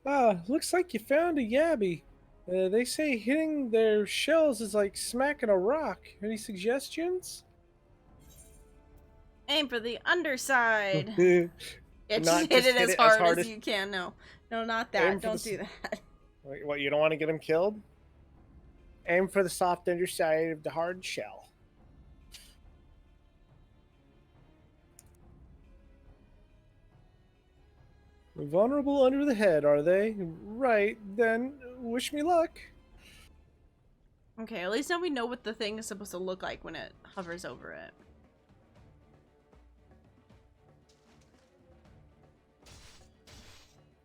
it. Looks like you found a Yabi. They say hitting their shells is like smacking a rock. Any suggestions? Aim for the underside. Not Just hit it as hard as you can. No, not that. Don't do that. Wait, what, you don't want to get him killed? Aim for the soft underside of the hard shell. Vulnerable under the head, are they? Right, then wish me luck. Okay, at least now we know what the thing is supposed to look like when it hovers over it.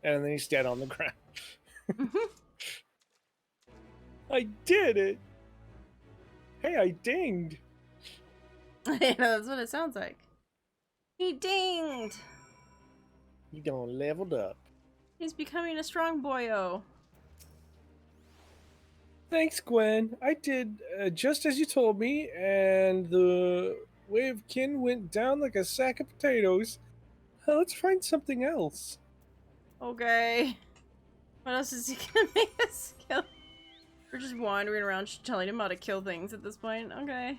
And then he's dead on the ground. I did it! Hey, I dinged! Yeah, that's what it sounds like. He dinged! You done leveled up. He's becoming a strong boyo. Thanks, Gwen. I did just as you told me, and the way of kin went down like a sack of potatoes. Let's find something else. Okay. What else is he gonna make us kill? We're just wandering around telling him how to kill things at this point. Okay.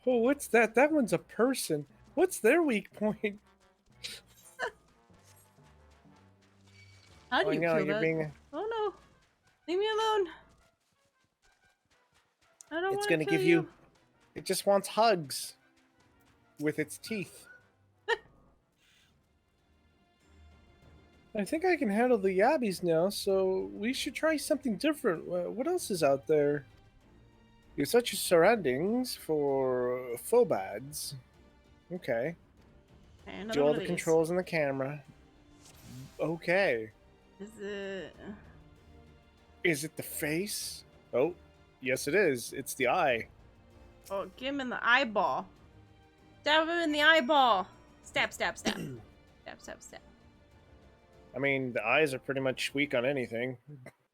Oh, what's that? That one's a person. What's their weak point? How do you kill you're that? being... Oh no. Leave me alone. I don't It's want to gonna kill give you... It just wants hugs. With its teeth. I think I can handle the Yabbies now, so we should try something different. What else is out there? You search your surroundings for phobads. Okay. Do all the controls in the camera. Okay. Is it... Is it the face? Oh, yes it is. It's the eye. Oh, give him in the eyeball. Stab him in the eyeball. Stab, stab, stab. Stab, stab, stab. I mean, the eyes are pretty much weak on anything.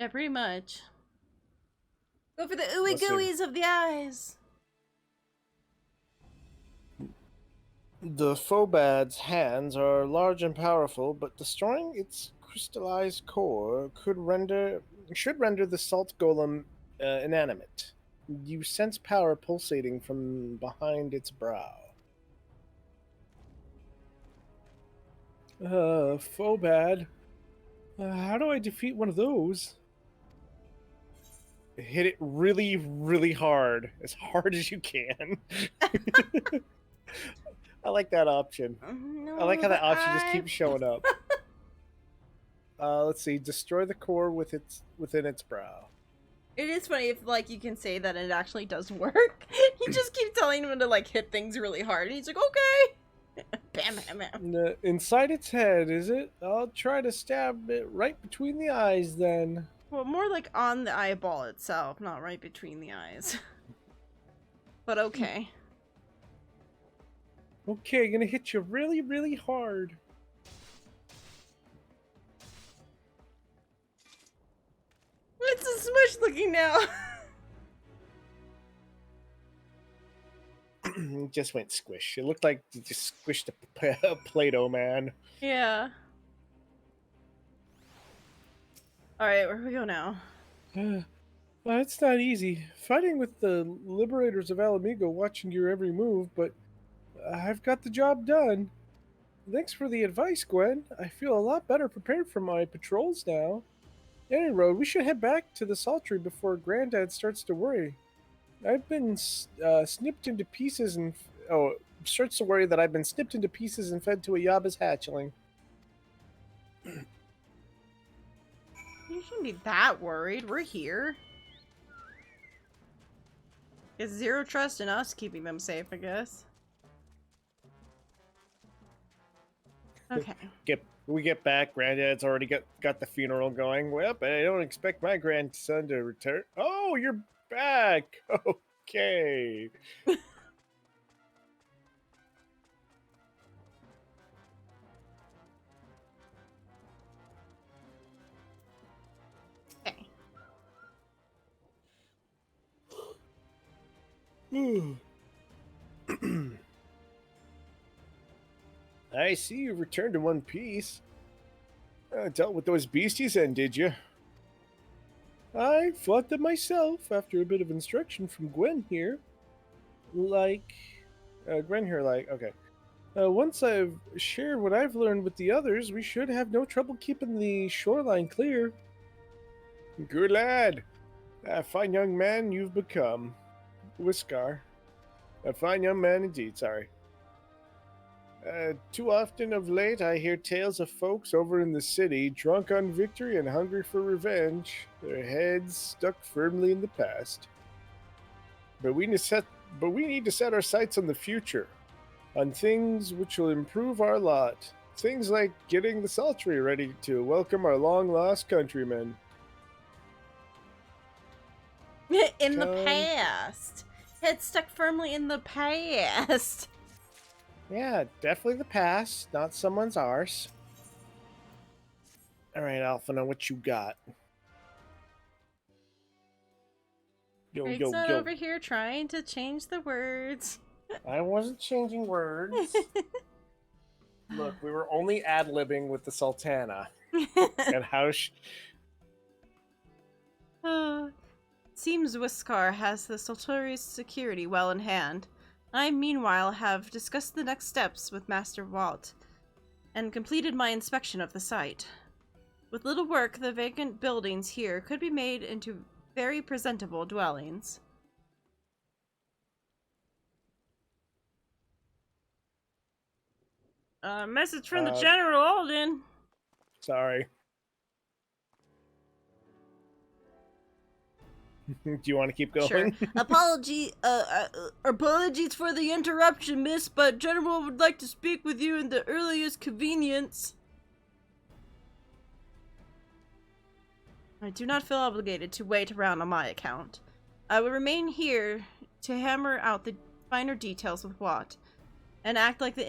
Yeah, pretty much. Go for the ooey Let's see. gooeys of the eyes. The Phobad's hands are large and powerful, but destroying its crystallized core should render the salt golem inanimate. You sense power pulsating from behind its brow. Phobad. How do I defeat one of those? Hit it really, really hard. As hard as you can. I like that option. No, I like how that option just eye. keeps showing up. Let's see. Destroy the core within its brow. It is funny if, like, you can say that and it actually does work. You just keep telling him to, like, hit things really hard, and he's like, okay! Bam, bam, bam. Inside its head, is it? I'll try to stab it right between the eyes, then. Well, more like on the eyeball itself, not right between the eyes. But okay. Okay, gonna hit you really, really hard. It's a smush looking now. It just went squish. It looked like you just squished a Play-Doh man. Yeah. Alright, where do we go now? Well, it's not easy. Fighting with the Liberators of Alamigo watching your every move, but I've got the job done. Thanks for the advice, Gwen. I feel a lot better prepared for my patrols now. Any road, we should head back to the Sultry before Granddad starts to worry. I've been snipped into pieces and... Oh, starts to worry that I've been snipped into pieces and fed to a Yabba's hatchling. You shouldn't be that worried. We're here. There's zero trust in us keeping them safe, I guess. Okay. We get back, Granddad's already got the funeral going. Well, but I don't expect my grandson to return. Oh, you're back! Okay. I see you've returned to one piece. Dealt with those beasties then, did you? I fought them myself after a bit of instruction from Gwen here. Okay. Once I've shared what I've learned with the others, we should have no trouble keeping the shoreline clear. Good lad. A fine young man you've become. Whiskar. A fine young man indeed, sorry. Too often of late I hear tales of folks over in the city, drunk on victory and hungry for revenge, their heads stuck firmly in the past. But we need to set our sights on the future, on things which will improve our lot. Things like getting the Sultry ready to welcome our long-lost countrymen. In the past. Head stuck firmly in the past. Yeah, definitely the past, not someone's arse. Alright, Alphina, what you got? Greg's not over here trying to change the words. I wasn't changing words. Look, we were only ad-libbing with the Sultana. And how Seems Whiskar has the Sultry's security well in hand. I, meanwhile, have discussed the next steps with Master Walt, and completed my inspection of the site. With little work, the vacant buildings here could be made into very presentable dwellings. Message from the General Alden. Sorry. Do you want to keep going? Sure. Apologies for the interruption, miss, but General would like to speak with you in the earliest convenience. I do not feel obligated to wait around on my account. I will remain here to hammer out the finer details with Watt, and act like the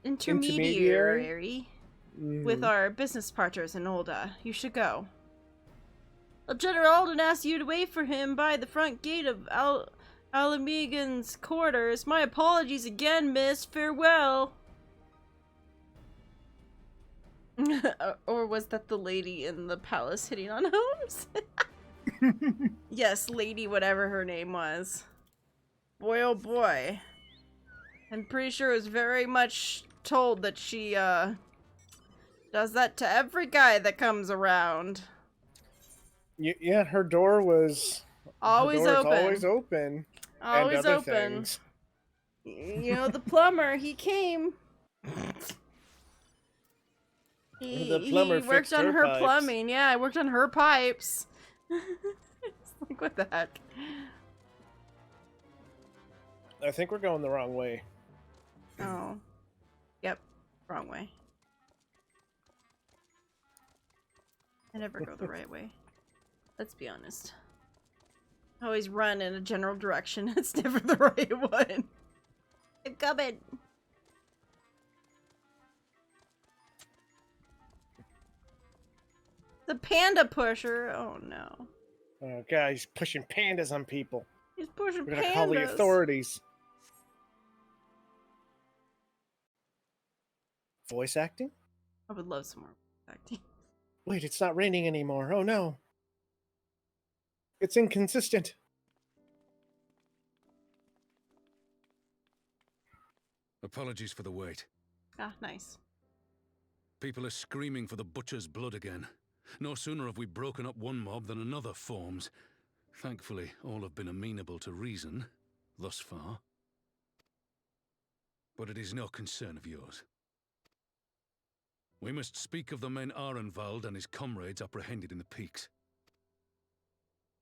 intermediary with our business partners in Olda. You should go. General Alden asked you to wait for him by the front gate of Alamigan's quarters. My apologies again, miss. Farewell. Or was that the lady in the palace hitting on Holmes? Yes, lady whatever her name was. Boy oh boy. I'm pretty sure it was very much told that she does that to every guy that comes around. Yeah, her door was always open. Always open. Always and other open. Things. You know, the plumber, he came. The plumber he worked on her her pipes. plumbing. Yeah, I worked on her pipes. It's like, what the heck? I think we're going the wrong way. Oh. Yep. Wrong way. I never go the right way. Let's be honest. I always run in a general direction. It's never the right one. I'm coming. The panda pusher. Oh no. Oh god, he's pushing pandas on people. He's pushing We're gonna pandas. call the authorities. Voice acting? I would love some more voice acting. Wait, it's not raining anymore. Oh no. It's inconsistent. Apologies for the wait. Ah, nice. People are screaming for the butcher's blood again. No sooner have we broken up one mob than another forms. Thankfully, all have been amenable to reason, thus far. But it is no concern of yours. We must speak of the men Arenvald and his comrades apprehended in the peaks.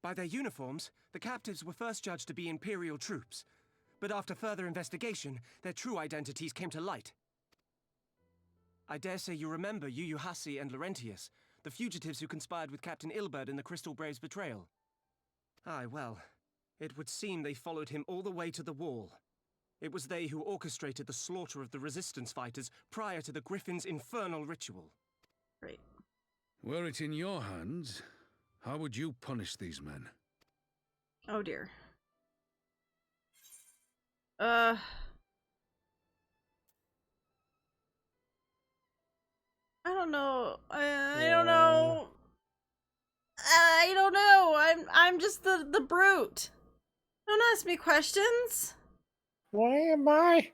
By their uniforms, the captives were first judged to be Imperial troops, but after further investigation, their true identities came to light. I dare say you remember Yuyuhasi and Laurentius, the fugitives who conspired with Captain Ilberd in the Crystal Brave's betrayal. Aye, well, it would seem they followed him all the way to the wall. It was they who orchestrated the slaughter of the resistance fighters prior to the Griffin's infernal ritual. Right. Were it in your hands, how would you punish these men? Oh dear. I don't know. I don't know. I don't know. I'm just the brute. Don't ask me questions. Why am I?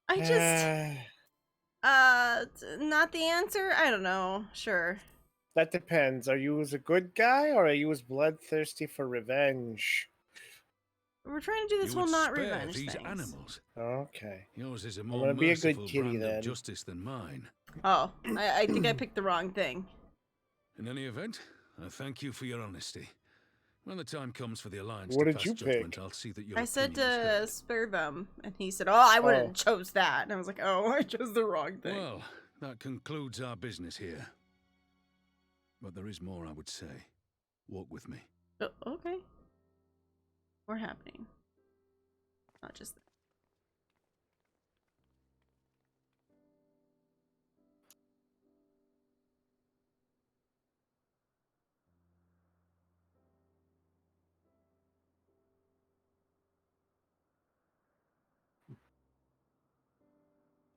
I just not the answer? I don't know. Sure. That depends. Are you as a good guy or are you as bloodthirsty for revenge? We're trying to do this You whole would not spare revenge these things. animals. Okay. Yours is a I'm more gonna be a good merciful kitty brand then. of justice than mine. Oh, I think I picked the wrong thing. In any event, I thank you for your honesty. When the time comes for the Alliance What to did pass you judgment, pick? I'll see that your I said opinion is to heard. spare them, and he said, "Oh, I wouldn't have chose that." And I was like, "Oh, I chose the wrong thing." Well, that concludes our business here. But there is more I would say. Walk with me. Oh, okay. More happening. Not just that.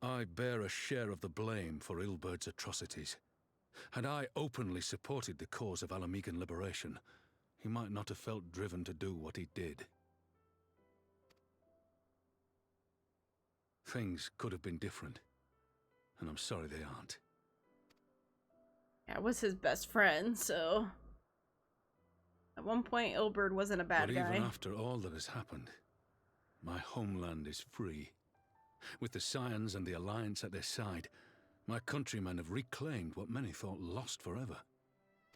I bear a share of the blame for Ilberd's atrocities. Had I openly supported the cause of Alamigan liberation, he might not have felt driven to do what he did. Things could have been different, and I'm sorry they aren't. Yeah, I was his best friend, so at one point Ilberd wasn't a bad But guy. even after all that has happened, my homeland is free. With the Scions and the Alliance at their side, my countrymen have reclaimed what many thought lost forever.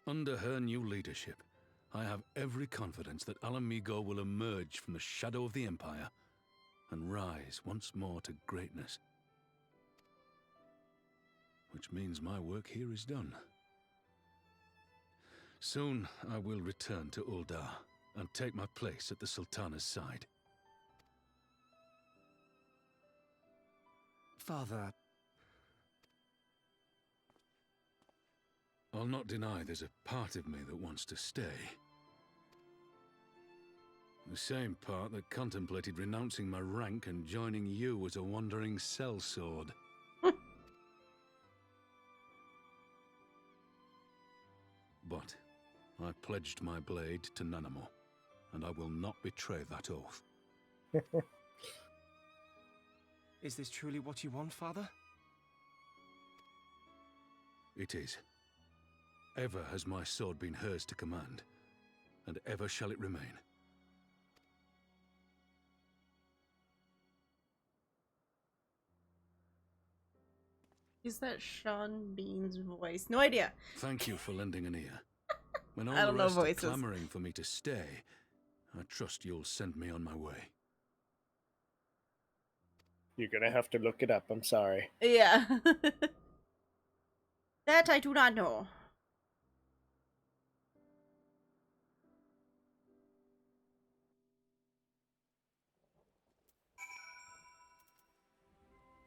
Under her new leadership, I have every confidence that Alamigo will emerge from the shadow of the Empire and rise once more to greatness. which means my work here is done. Soon I will return to Uldar and take my place at the Sultana's side. Father... I'll not deny there's a part of me that wants to stay. The same part that contemplated renouncing my rank and joining you as a wandering sellsword. But I pledged my blade to Nanamo, and I will not betray that oath. Is this truly what you want, Father? It is. Ever has my sword been hers to command, and ever shall it remain. Is that Sean Bean's voice? No idea. Thank you for lending an ear. When all I don't the know rest are voices. clamoring for me to stay, I trust you'll send me on my way. You're gonna have to look it up, I'm sorry. Yeah. That I do not know.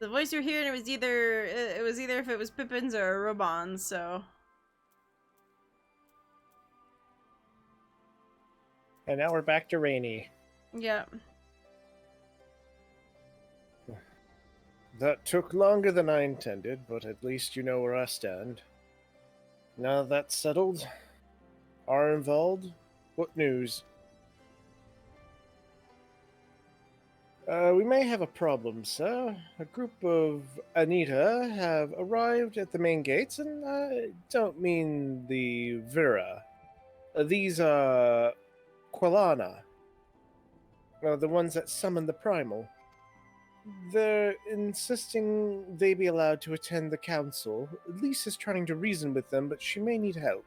The voice you're hearing, it was either if it was Pippin's or Robon's, so. And now we're back to Rainy. Yeah. That took longer than I intended, but at least you know where I stand. Now that's settled, are involved, what news? We may have a problem, sir. A group of Anita have arrived at the main gates, and I don't mean the Vira. These are Quilana. The ones that summon the Primal. They're insisting they be allowed to attend the council. Lisa's trying to reason with them, but she may need help.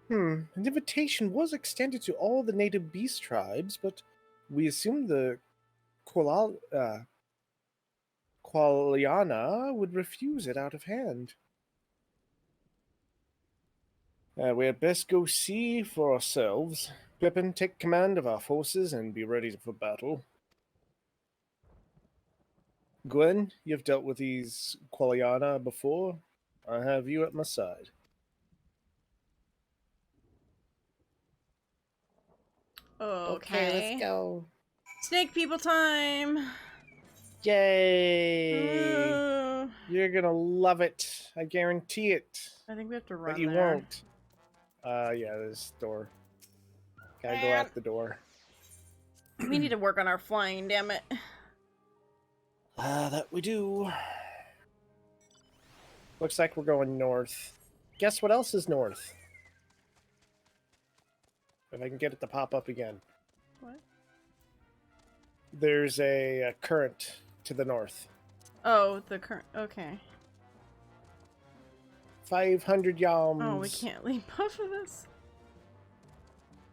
An invitation was extended to all the native beast tribes, but we assume the Qualiana would refuse it out of hand. We had best go see for ourselves. Pippin, take command of our forces and be ready for battle. Gwen, you've dealt with these Qualiana before. I have you at my side. Okay. Let's go. Snake people time. Yay! You're gonna love it. I guarantee it. I think we have to run But you there. won't. Yeah, there's door. Gotta go out the door. We need to work on our flying, damn it. That we do. Looks like we're going north. Guess what else is north? If I can get it to pop up again. What? There's a current to the north. Oh, the current. Okay. 500 yalms. Oh, we can't leap off of this.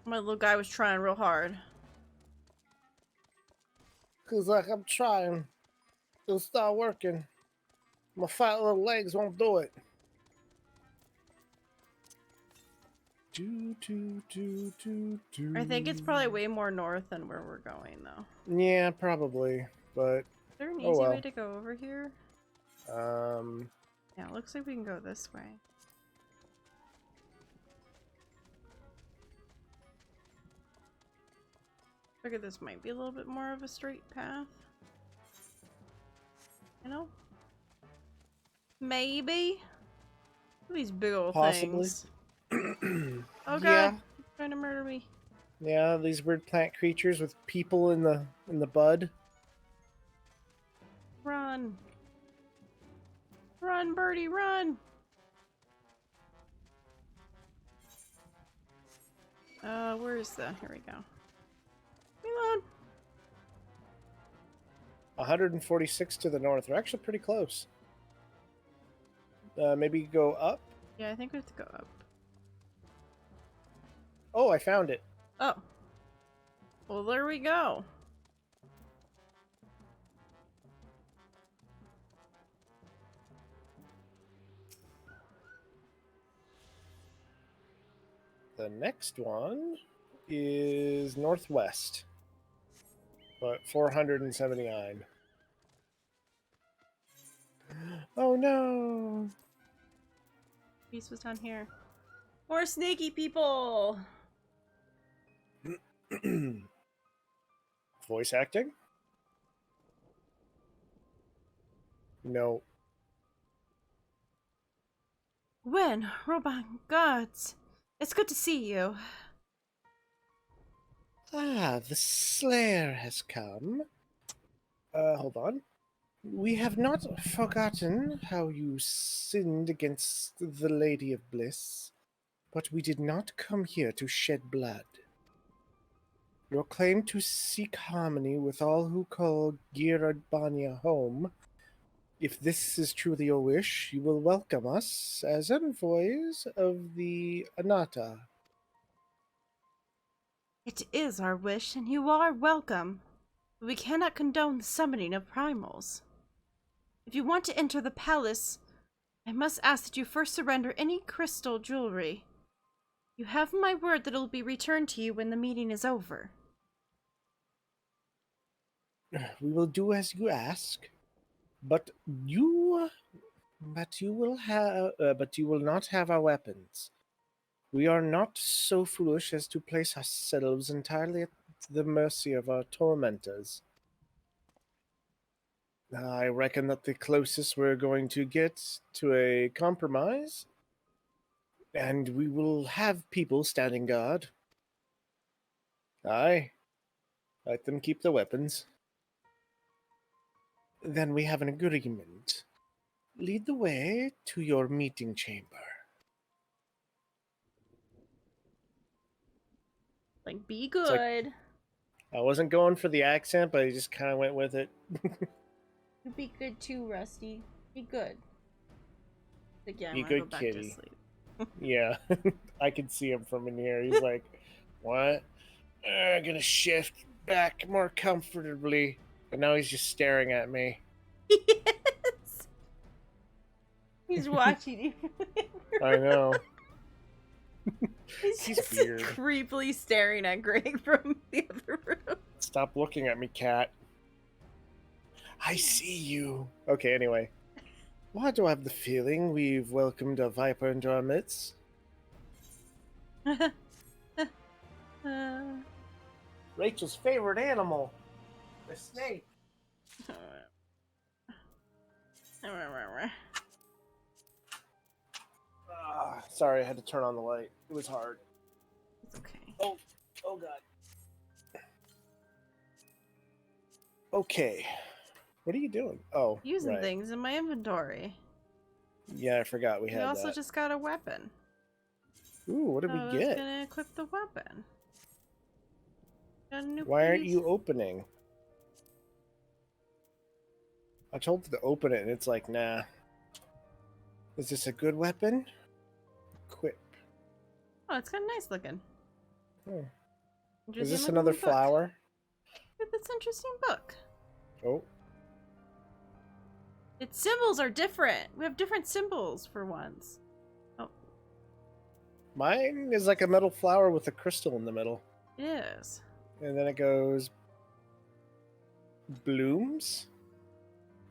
My little guy was trying real hard. Cause like I'm trying. It'll start working. My fat little legs won't do it. I think it's probably way more north than where we're going, though. Yeah, probably. But Is there an easy oh well. way to go over here? Yeah, it looks like we can go this way. Figure this might be a little bit more of a straight path. You know? Maybe? These big old Possibly. things. Oh god, Yeah. he's trying to murder me. Yeah, these weird plant creatures with people in the bud. Run. Run, birdie, run! Where's the... Here we go. Come on! 146 to the north. We're actually pretty close. Maybe go up? Yeah, I think we have to go up. Oh, I found it. Oh. Well, there we go. the next one is northwest. But 479. Oh no! Peace was down here. More snaky people! Voice acting? No. Gwen, Roban, gods. It's good to see you. Ah, the Slayer has come. Hold on. We have not forgotten how you sinned against the Lady of Bliss, but we did not come here to shed blood. Your claim to seek harmony with all who call Girardbania home. If this is truly your wish, you will welcome us as envoys of the Anata. It is our wish, and you are welcome. But we cannot condone the summoning of primals. If you want to enter the palace, I must ask that you first surrender any crystal jewelry. You have my word that it will be returned to you when the meeting is over. We will do as you ask, but you will not have our weapons. We are not so foolish as to place ourselves entirely at the mercy of our tormentors. I reckon that the closest we're going to get to a compromise, and we will have people standing guard. Aye, let them keep the weapons. Then we have an agreement. Lead the way to your meeting chamber. Like, be good. I wasn't going for the accent, but I just kind of went with it. You be good too, Rusty. Be good. Again, Be I go good, back kitty. to sleep. Yeah, I can see him from in here. He's like, what? I'm gonna shift back more comfortably. But now he's just staring at me. Yes! He's watching you. I know. He's He's just weird. creepily staring at Greg from the other room. Stop looking at me, cat. I see you. Okay, anyway. Why do I have the feeling we've welcomed a viper into our midst? Rachel's favorite animal. The snake. Sorry, I had to turn on the light. It was hard. It's okay. Oh god. Okay. What are you doing? Oh, Using right. things in my inventory. Yeah, I forgot we You had also that. just got a weapon. Ooh, what did I we was get? gonna equip the weapon. Got a new Why aren't piece. you opening? I told it to open it, and it's like, nah. Is this a good weapon? Equip. Oh, it's kind of nice looking. Oh. Is Interesting this looking another book. flower? Look at this interesting book. Oh. Its symbols are different. We have different symbols for once. Oh, Mine is like a metal flower with a crystal in the middle. it is. And then it goes blooms.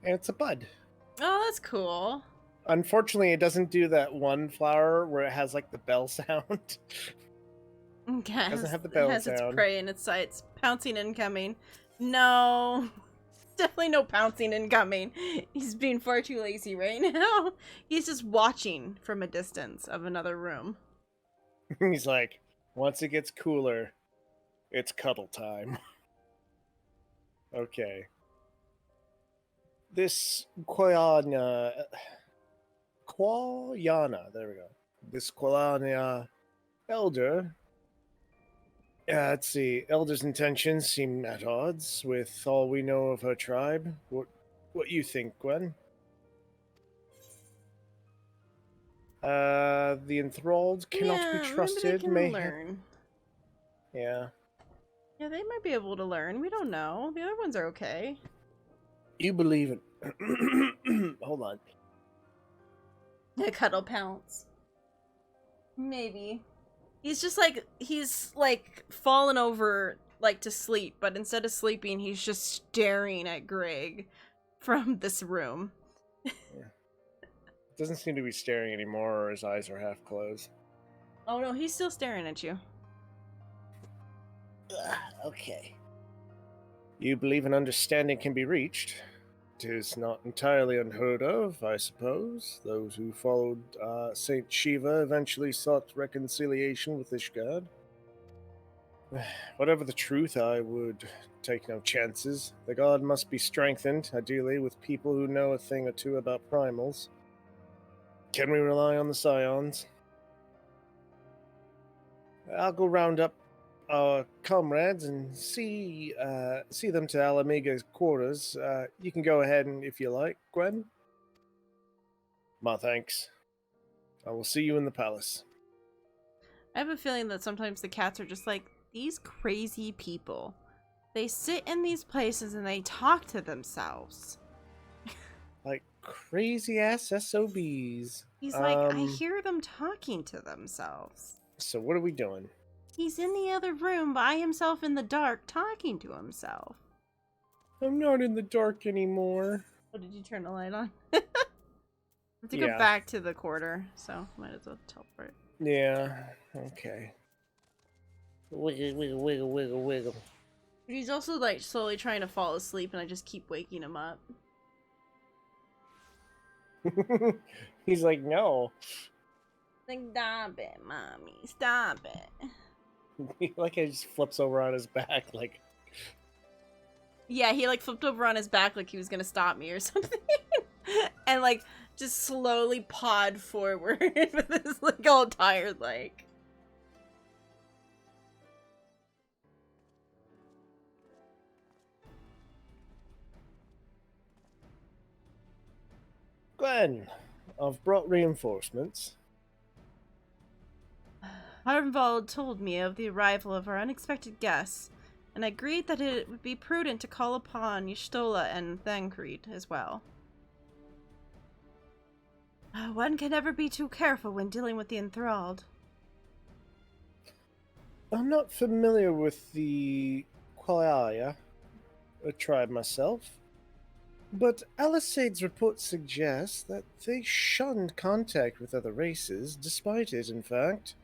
And it's a bud. Oh, that's cool. Unfortunately, it doesn't do that one flower where it has like the bell sound. Okay. Doesn't have the It bell has its sound. prey in its sights. Pouncing incoming. No. Definitely no pouncing incoming. He's being far too lazy right now. He's just watching from a distance of another room. He's like, once it gets cooler, it's cuddle time. Okay. This Quayana, there we go. This Quayana elder. Let's see. Elder's intentions seem at odds with all we know of her tribe. What you think, Gwen? The enthralled cannot be trusted. Maybe they can learn. Yeah. Yeah, they might be able to learn. We don't know. The other ones are okay. You believe in. Hold on. The cuddle pounce. Maybe. He's just like, he's like fallen over like to sleep, but instead of sleeping, he's just staring at Greg from this room. Doesn't seem to be staring anymore, or his eyes are half closed. Oh no, he's still staring at you. Okay. You believe an understanding can be reached? It is not entirely unheard of, I suppose. Those who followed Saint Shiva eventually sought reconciliation with this god. Whatever the truth, I would take no chances. The god must be strengthened, ideally with people who know a thing or two about primals. Can we rely on the Scions? I'll go round up our comrades and see them to Alamiga's quarters. You can go ahead and if you like, Gwen. My thanks. I will see you in the palace. I have a feeling that sometimes the cats are just like, these crazy people. They sit in these places and they talk to themselves. Like crazy ass SOBs. He's like, I hear them talking to themselves. So what are we doing? He's in the other room by himself in the dark talking to himself. I'm not in the dark anymore. Oh, did you turn the light on? I have to go back to the quarter, so might as well teleport. Yeah, okay. Wiggle, wiggle, wiggle, wiggle, wiggle. He's also like slowly trying to fall asleep and I just keep waking him up. He's like, no. Like, stop it, mommy. Stop it. Like he just flips over on his back, like. Yeah, he like flipped over on his back like he was gonna stop me or something. And like just slowly pawed forward with his like all tired like. Gwen, I've brought reinforcements. Harmvald told me of the arrival of our unexpected guests, and agreed that it would be prudent to call upon Y'shtola and Thancred as well. One can never be too careful when dealing with the enthralled. I'm not familiar with the Qualia, a tribe myself, but Alisade's report suggests that they shunned contact with other races, despite it, in fact.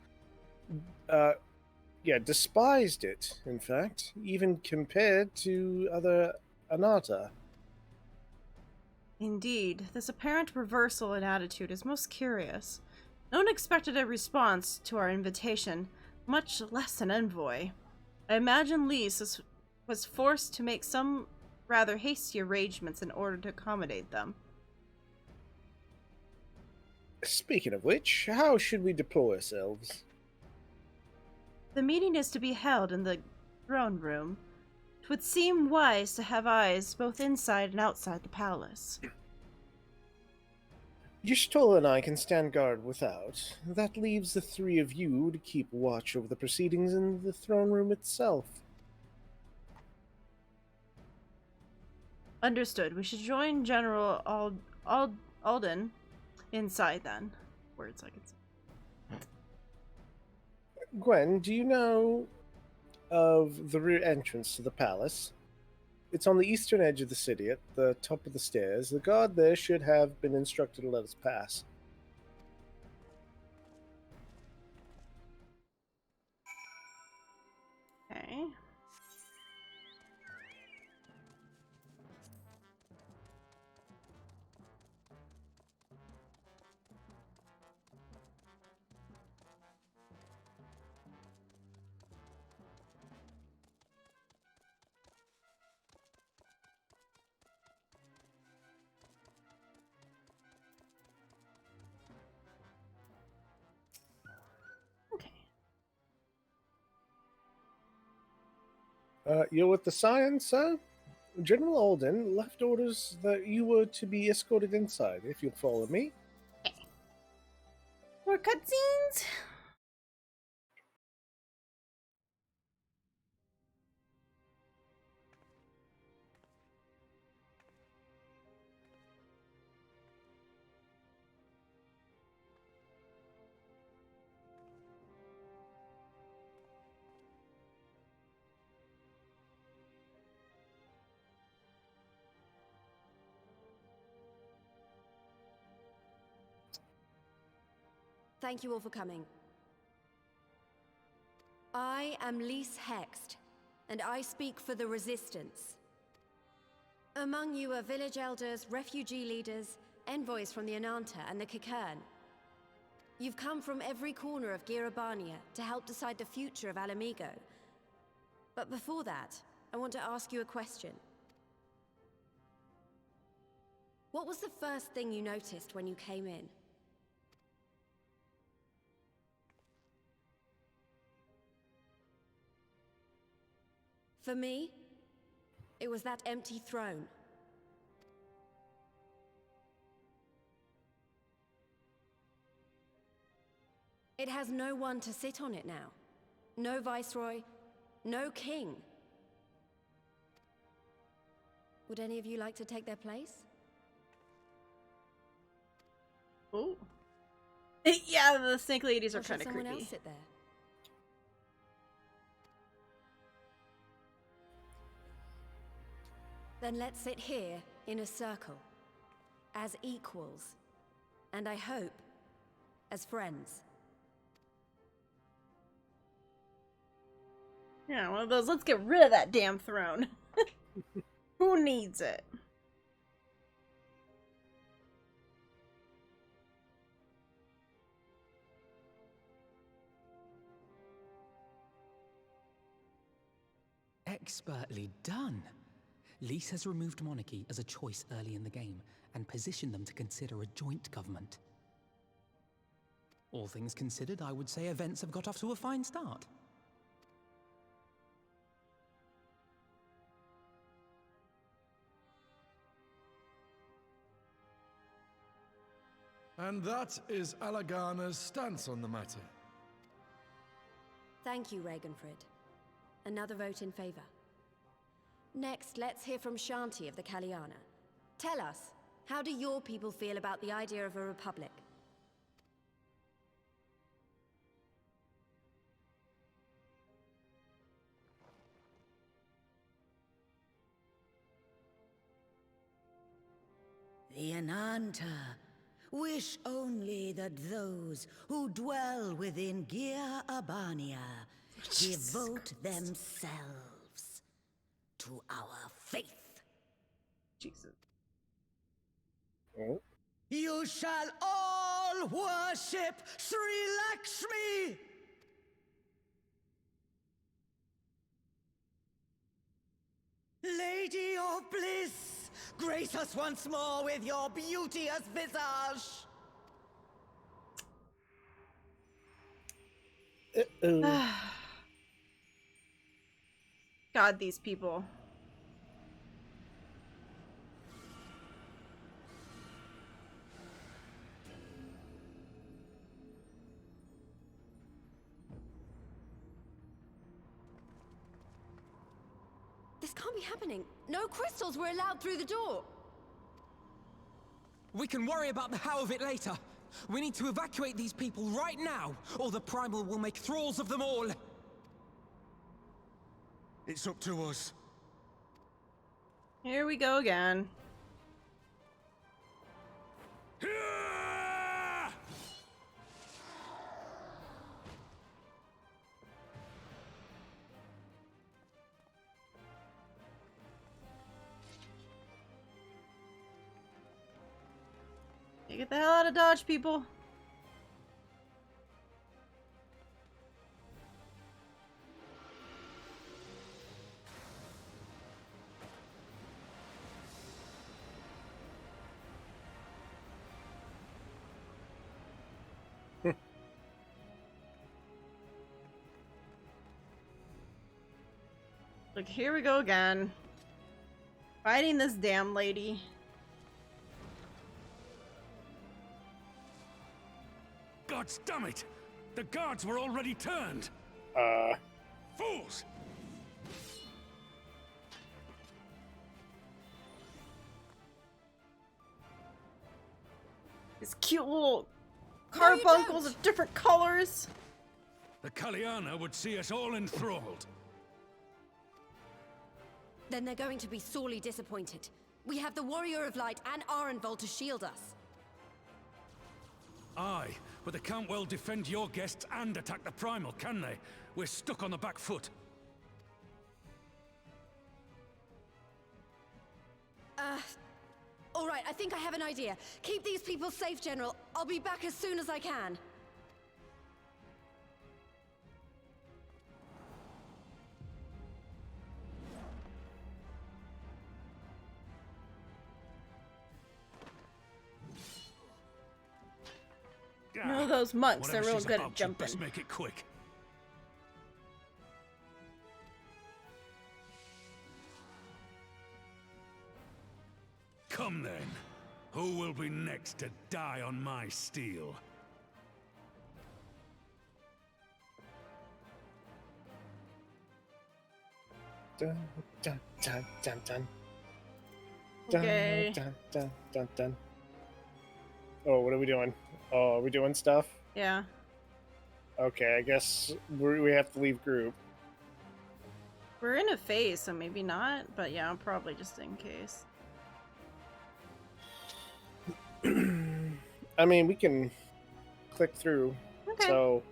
Despised it, in fact, even compared to other Anata. Indeed, this apparent reversal in attitude is most curious. No one expected a response to our invitation, much less an envoy. I imagine Lys was forced to make some rather hasty arrangements in order to accommodate them. Speaking of which, how should we deploy ourselves? The meeting is to be held in the throne room. It would seem wise to have eyes both inside and outside the palace. Y'shtola and I can stand guard without. That leaves the three of you to keep watch over the proceedings in the throne room itself. Understood. We should join General Alden inside then. Words I could say. Gwen, do you know of the rear entrance to the palace? It's on the eastern edge of the city, at the top of the stairs. The guard there should have been instructed to let us pass. Okay. You're with the Scion, sir? General Alden left orders that you were to be escorted inside, if you'll follow me. More cutscenes? Thank you all for coming. I am Lys Hext, and I speak for the Resistance. Among you are village elders, refugee leaders, envoys from the Ananta and the Kikern. You've come from every corner of Girabania to help decide the future of Alamigo. But before that, I want to ask you a question. What was the first thing you noticed when you came in? For me, it was that empty throne. It has no one to sit on it now. No viceroy, no king. Would any of you like to take their place? Oh. Yeah, the snake ladies are Or should kind of someone creepy. else sit there? Then let's sit here in a circle, as equals, and I hope, as friends. Yeah, one of those, let's get rid of that damn throne. Who needs it? Expertly done. Lys has removed monarchy as a choice early in the game, and positioned them to consider a joint government. All things considered, I would say events have got off to a fine start. And that is Alagana's stance on the matter. Thank you, Ragenfrid. Another vote in favor. Next, let's hear from Shanti of the Kaliana. Tell us, how do your people feel about the idea of a republic? The Ananta wish only that those who dwell within Gir Abania devote themselves to our faith. Jesus. Oh. You shall all worship Sri Lakshmi! Lady of Bliss, grace us once more with your beauteous visage! God, these people. This can't be happening. No crystals were allowed through the door. We can worry about the how of it later. We need to evacuate these people right now, or the Primal will make thralls of them all. It's up to us. Here we go again. Get the hell out of Dodge, people. Like, here we go again. Fighting this damn lady. God damn it! The guards were already turned! Fools! These cute little carbuncles of different colors. The Kaliana would see us all enthralled. Then they're going to be sorely disappointed. We have the Warrior of Light and Arenvald to shield us. Aye, but they can't well defend your guests and attack the Primal, can they? We're stuck on the back foot. All right, I think I have an idea. Keep these people safe, General. I'll be back as soon as I can. You know those monks, they're Whatever real she's good about, at you'd jumping. best make it quick. Come then. Who will be next to die on my steel? Dun, dun, dun, dun, dun. Okay. Dun, dun, dun, dun. Oh, what are we doing? Oh, are we doing stuff? Yeah. Okay, I guess we have to leave group. We're in a phase, so maybe not, but yeah, probably just in case. I mean, we can click through. Okay. So,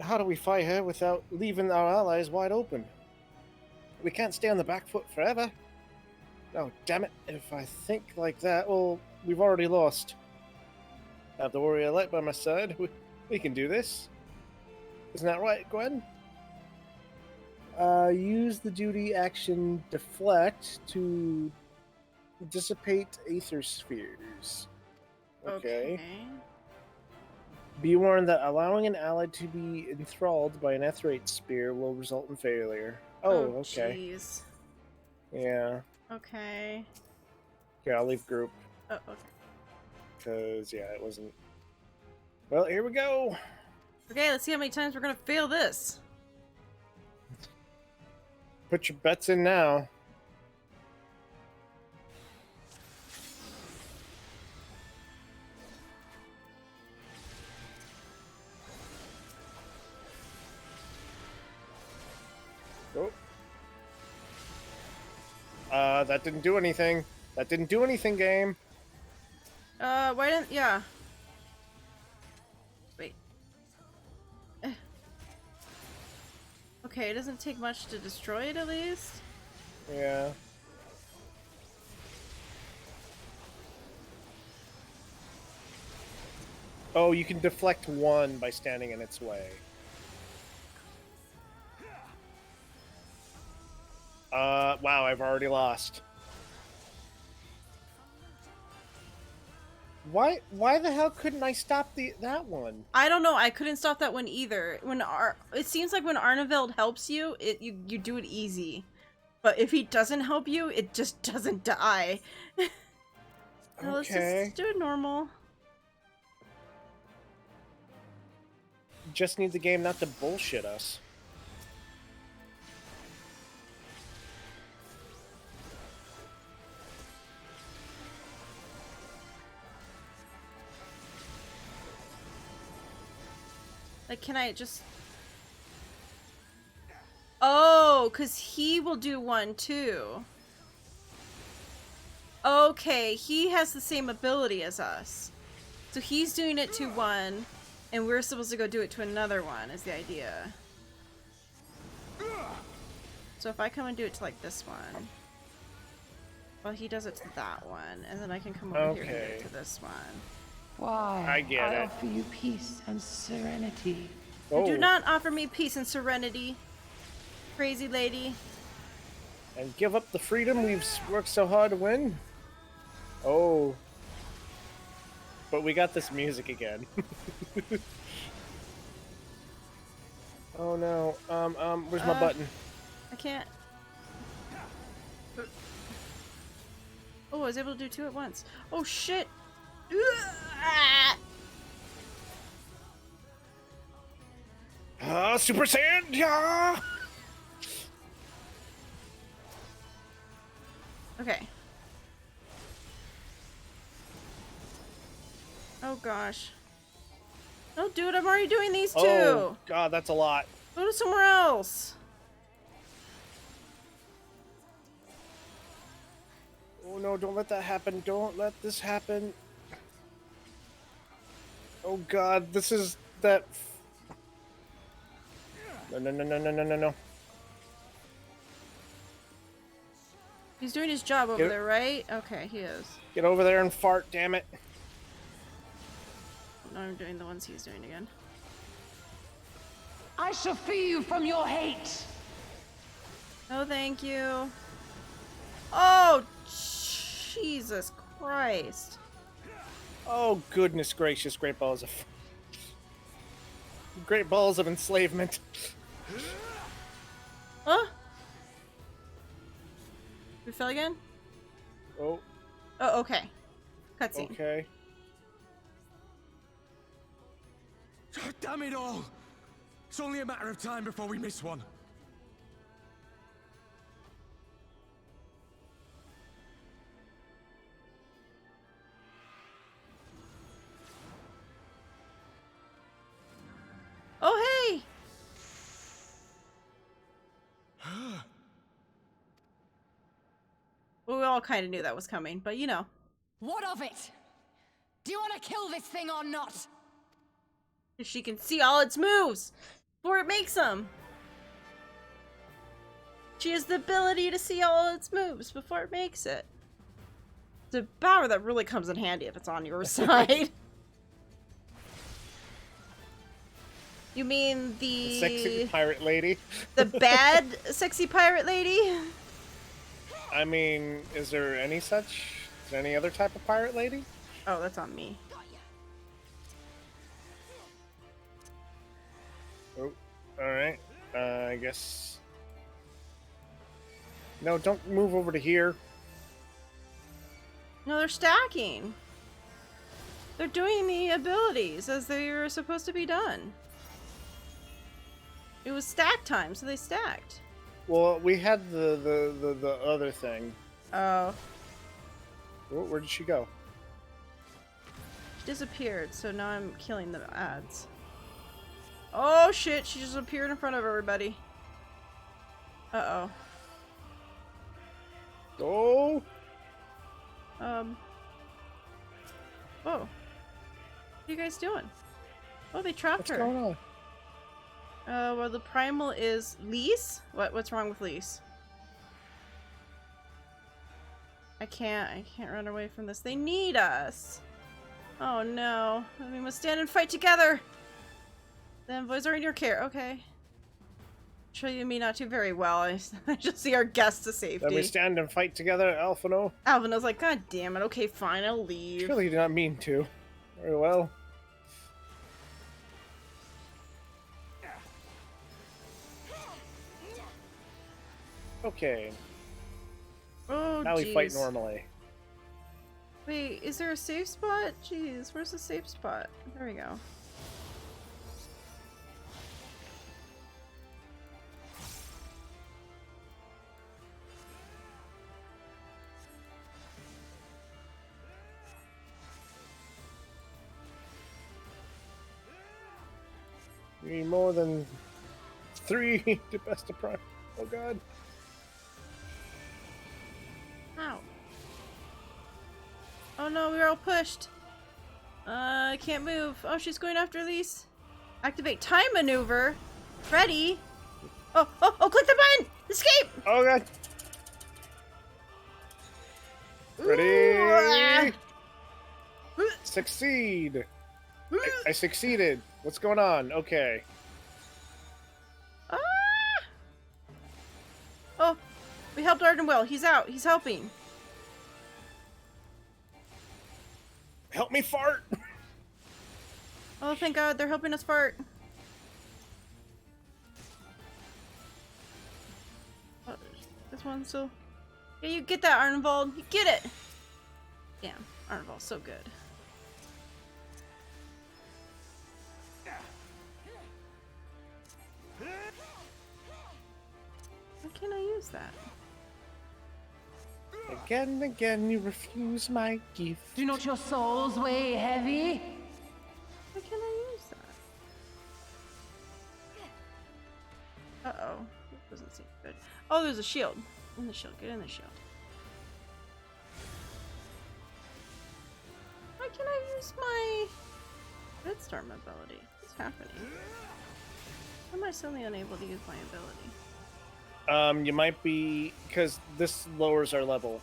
how do we fight her without leaving our allies wide open? We can't stay on the back foot forever. Oh, damn it. If I think like that, well, we've already lost. I have the warrior light by my side. We can do this. Isn't that right, Gwen? Use the duty action deflect to dissipate aether spheres. Okay. Be warned that allowing an ally to be enthralled by an Etherate spear will result in failure. Oh, okay. Jeez. Yeah. Okay. Okay, I'll leave group. Oh, okay. Because, yeah, it wasn't... Well, here we go! Okay, let's see how many times we're gonna fail this. Put your bets in now. Oh. That didn't do anything. That didn't do anything, game. Why didn't... Yeah. Wait. Okay, it doesn't take much to destroy it, at least. Yeah. Oh, you can deflect one by standing in its way. Wow, I've already lost. Why the hell couldn't I stop that one? I don't know. I couldn't stop that one either. It seems like when Arneveld helps you, you do it easy. But if he doesn't help you, it just doesn't die. No, let's just do it normal. Just need the game not to bullshit us. Like, can I just... Oh, because he will do one too. Okay, he has the same ability as us. So he's doing it to one, and we're supposed to go do it to another one, is the idea. So if I come and do it to, like, this one. Well, he does it to that one, and then I can come over here and do it to this one. Why? I get it. offer you peace and serenity. You do not offer me peace and serenity, crazy lady. And give up the freedom we've worked so hard to win? Oh. But we got this music again. Oh no. Where's my button? I can't. Oh, I was able to do two at once. Oh shit! Super Saiyan! Yeah! Okay. Oh gosh. No, dude, I'm already doing these two! Oh, God, that's a lot. Go to somewhere else! Oh no, don't let that happen. Don't let this happen. Oh god, this is that... No. He's doing his job over there, right? Okay, he is. Get over there and fart, damn it. Now I'm doing the ones he's doing again. I shall free you from your hate. No, thank you. Oh, Jesus Christ. Oh, goodness gracious, great balls of... Great balls of enslavement. Huh? We fell again? Oh. Oh, okay. Cutscene. Okay. Oh, damn it all! It's only a matter of time before we miss one. Oh, hey! Well, we all kind of knew that was coming, but you know. What of it? Do you want to kill this thing or not? She can see all its moves before it makes them. She has the ability to see all its moves before it makes it. It's a power that really comes in handy if it's on your side. You mean the sexy pirate lady? The bad sexy pirate lady? I mean, is there any such? Is there any other type of pirate lady? Oh, that's on me. Oh, alright. I guess... No, don't move over to here. No, they're stacking. They're doing the abilities as they were supposed to be done. It was stack time, so they stacked. Well, we had the other thing. Oh. Where did she go? She disappeared, so now I'm killing the ads. Oh shit, she just appeared in front of everybody. Uh-oh. Oh! Oh. What are you guys doing? Oh, they trapped her. What's going on? Well, the primal is Lise? What's wrong with Lise? I can't run away from this. They need us. Oh no. We must stand and fight together. The envoys are in your care. Okay. Show you me not too very well. I just see our guests to safety. Then we stand and fight together, Alphino. Alphino's like, God damn it. Okay, fine. I'll leave. Really did not mean to. Very well. Okay. Oh, now we fight normally. Wait, is there a safe spot? Jeez, where's the safe spot? There we go. You need more than 3 to best of prime. Oh god. Ow. Oh no, we were all pushed. I can't move. Oh, she's going after Lise. Activate time maneuver. Ready. Oh, click the button! Escape! Oh god. Ready? Succeed. I succeeded. What's going on? Okay. Oh, we helped Ardenwell. He's out. He's helping. Help me fart! Oh, thank God. They're helping us fart. Oh, this one still... Yeah, you get that, Ardenwald. You get it! Damn, Ardenwald's so good. Why can't I use that? Again and again you refuse my gift. Do not your souls weigh heavy? Why can't I use that? Uh-oh. That doesn't seem good. Oh, there's a shield. In the shield. Get in the shield. Why can't I use my... Good storm ability. What's happening? Why am I suddenly unable to use my ability? You might be because this lowers our level.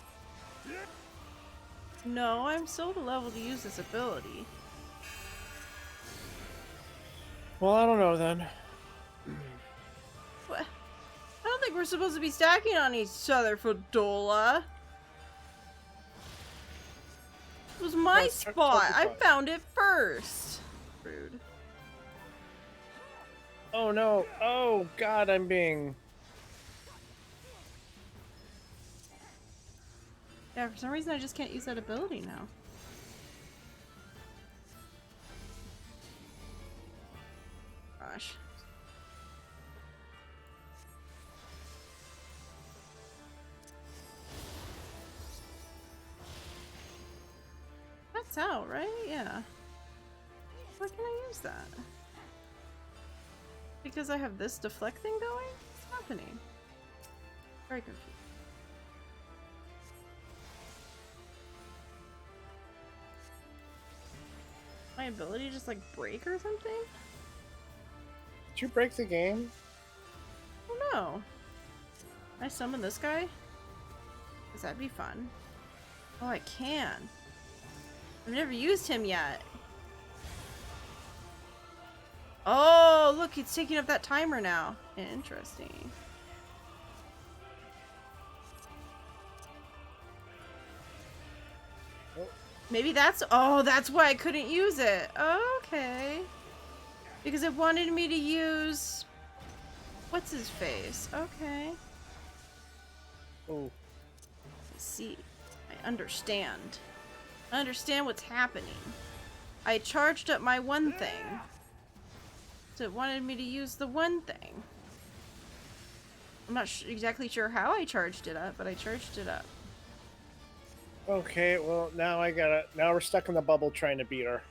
No, I'm still at a level to use this ability. Well, I don't know then. What? I don't think we're supposed to be stacking on each other, Fedola. It was my spot. I found it first. Rude. Oh no. Oh god, I'm being... Yeah, for some reason I just can't use that ability now. Gosh. That's out, right? Yeah. Why can I use that? Because I have this deflect thing going? What's happening? Very confused. My ability just like break or something? Did you break the game? Oh no. Can I summon this guy? Because that'd be fun. Oh, I can. I've never used him yet. Oh, look, it's taking up that timer now. Interesting. Maybe that's... Oh, that's why I couldn't use it. Okay. Because it wanted me to use... What's his face? Okay. Oh. See, I understand. I understand what's happening. I charged up my one thing. So it wanted me to use the one thing. I'm not exactly sure how I charged it up, but I charged it up. Okay, well, now I gotta... Now we're stuck in the bubble trying to beat her.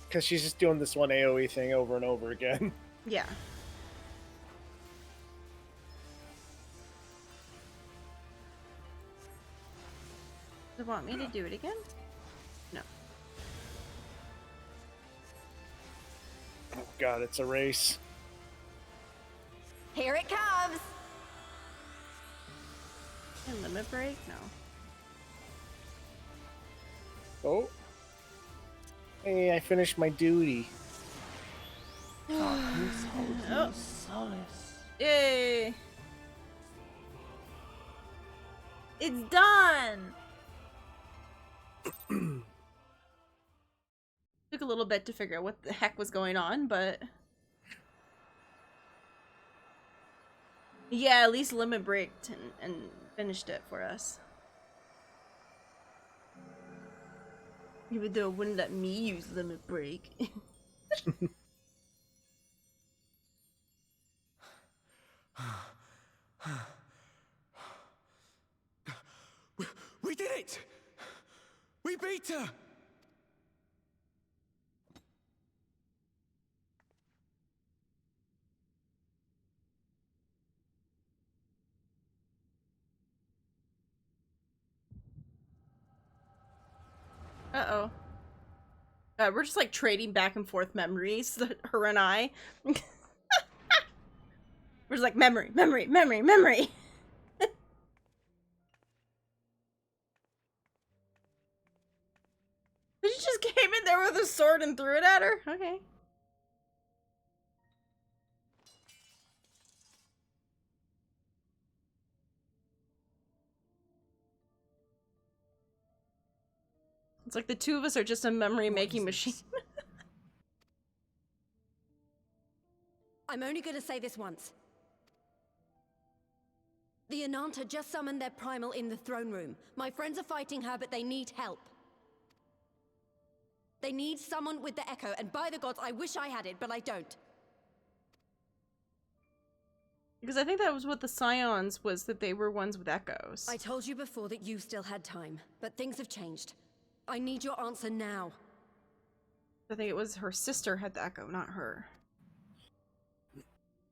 Because she's just doing this one AoE thing over and over again. Yeah. Does it want me to do it again? No. Oh god, it's a race. Here it comes! And limit break? No. Oh. Hey, I finished my duty. Oh. Yay! It's done! Took a little bit to figure out what the heck was going on, but... Yeah, at least limit breaked and finished it for us. Even though it wouldn't let me use limit break. We did it! We beat her! Uh-oh. We're just like trading back and forth memories, her and I. We're just like memory, memory, memory, memory. She just came in there with a sword and threw it at her? Okay. It's like the two of us are just a memory-making machine. I'm only gonna say this once. The Ananta just summoned their primal in the throne room. My friends are fighting her, but they need help. They need someone with the echo, and by the gods, I wish I had it, but I don't. Because I think that was what the Scions was, that they were ones with echoes. I told you before that you still had time, but things have changed. I need your answer now. I think it was her sister had the echo, not her.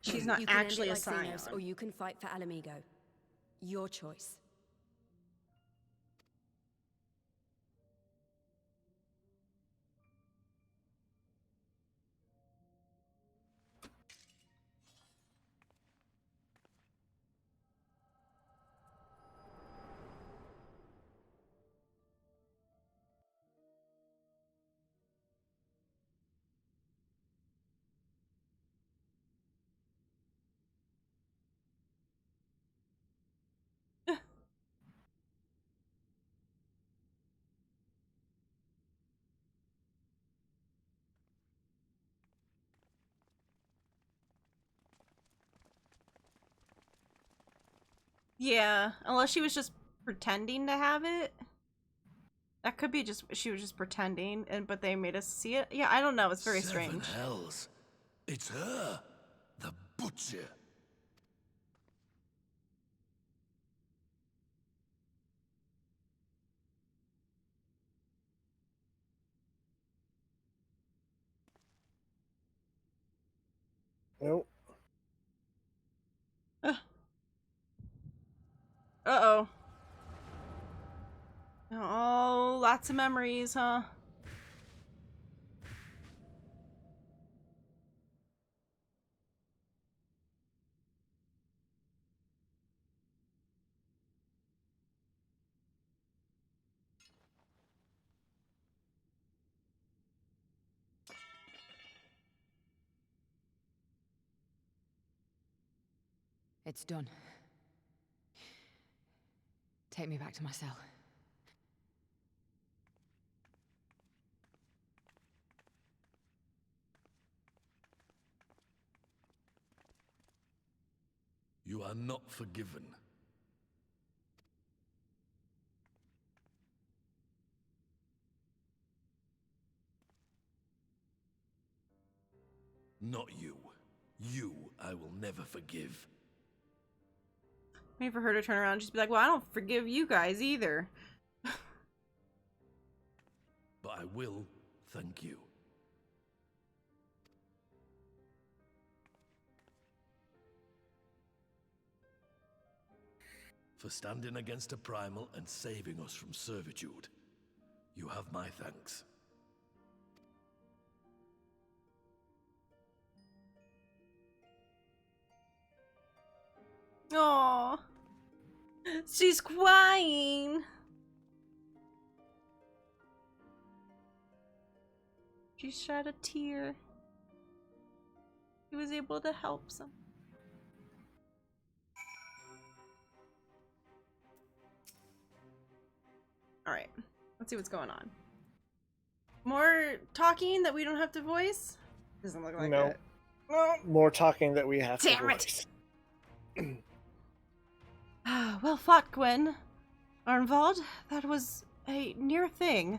She's not You can actually end a it like Scion. Xenos, or you can fight for Alamigo. Your choice. Yeah, unless she was just pretending to have it. That could be just she was just pretending, but they made us see it. Yeah, I don't know. It's very strange. Seven hells. It's her, the butcher. Well. Uh-oh. Oh, lots of memories, huh? It's done. Take me back to my cell. You are not forgiven. Not you. You I will never forgive. Maybe for her to turn around and just be like, well, I don't forgive you guys either. But I will thank you. For standing against a primal and saving us from servitude. You have my thanks. Aww. She's crying. She shed a tear. She was able to help some. Alright. Let's see what's going on. More talking that we don't have to voice? Doesn't look like it. No. More talking that we have Damn to it. voice. Well fought, Gwen. Arnvald, that was a near thing.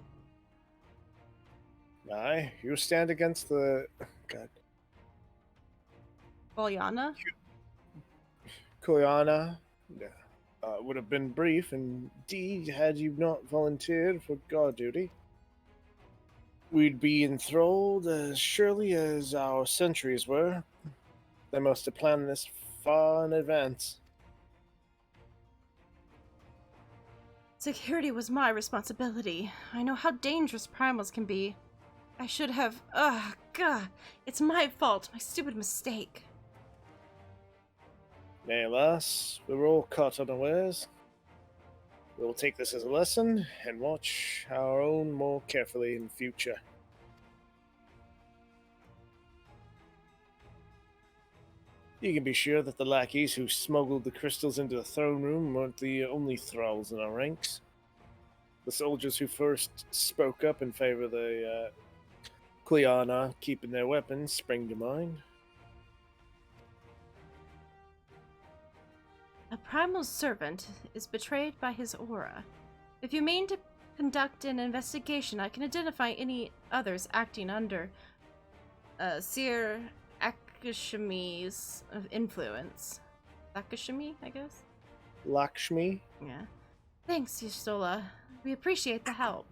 Aye, you stand against the... God. Polyana? Koyana. Would have been brief indeed had you not volunteered for guard duty. We'd be enthralled as surely as our sentries were. They must have planned this far in advance. Security was my responsibility. I know how dangerous primals can be. I should have... Ugh, God. It's my fault. My stupid mistake. Nay, alas, we were all caught unawares. We will take this as a lesson and watch our own more carefully in future. You can be sure that the lackeys who smuggled the crystals into the throne room weren't the only thralls in our ranks. The soldiers who first spoke up in favor of the Cleana keeping their weapons spring to mind. A primal servant is betrayed by his aura. If you mean to conduct an investigation, I can identify any others acting under Seer Akashimi's influence. Akashimi, I guess? Lakshmi? Yeah. Thanks, Yustola. We appreciate the help.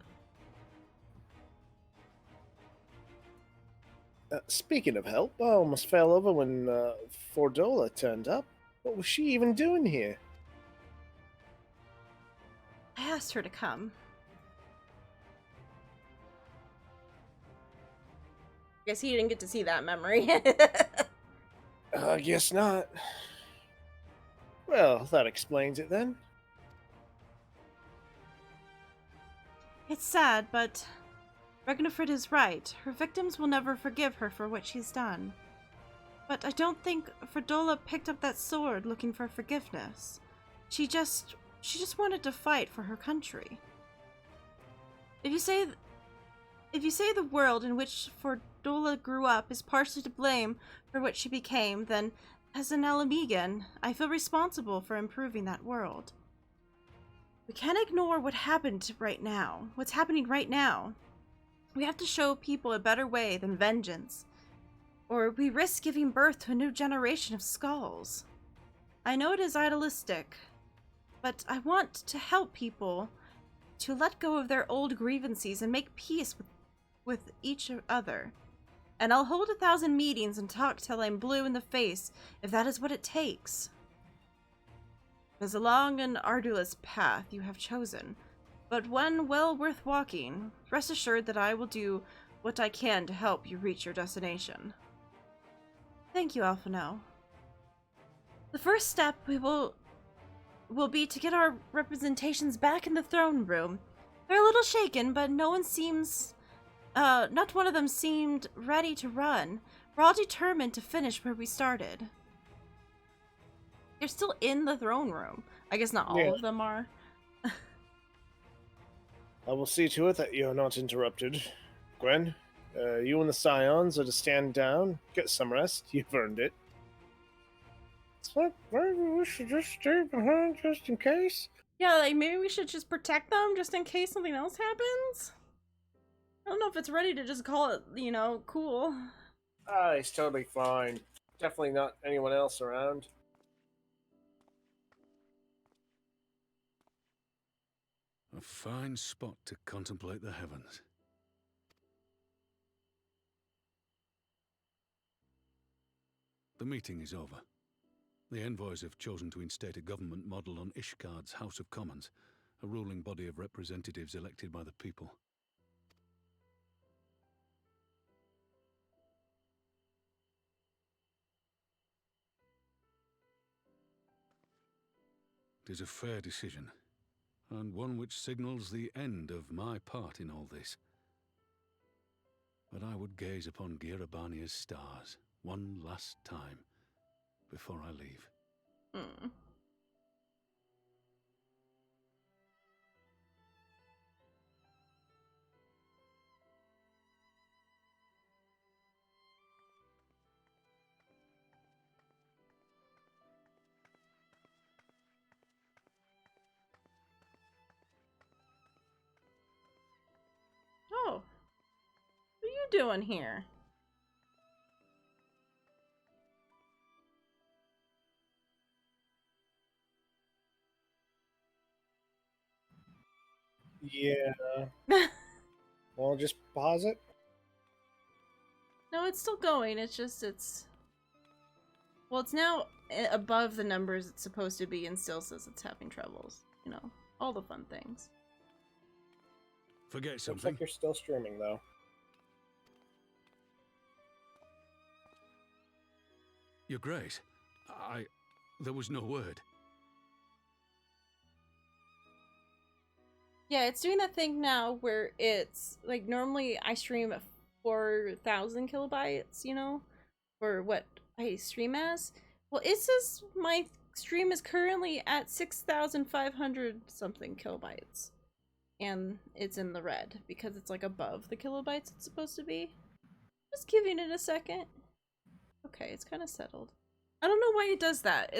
Speaking of help, I almost fell over when Fordola turned up. What was she even doing here? I asked her to come. Guess he didn't get to see that memory. I guess not. Well, that explains it then. It's sad, but Ragnarfrid is right. Her victims will never forgive her for what she's done. But I don't think Fordola picked up that sword looking for forgiveness. She just wanted to fight for her country. If you say the world in which Fordola grew up is partially to blame for what she became, then as an Alamegan, I feel responsible for improving that world. We can't ignore what's happening right now. We have to show people a better way than vengeance, or we risk giving birth to a new generation of skulls. I know it is idealistic, but I want to help people to let go of their old grievances and make peace with each other. And I'll hold 1,000 meetings and talk till I'm blue in the face, if that is what it takes. It is a long and arduous path you have chosen, but one well worth walking. Rest assured that I will do what I can to help you reach your destination. Thank you, Alphino. The first step will be to get our representations back in the throne room. They're a little shaken, but not one of them seemed ready to run. We're all determined to finish where we started. You're still in the throne room. I guess not all of them are. I will see to it that you're not interrupted. Gwen, you and the Scions are to stand down, get some rest. You've earned it. So maybe we should just stay behind just in case. Yeah, like maybe we should just protect them just in case something else happens. I don't know if it's ready to just call it, cool. He's totally fine. Definitely not anyone else around. A fine spot to contemplate the heavens. The meeting is over. The envoys have chosen to instate a government model on Ishgard's House of Commons, a ruling body of representatives elected by the people. It is a fair decision, and one which signals the end of my part in all this. But I would gaze upon Girabania's stars one last time before I leave. Oh. What are you doing here? Yeah. Well, just pause it. No, it's still going. Well, it's now above the numbers it's supposed to be and still says it's having troubles. All the fun things. Forget something. Looks like you're still streaming, though. Your Grace, there was no word. Yeah, it's doing that thing now where it's, like, normally I stream at 4,000 kilobytes, for what I stream as. Well, it says my stream is currently at 6,500 something kilobytes. And it's in the red because it's, like, above the kilobytes it's supposed to be. Just giving it a second. Okay, it's kind of settled. I don't know why it does that.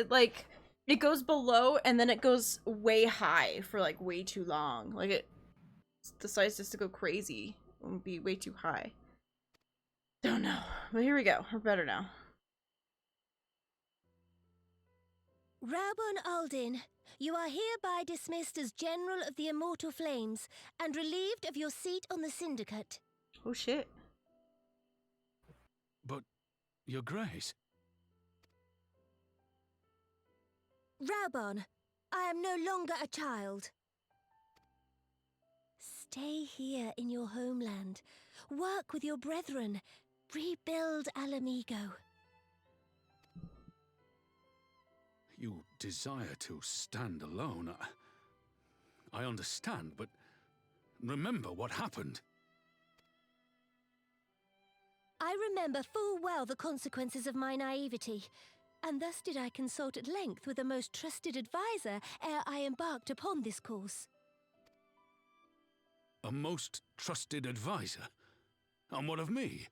It goes below and then it goes way high for like way too long. Like it decides just to go crazy and be way too high. Don't know. But here we go. We're better now. Rabon Aldin, you are hereby dismissed as General of the Immortal Flames and relieved of your seat on the Syndicate. Oh shit. But, Your Grace... Rabon, I am no longer a child. Stay here in your homeland. Work with your brethren. Rebuild Alamigo. You desire to stand alone. I understand, but remember what happened. I remember full well the consequences of my naivety, and thus did I consult at length with a most trusted advisor ere I embarked upon this course. A most trusted advisor? And what of me?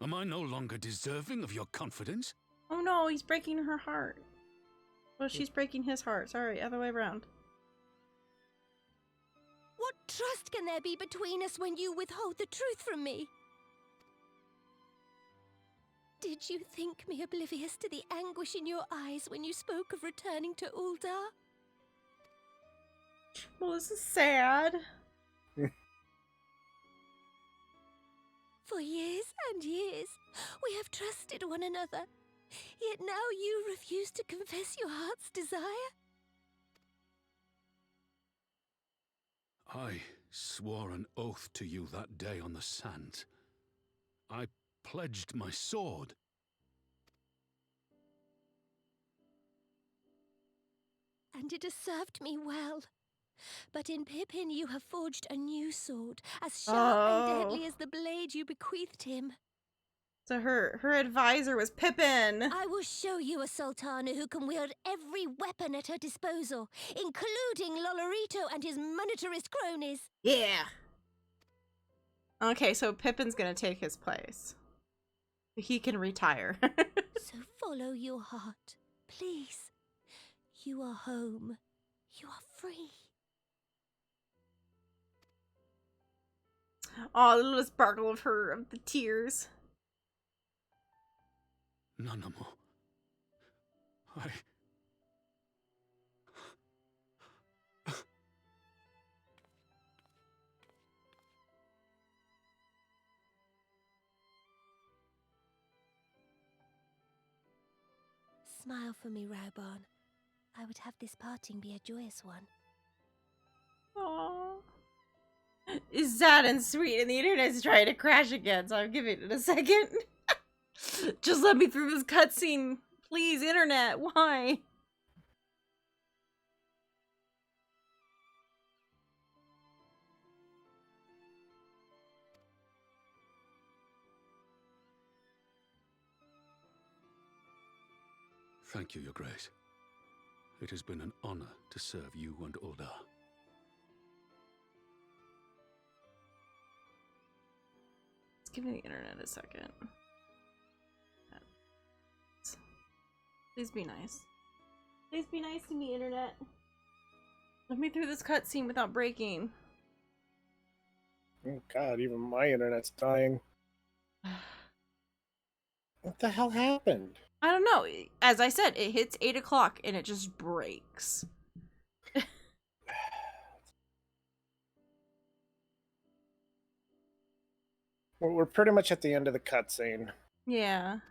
Am I no longer deserving of your confidence? Oh no, he's breaking her heart. Well, she's breaking his heart. Sorry, other way around. What trust can there be between us when you withhold the truth from me? Did you think me oblivious to the anguish in your eyes when you spoke of returning to Uldar? Well, this is sad. For years and years, we have trusted one another. Yet now you refuse to confess your heart's desire? I swore an oath to you that day on the sands. I pledged my sword. And it has served me well. But in Pippin you have forged a new sword, as sharp and deadly as the blade you bequeathed him. So her advisor was Pippin. I will show you a sultana who can wield every weapon at her disposal, including Lolorito and his monetarist cronies. Yeah. Okay, so Pippin's gonna take his place. He can retire. So follow your heart, please. You are home. You are free. Oh, the little sparkle of the tears. Nanamo. Smile for me, Raubon. I would have this parting be a joyous one. Aww. It's sad and sweet, and the internet's trying to crash again, so I'm giving it a second. Just let me through this cutscene. Please, internet, why? Thank you, Your Grace. It has been an honor to serve you and Uldar. Let's give the internet a second. Please be nice. Please be nice to me, internet. Let me through this cutscene without breaking. Oh god, even my internet's dying. What the hell happened? I don't know. As I said, it hits 8 o'clock and it just breaks. We're pretty much at the end of the cutscene. Yeah.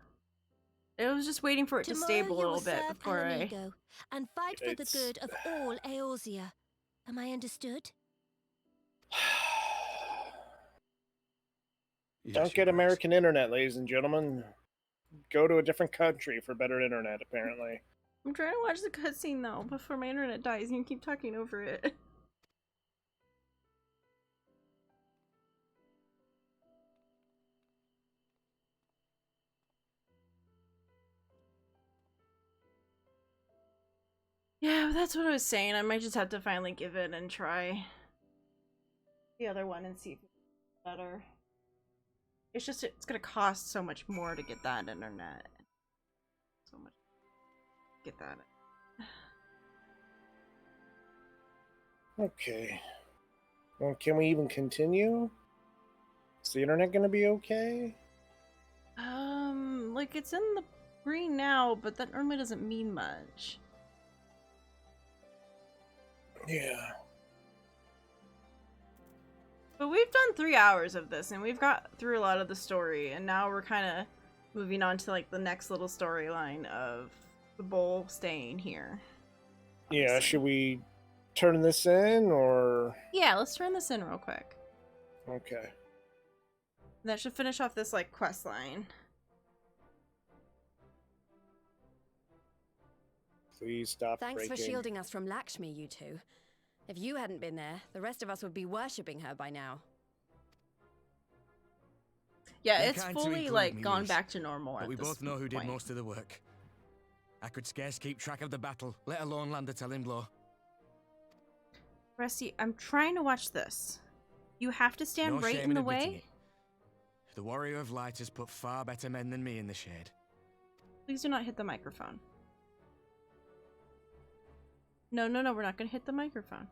I was just waiting for it to stable a little bit before Alamigo and fight for the good of all Eorzea. Am I understood? Don't get American internet, ladies and gentlemen. Go to a different country for better internet, apparently. I'm trying to watch the cutscene though before my internet dies. You can keep talking over it. Yeah, that's what I was saying. I might just have to finally give it and try the other one and see if it's better. It's just, it's gonna cost so much more to get that internet. So much. Get that. Okay. Well, can we even continue? Is the internet gonna be okay? Like it's in the green now, but that normally doesn't mean much. Yeah. But we've done 3 hours of this, and we've got through a lot of the story, and now we're kind of moving on to like the next little storyline of the bull staying here. Yeah, should we turn this in, or...? Yeah, let's turn this in real quick. Okay. That should finish off this, like, quest line. Please stop Thanks breaking. for shielding us from Lakshmi, you two. If you hadn't been there, the rest of us would be worshipping her by now. Yeah, You're it's kind to fully, include like, me, gone Reese, back to normal but at we this both know who did point. most of the work. I could scarce keep track of the battle, let alone land a telling blow. Rusty, I'm trying to watch this. You have to stand No right shame in the admitting way? it. The Warrior of Light has put far better men than me in the shade. Please do not hit the microphone. No, no, no, we're not going to hit the microphone.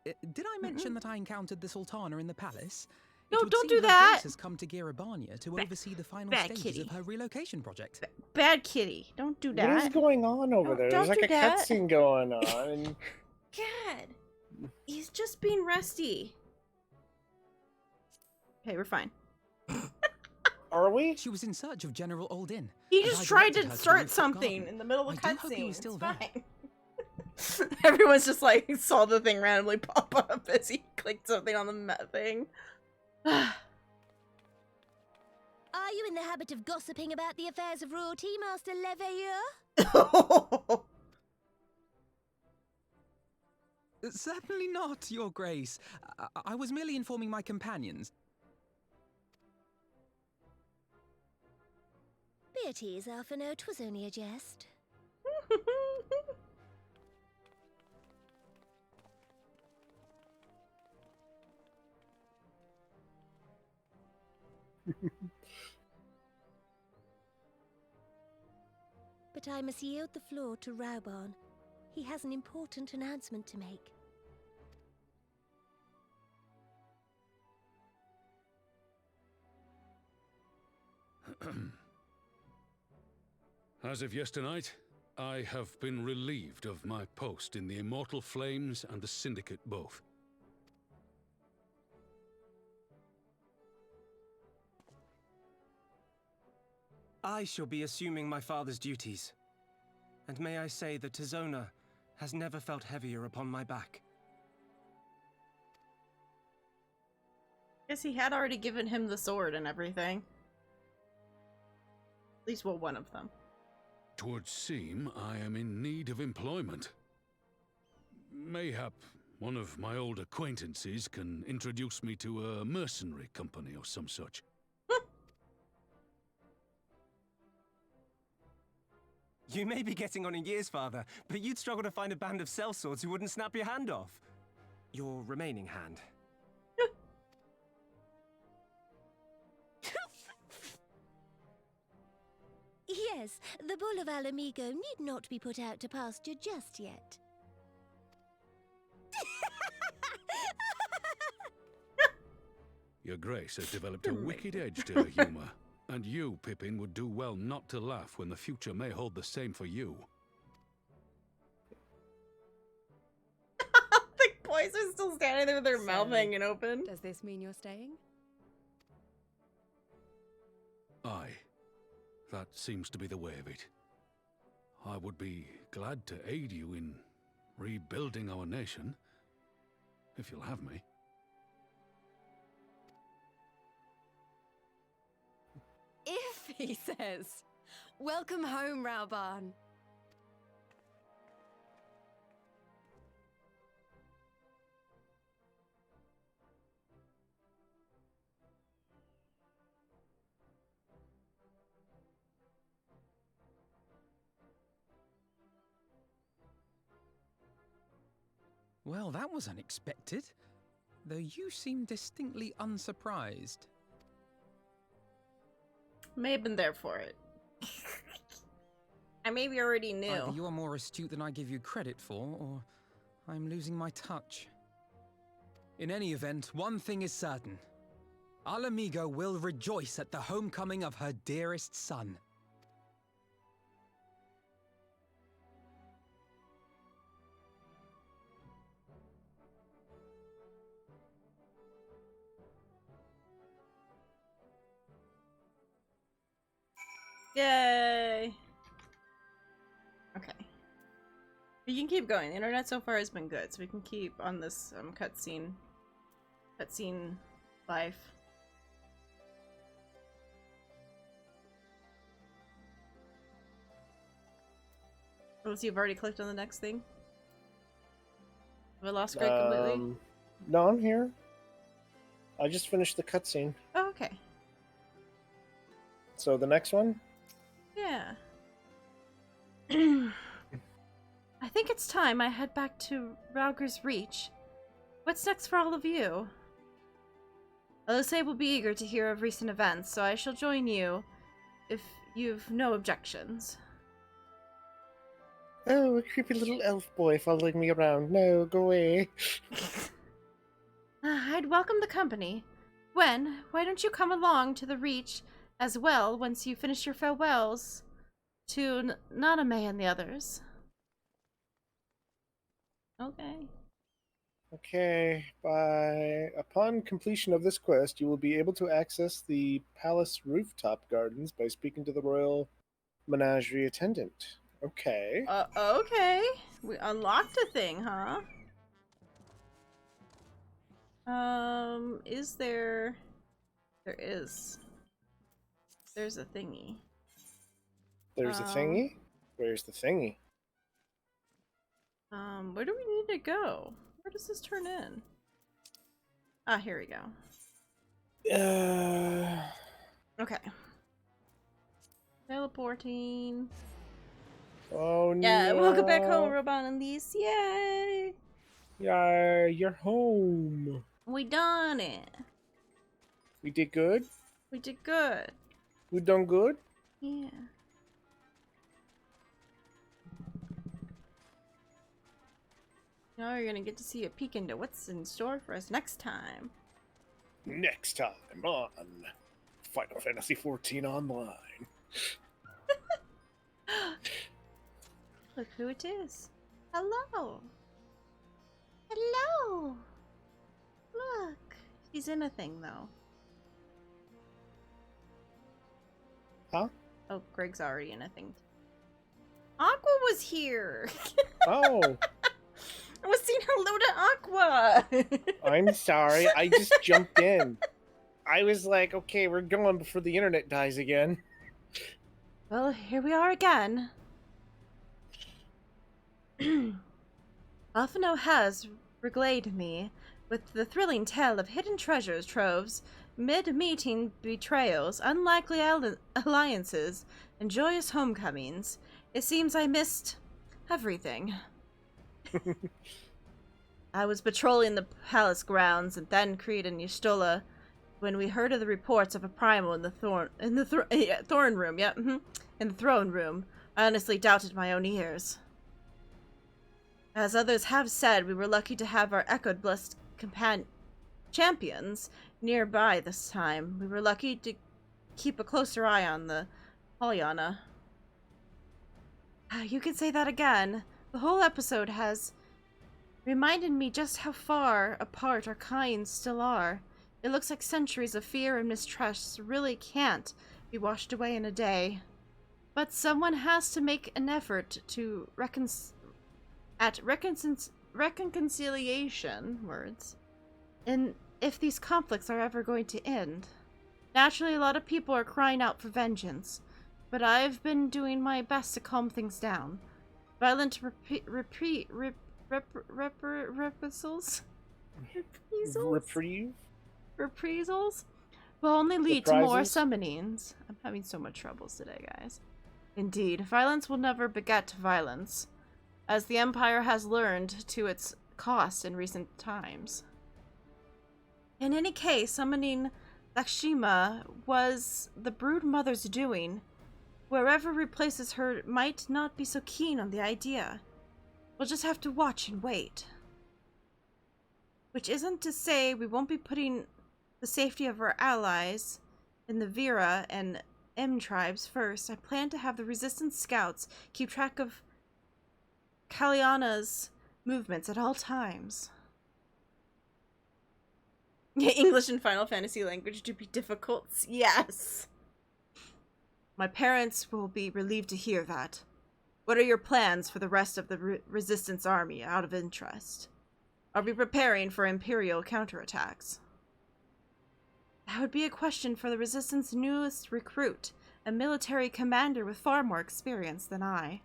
Did I mention that I encountered the Sultana in the palace? No, It would don't seem do her that! Grace has come to Girabania to oversee the final bad stages kitty. of her relocation project. Bad kitty. Don't do that. What is going on over there? There's don't like do a that. cutscene going on. And... God. He's just being rusty. Okay, we're fine. Are we? She was in search of General Oldin. He and just I tried directed to her the start rooftop something garden. in the middle of a I do hope he cutscene. was still It's there. fine. Everyone's just like saw the thing randomly pop up as he clicked something on the thing. Are you in the habit of gossiping about the affairs of royalty, Master Leveilleur? Certainly not, Your Grace. I was merely informing my companions. Be at ease, Alphino. 'Twas only a jest. But I must yield the floor to Raubarn. He has an important announcement to make. As of yesternight, I have been relieved of my post in the Immortal Flames and the Syndicate both. I shall be assuming my father's duties. And may I say that Tizona has never felt heavier upon my back. Guess he had already given him the sword and everything. At least, well, one of them. 'Twould seem I am in need of employment. Mayhap one of my old acquaintances can introduce me to a mercenary company or some such. You may be getting on in years, Father, but you'd struggle to find a band of sellswords who wouldn't snap your hand off. Your remaining hand. Yes, the bull of Alamigo need not be put out to pasture just yet. Your Grace has developed a wicked edge to her humor, and you, Pippin, would do well not to laugh when the future may hold the same for you. The boys are still standing there with their mouth hanging open. Does this mean you're staying? Aye. That seems to be the way of it. I would be glad to aid you in rebuilding our nation, if you'll have me. If, he says. Welcome home, Raubarn. Well, that was unexpected. Though you seem distinctly unsurprised. May have been there for it. I maybe already knew. Either you are more astute than I give you credit for, or I'm losing my touch. In any event, one thing is certain. Alamigo will rejoice at the homecoming of her dearest son. Yay! Okay. We can keep going. The internet so far has been good, so we can keep on this cutscene life. Unless you've already clicked on the next thing. Have I lost Greg completely? No, I'm here. I just finished the cutscene. Oh, okay. So the next one? Yeah. I think it's time I head back to Rauger's Reach. What's next for all of you? Elisei will be eager to hear of recent events, so I shall join you if you've no objections. Oh, a creepy little elf boy following me around. No, go away. I'd welcome the company. Gwen, why don't you come along to the Reach as well once you finish your farewells to Naname and the others? Okay. Okay, upon completion of this quest, you will be able to access the palace rooftop gardens by speaking to the royal menagerie attendant. Okay. Okay. We unlocked a thing, huh? Is there... There is. There's a thingy. There's a thingy? Where's the thingy? Where do we need to go? Where does this turn in? Ah, here we go. Okay. Teleporting. Oh no. Yeah, welcome back home, Robot and Lise. Yay! Yeah, you're home. We done it. We did good? We did good. We done good? Yeah. Now you're gonna get to see a peek into what's in store for us next time. Next time on Final Fantasy XIV Online. Look who it is. Hello. Hello. Look. She's in a thing, though. Huh? Oh, Greg's already in a thing. Aqua was here. Oh. I was saying hello to Aqua. I'm sorry. I just jumped in. I was like, okay, we're going before the internet dies again. Well, here we are again. Alphino has regaled me with the thrilling tale of hidden treasures troves, mid-meeting betrayals, unlikely alliances, and joyous homecomings. It seems I missed everything. I was patrolling the palace grounds and then created Yustola when we heard of the reports of a primal in the throne room. Yep, in the throne room. I honestly doubted my own ears. As others have said, we were lucky to have our echoed blessed champions nearby this time. We were lucky to keep a closer eye on the Pollyanna. You can say that again. The whole episode has reminded me just how far apart our kinds still are. It looks like centuries of fear and mistrust really can't be washed away in a day. But someone has to make an effort to reconciliation words. And if these conflicts are ever going to end. Naturally, a lot of people are crying out for vengeance, but I've been doing my best to calm things down. Violent reprisals will only lead to more summonings. I'm having so much troubles today, guys. Indeed, violence will never beget violence, as the Empire has learned to its cost in recent times. In any case, summoning Lakshmi was the Brood Mother's doing. Wherever replaces her might not be so keen on the idea. We'll just have to watch and wait. Which isn't to say we won't be putting the safety of our allies in the Vera and M tribes first. I plan to have the Resistance Scouts keep track of Kaliana's movements at all times. Yeah, English and Final Fantasy language do be difficult. Yes. My parents will be relieved to hear that. What are your plans for the rest of the Resistance army out of interest? Are we preparing for Imperial counterattacks? That would be a question for the Resistance newest recruit, a military commander with far more experience than I.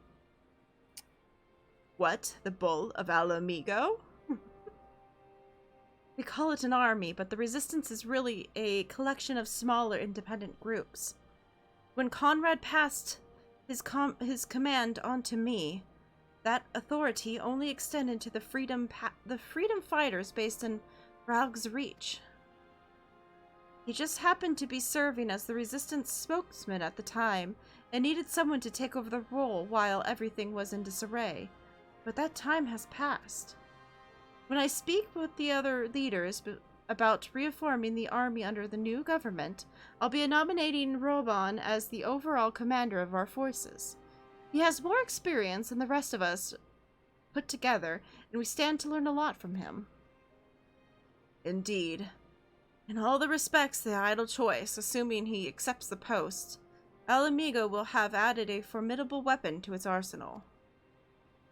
What? The Bull of Alamigo? We call it an army, but the Resistance is really a collection of smaller independent groups. When Conrad passed his command on to me, that authority only extended to the freedom fighters based in Ralg's Reach. He just happened to be serving as the Resistance spokesman at the time, It needed someone to take over the role while everything was in disarray. But that time has passed. When I speak with the other leaders about reforming the army under the new government, I'll be nominating Robon as the overall commander of our forces. He has more experience than the rest of us put together, and we stand to learn a lot from him. Indeed. In all the respects, the idle choice, assuming he accepts the post, Alamigo will have added a formidable weapon to its arsenal.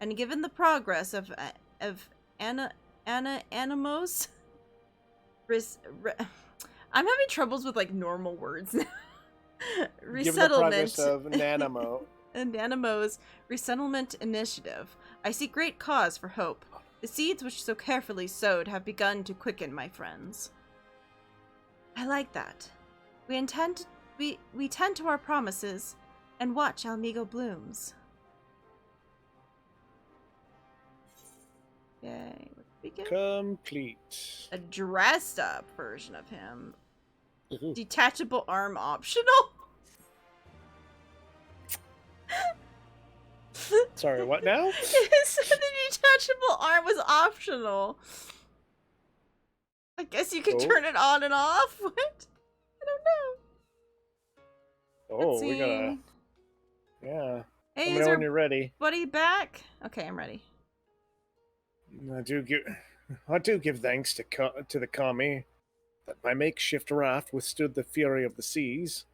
And given the progress of Animos, I'm having troubles with like normal words now. Resettlement. Given the progress of Nanamo. And Nanamo's resettlement initiative, I see great cause for hope. The seeds which so carefully sowed have begun to quicken, my friends. I like that. We tend to our promises and watch Alamigo blooms. Yay. Complete. A dressed up version of him. Ooh. Detachable arm optional? Sorry, what now? It said the detachable arm was optional. I guess you can turn it on and off? What? I don't know. Oh, we gotta... Yeah. Hey, Let me know when you're ready. Buddy back? Okay, I'm ready. I do give thanks to the kami that my makeshift raft withstood the fury of the seas.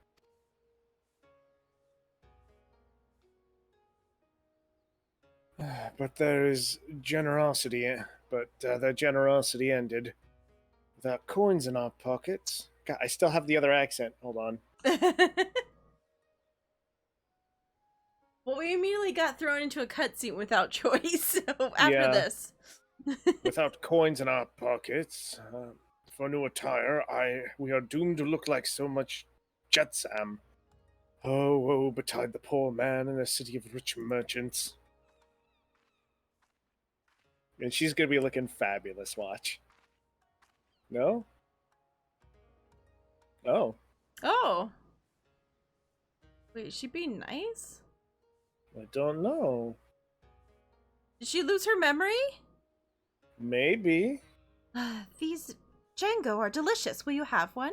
But there is generosity. But their generosity ended without coins in our pockets. God, I still have the other accent. Hold on. Well, we immediately got thrown into a cutscene without choice. So after this. Without coins in our pockets, for new attire, we are doomed to look like so much jetsam. Oh, woe betide the poor man in a city of rich merchants. And she's gonna be looking fabulous, watch. No? Oh. Oh. Wait, is she being nice? I don't know. Did she lose her memory? Maybe. These Django are delicious. Will you have one?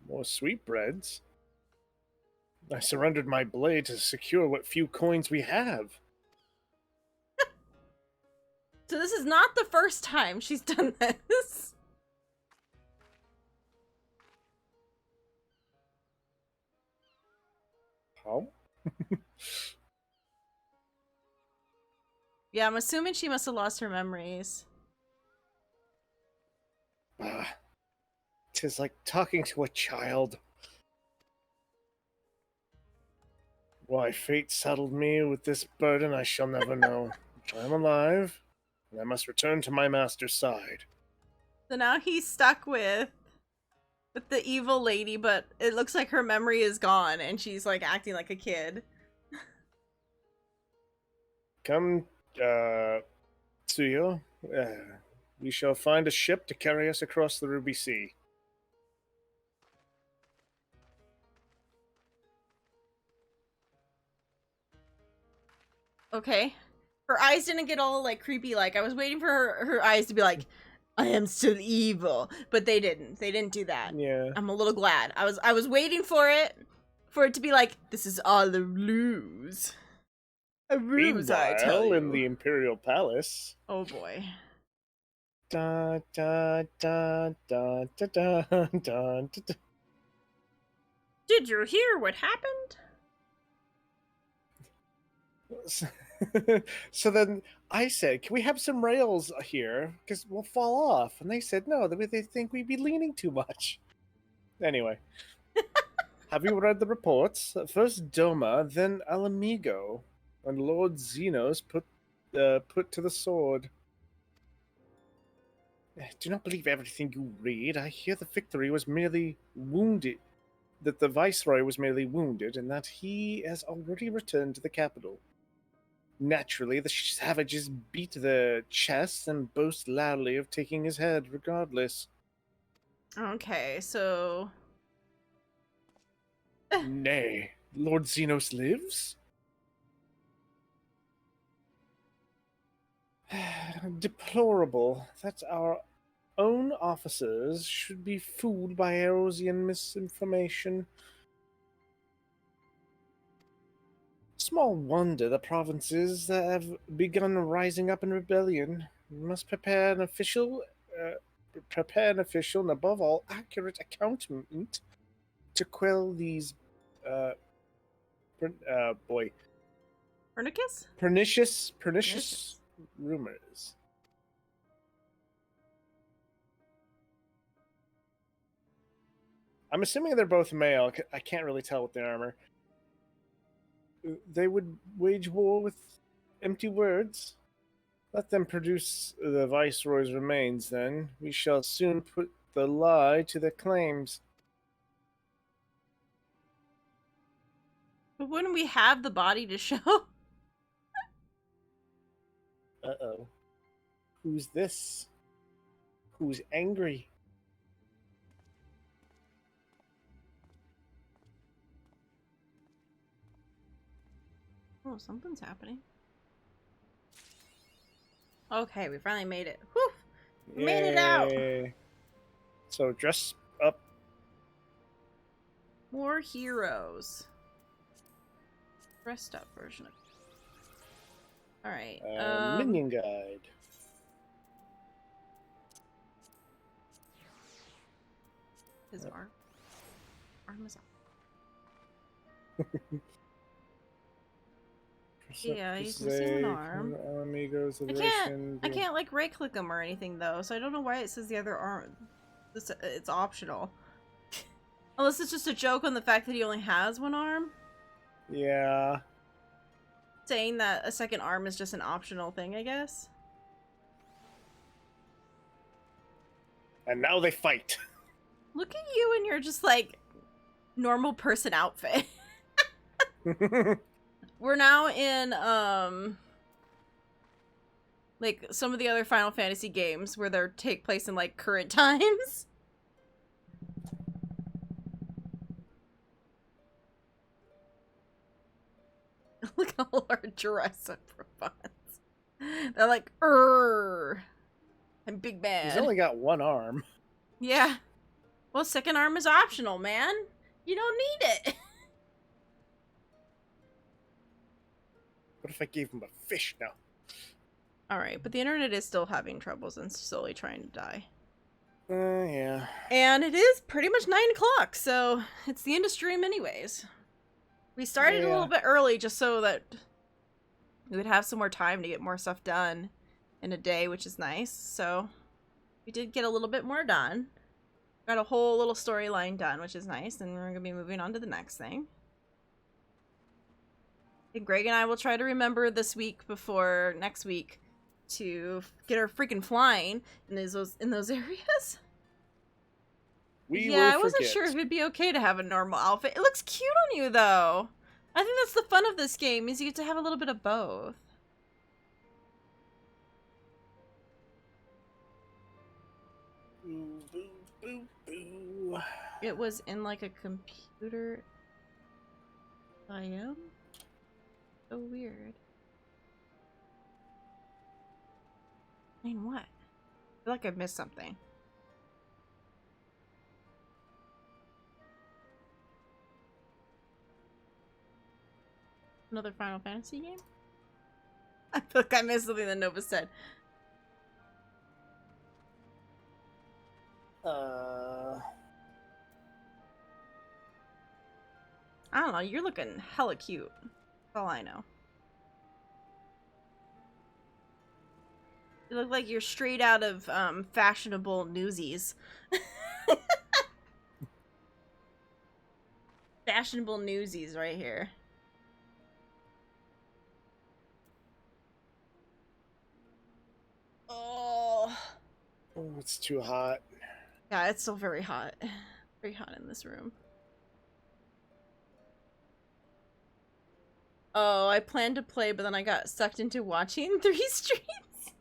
More sweetbreads. I surrendered my blade to secure what few coins we have. So this is not the first time she's done this. How? Yeah, I'm assuming she must have lost her memories. Tis like talking to a child. Why fate saddled me with this burden I shall never know. I am alive, and I must return to my master's side. So now he's stuck with the evil lady, but it looks like her memory is gone, and she's like acting like a kid. Come, Tsuyo. We shall find a ship to carry us across the Ruby Sea. Okay. Her eyes didn't get all like creepy. Like I was waiting for her eyes to be like, I am still evil, but they didn't. They didn't do that. Yeah. I'm a little glad. I was waiting for it to be like, this is all a ruse. A ruse, I tell you. In the Imperial Palace. Oh boy. Da da da da da da da da. Did you hear what happened? So then I said, can we have some rails here? Because we'll fall off. And they said, no, they think we'd be leaning too much. Anyway. Have you read the reports? First Doma, then Alamigo, and Lord Xenos put to the sword. Do not believe everything you read. I hear the victory was merely wounded, that the Viceroy was merely wounded, and that he has already returned to the capital. Naturally, the savages beat the chest and boast loudly of taking his head regardless. Okay, so Nay, Lord Xenos lives? Deplorable that our own officers should be fooled by Erosian misinformation. Small wonder the provinces that have begun rising up in rebellion must prepare an official, and above all, accurate accountant to quell these, Pernicus? pernicious rumors. I'm assuming they're both male. I can't really tell with the armor. They would wage war with empty words. Let them produce the Viceroy's remains, then. We shall soon put the lie to their claims. But wouldn't we have the body to show? Uh-oh. Who's this? Who's angry? Oh, something's happening. Okay, we finally made it. Whew! We made it out! So dress up. More heroes. Dressed up version of... Alright, Minion guide. His arm is up. Yeah, he's missing an arm. I can't like right click him or anything though, so I don't know why it says the other arm. It's optional. Unless it's just a joke on the fact that he only has one arm. Yeah. Saying that a second arm is just an optional thing, I guess. And now they fight. Look at you in your just like normal person outfit. We're now in like some of the other Final Fantasy games where they take place in like current times. Look how our dress up for fun. They're like, I'm big bad. He's only got one arm. Yeah. Well, second arm is optional, man. You don't need it. What if I gave him a fish now? Alright, but the internet is still having troubles and slowly trying to die. Yeah. And it is pretty much 9 o'clock, so it's the end of stream anyways. We started a little bit early just so that we would have some more time to get more stuff done in a day, which is nice. So we did get a little bit more done. Got a whole little storyline done, which is nice, and we're going to be moving on to the next thing. And Greg and I will try to remember this week before next week to get our freaking flying in those areas. I wasn't sure if it'd be okay to have a normal outfit. It looks cute on you, though. I think that's the fun of this game, is you get to have a little bit of both. Boo, boo, boo, boo. It was in like a computer biome? So weird. I mean, what? I feel like I missed something. Another Final Fantasy game? I feel like I missed something that Nova said. I don't know, you're looking hella cute. That's all I know. You look like you're straight out of fashionable Newsies. Fashionable Newsies right here. Oh, it's too hot. Yeah, it's still very hot. Very hot in this room. Oh, I planned to play, but then I got sucked into watching 3 streams.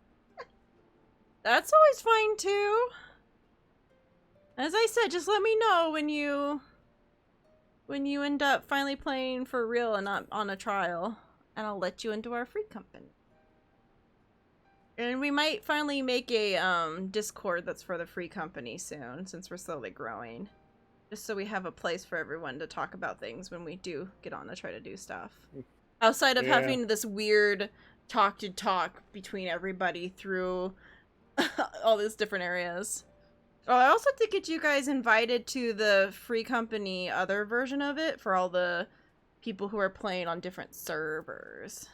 That's always fine, too. As I said, just let me know when you when you end up finally playing for real and not on a trial. And I'll let you into our free company. And we might finally make a Discord that's for the free company soon, since we're slowly growing. Just so we have a place for everyone to talk about things when we do get on to try to do stuff. Outside of having this weird talk between everybody through all these different areas. Oh, I also have to get you guys invited to the free company other version of it for all the people who are playing on different servers.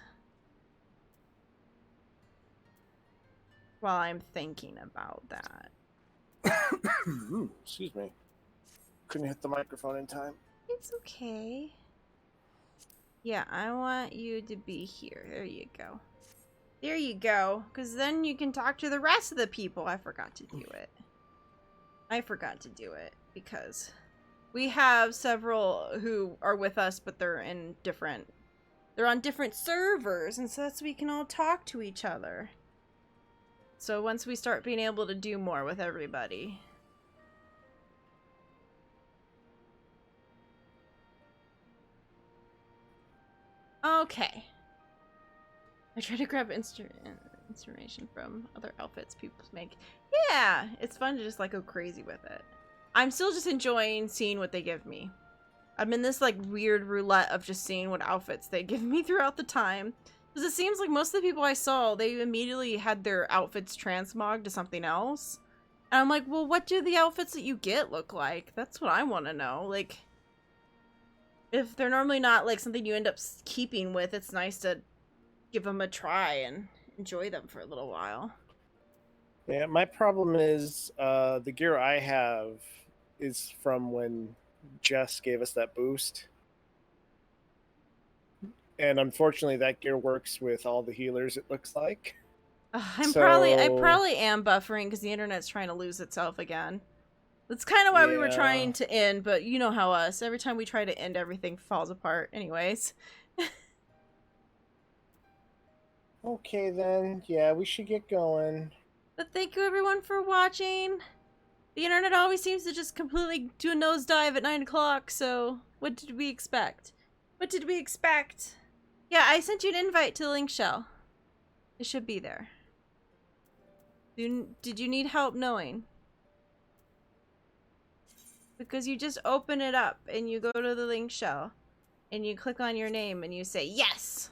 While I'm thinking about that. Excuse me. Couldn't hit the microphone in time. It's okay. Yeah, I want you to be here. There you go. There you go. Because then you can talk to the rest of the people. I forgot to do it. Because we have several who are with us, but they're on different servers, and so that's so we can all talk to each other. So once we start being able to do more with everybody. Okay. I try to grab inspiration from other outfits people make. Yeah, it's fun to just like go crazy with it. I'm still just enjoying seeing what they give me. I'm in this like weird roulette of just seeing what outfits they give me throughout the time. Because it seems like most of the people I saw, they immediately had their outfits transmogged to something else. And I'm like, well, what do the outfits that you get look like? That's what I want to know. Like, if they're normally not like something you end up keeping with, it's nice to give them a try and enjoy them for a little while. Yeah, my problem is the gear I have is from when Jess gave us that boost. And unfortunately, that gear works with all the healers, it looks like. I probably am buffering because the internet's trying to lose itself again. That's kind of why we were trying to end, but you know how us. Every time we try to end, everything falls apart anyways. Okay, then. Yeah, we should get going. But thank you, everyone, for watching. The internet always seems to just completely do a nosedive at 9 o'clock, so what did we expect? What did we expect? Yeah, I sent you an invite to the link shell. It should be there. Did you need help knowing? Because you just open it up and you go to the link shell and you click on your name and you say yes.